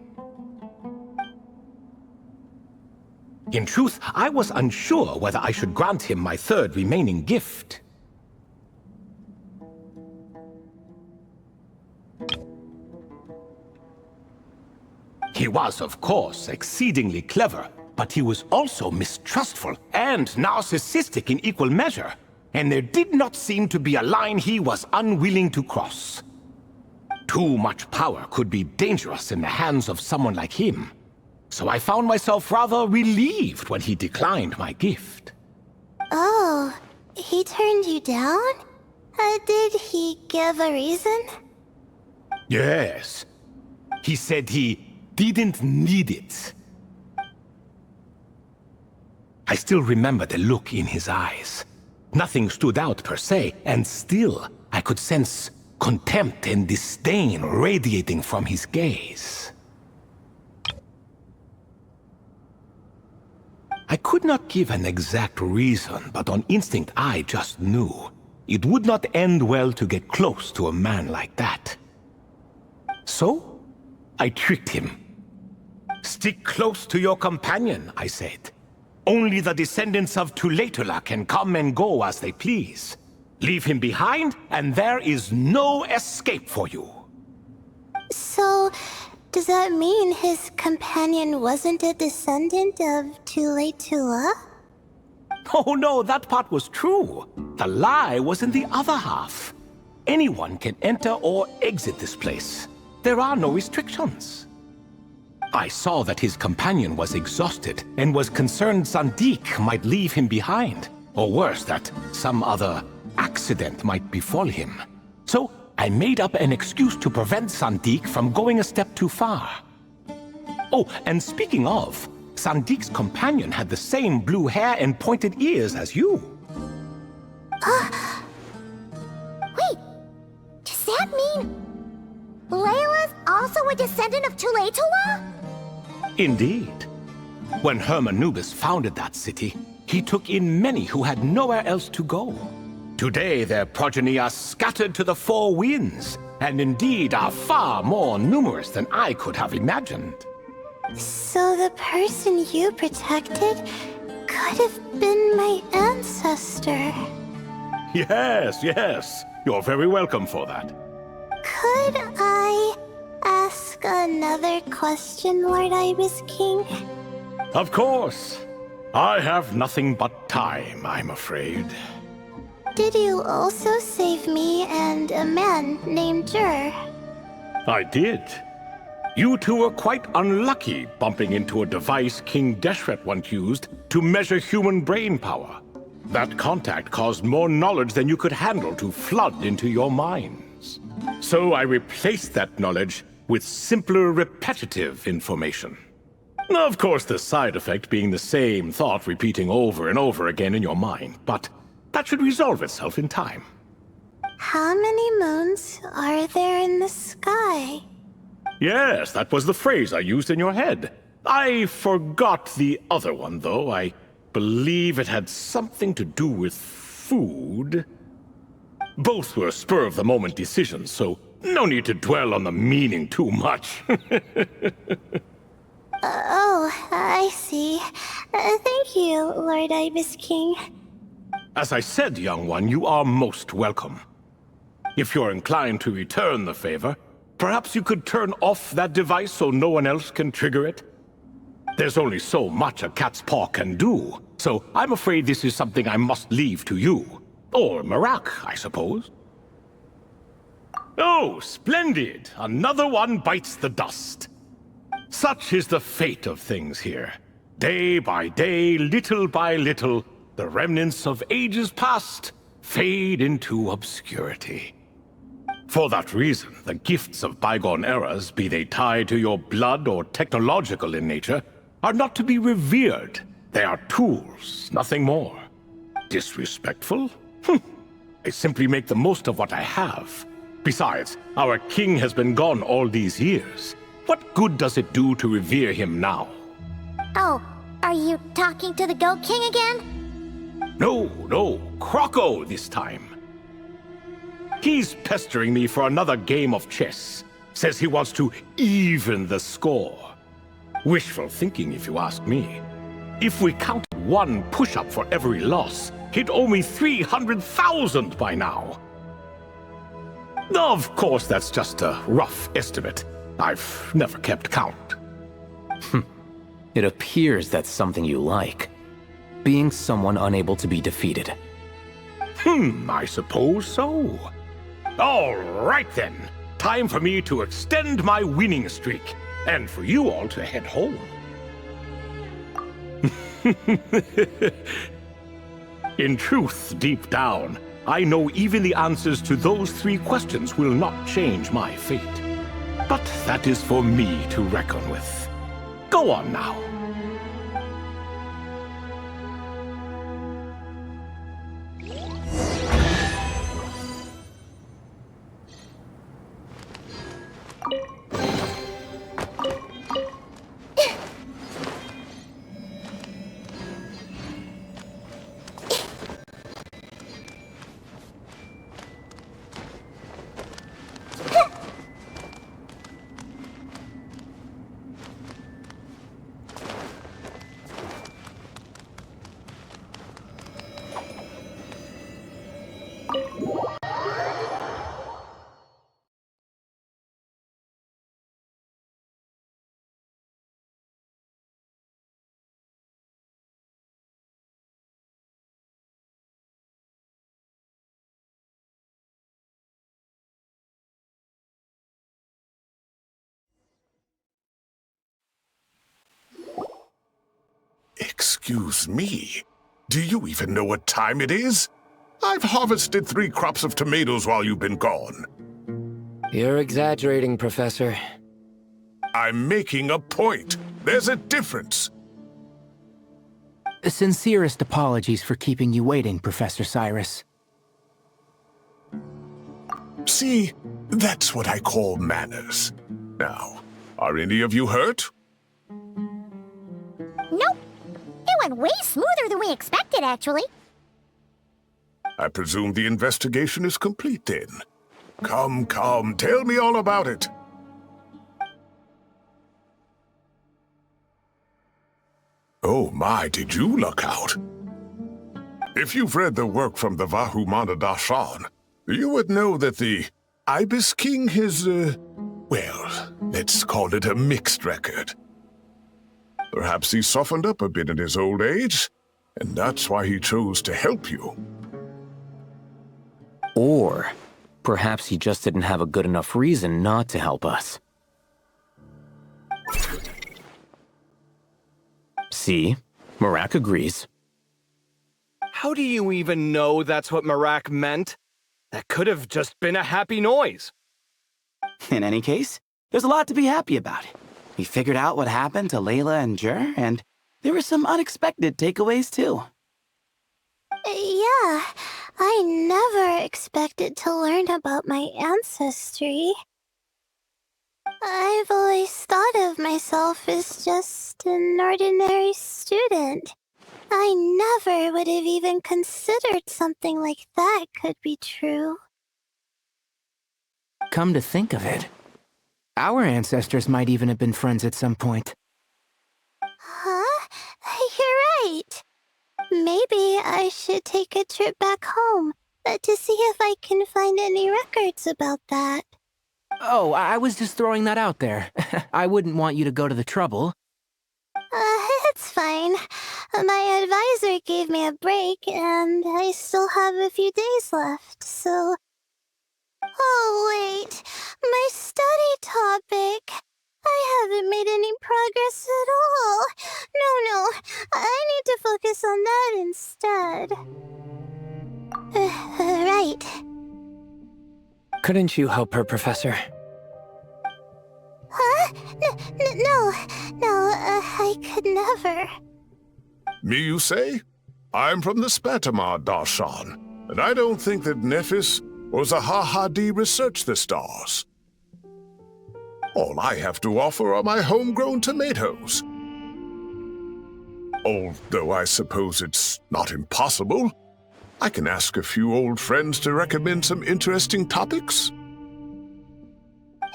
In truth, I was unsure whether I should grant him my third remaining gift. He was, of course, exceedingly clever, but he was also mistrustful and narcissistic in equal measure, and there did not seem to be a line he was unwilling to cross. Too much power could be dangerous in the hands of someone like him, so I found myself rather relieved when he declined my gift. Oh, he turned you down? Did he give a reason? Yes. He said he didn't need it. I still remember the look in his eyes. Nothing stood out per se, and still I could sense contempt and disdain radiating from his gaze. I could not give an exact reason, but on instinct I just knew. It would not end well to get close to a man like that. So, I tricked him. Stick close to your companion, I said. Only the descendants of Tulatula can come and go as they please. Leave him behind, and there is no escape for you. So, does that mean his companion wasn't a descendant of Tulatula? Oh no, that part was true. The lie was in the other half. Anyone can enter or exit this place. There are no restrictions. I saw that his companion was exhausted and was concerned Zandik might leave him behind, or worse, that some other accident might befall him. So I made up an excuse to prevent Zandik from going a step too far. Oh, and speaking of, Sandik's companion had the same blue hair and pointed ears as you. Wait, does that mean Layla's also a descendant of Tulatula? Indeed. When Hermanubis founded that city, he took in many who had nowhere else to go. Today their progeny are scattered to the four winds, and indeed are far more numerous than I could have imagined. So the person you protected could have been my ancestor. Yes, yes. You're very welcome for that. Could I ask another question, Lord Ibis King? Of course. I have nothing but time, I'm afraid. Did you also save me and a man named Jur? I did. You two were quite unlucky bumping into a device King Deshret once used to measure human brain power. That contact caused more knowledge than you could handle to flood into your minds. So I replaced that knowledge with simpler, repetitive information. Of course, the side effect being the same thought repeating over and over again in your mind, but that should resolve itself in time. How many moons are there in the sky? Yes, that was the phrase I used in your head. I forgot the other one, though. I believe it had something to do with food. Both were spur-of-the-moment decisions, so no need to dwell on the meaning too much. Oh, I see. Thank you, Lord Ibis King. As I said, young one, you are most welcome. If you're inclined to return the favor, perhaps you could turn off that device so no one else can trigger it? There's only so much a cat's paw can do, so I'm afraid this is something I must leave to you. Or Marak, I suppose. Oh, splendid! Another one bites the dust. Such is the fate of things here. Day by day, little by little, the remnants of ages past fade into obscurity. For that reason, the gifts of bygone eras, be they tied to your blood or technological in nature, are not to be revered. They are tools, nothing more. Disrespectful? I simply make the most of what I have. Besides, our king has been gone all these years. What good does it do to revere him now? Oh, are you talking to the Goat King again? No, Croco this time. He's pestering me for another game of chess. Says he wants to even the score. Wishful thinking, if you ask me. If we count one push-up for every loss, he'd owe me 300,000 by now. Of course, that's just a rough estimate. I've never kept count. It appears that's something you like. Being someone unable to be defeated. I suppose so. All right then. Time for me to extend my winning streak, and for you all to head home. In truth, deep down, I know even the answers to those 3 questions will not change my fate. But that is for me to reckon with. Go on now. Excuse me? Do you even know what time it is? I've harvested 3 crops of tomatoes while you've been gone. You're exaggerating, Professor. I'm making a point. There's a difference. Sincerest apologies for keeping you waiting, Professor Cyrus. See, that's what I call manners. Now, are any of you hurt? Nope. It went way smoother than we expected, actually. I presume the investigation is complete then. Come, tell me all about it. Oh my, did you luck out? If you've read the work from the Vahumana Dashan, you would know that the Ibis King has, well, let's call it a mixed record. Perhaps he softened up a bit in his old age, and that's why he chose to help you. Or perhaps he just didn't have a good enough reason not to help us. See? Marak agrees. How do you even know that's what Marak meant? That could have just been a happy noise. In any case, there's a lot to be happy about. We figured out what happened to Layla and Jur, and there were some unexpected takeaways too. Yeah, I never expected to learn about my ancestry. I've always thought of myself as just an ordinary student. I never would have even considered something like that could be true. Come to think of it, our ancestors might even have been friends at some point. Huh? You're right. Maybe I should take a trip back home to see if I can find any records about that. Oh, I was just throwing that out there. I wouldn't want you to go to the trouble. It's fine. My advisor gave me a break, and I still have a few days left, so... Oh, wait. My study topic. I haven't made any progress at all. No. I need to focus on that instead. Right. Couldn't you help her, Professor? Huh? No, I could never. Me, you say? I'm from the Spatamar Darshan, and I don't think that Nephis or Zahahadi researched the stars. All I have to offer are my homegrown tomatoes. Although I suppose it's not impossible, I can ask a few old friends to recommend some interesting topics.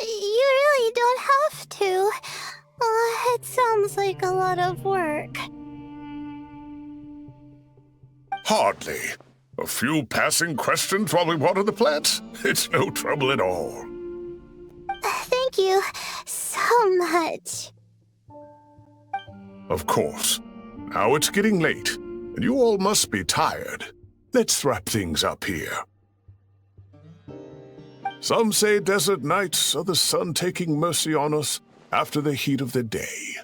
You really don't have to. It sounds like a lot of work. Hardly. A few passing questions while we water the plants? It's no trouble at all. Thank you so much. Of course. Now it's getting late, and you all must be tired. Let's wrap things up here. Some say desert nights are the sun taking mercy on us after the heat of the day.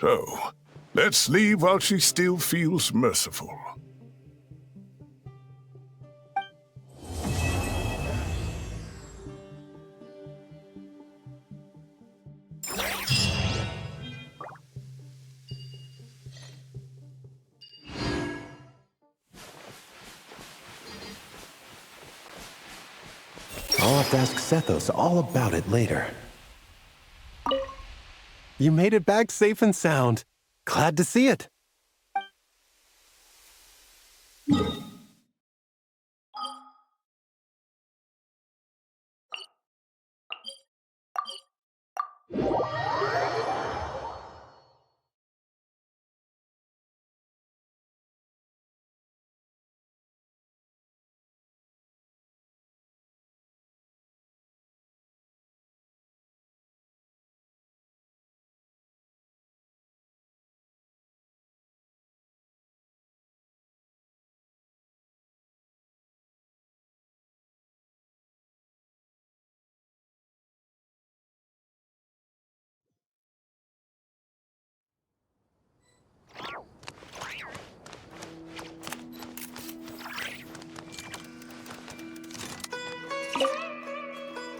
So, let's leave while she still feels merciful. I'll have to ask Sethos all about it later. You made it back safe and sound. Glad to see it.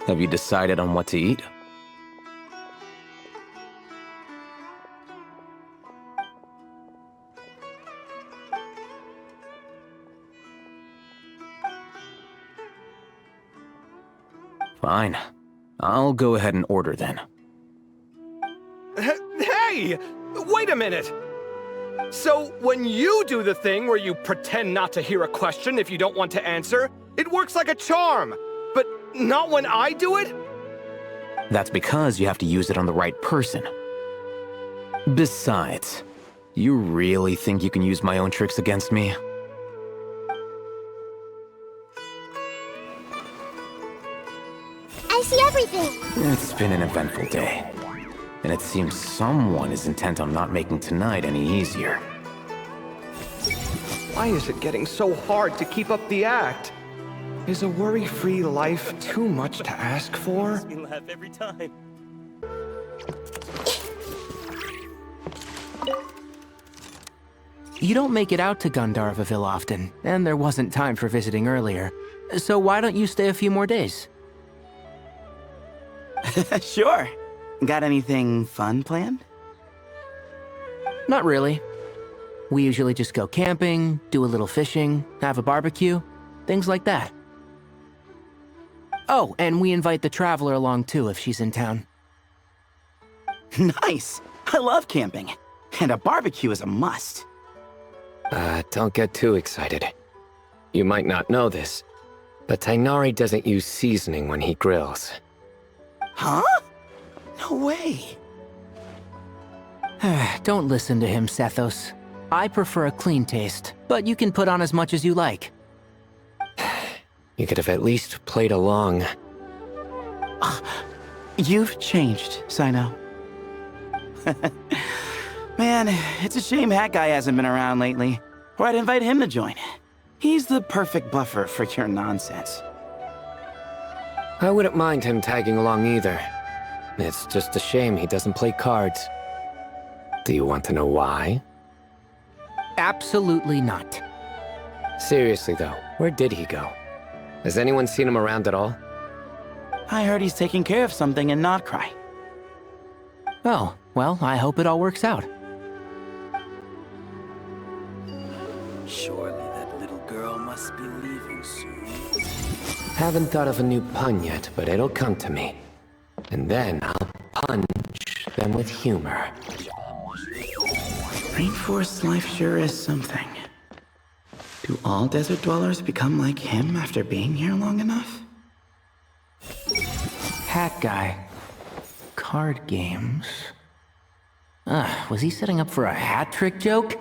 Have you decided on what to eat? Fine. I'll go ahead and order then. Hey! Wait a minute! So, when you do the thing where you pretend not to hear a question if you don't want to answer, it works like a charm! But not when I do it? That's because you have to use it on the right person. Besides, you really think you can use my own tricks against me? I see everything. It's been an eventful day, and it seems someone is intent on not making tonight any easier. Why is it getting so hard to keep up the act? Is a worry-free life too much to ask for? Makes me laugh every time. You don't make it out to Gandharvaville often, and there wasn't time for visiting earlier. So why don't you stay a few more days? Sure. Got anything fun planned? Not really. We usually just go camping, do a little fishing, have a barbecue, things like that. Oh, and we invite the Traveler along too if she's in town. Nice. I love camping. And a barbecue is a must. Don't get too excited. You might not know this, but Tainari doesn't use seasoning when he grills. Huh? No way. Don't listen to him, Sethos. I prefer a clean taste, but you can put on as much as you like. You could have at least played along. You've changed, Sino. Man, it's a shame Hat Guy hasn't been around lately. Or I'd invite him to join. He's the perfect buffer for your nonsense. I wouldn't mind him tagging along either. It's just a shame he doesn't play cards. Do you want to know why? Absolutely not. Seriously though, where did he go? Has anyone seen him around at all? I heard he's taking care of something in Notcry. Oh, well, I hope it all works out. Surely that little girl must be leaving soon. Haven't thought of a new pun yet, but it'll come to me. And then I'll punch them with humor. Rainforest life sure is something. Do all desert dwellers become like him after being here long enough? Hat Guy. Card games. Was he setting up for a hat trick joke?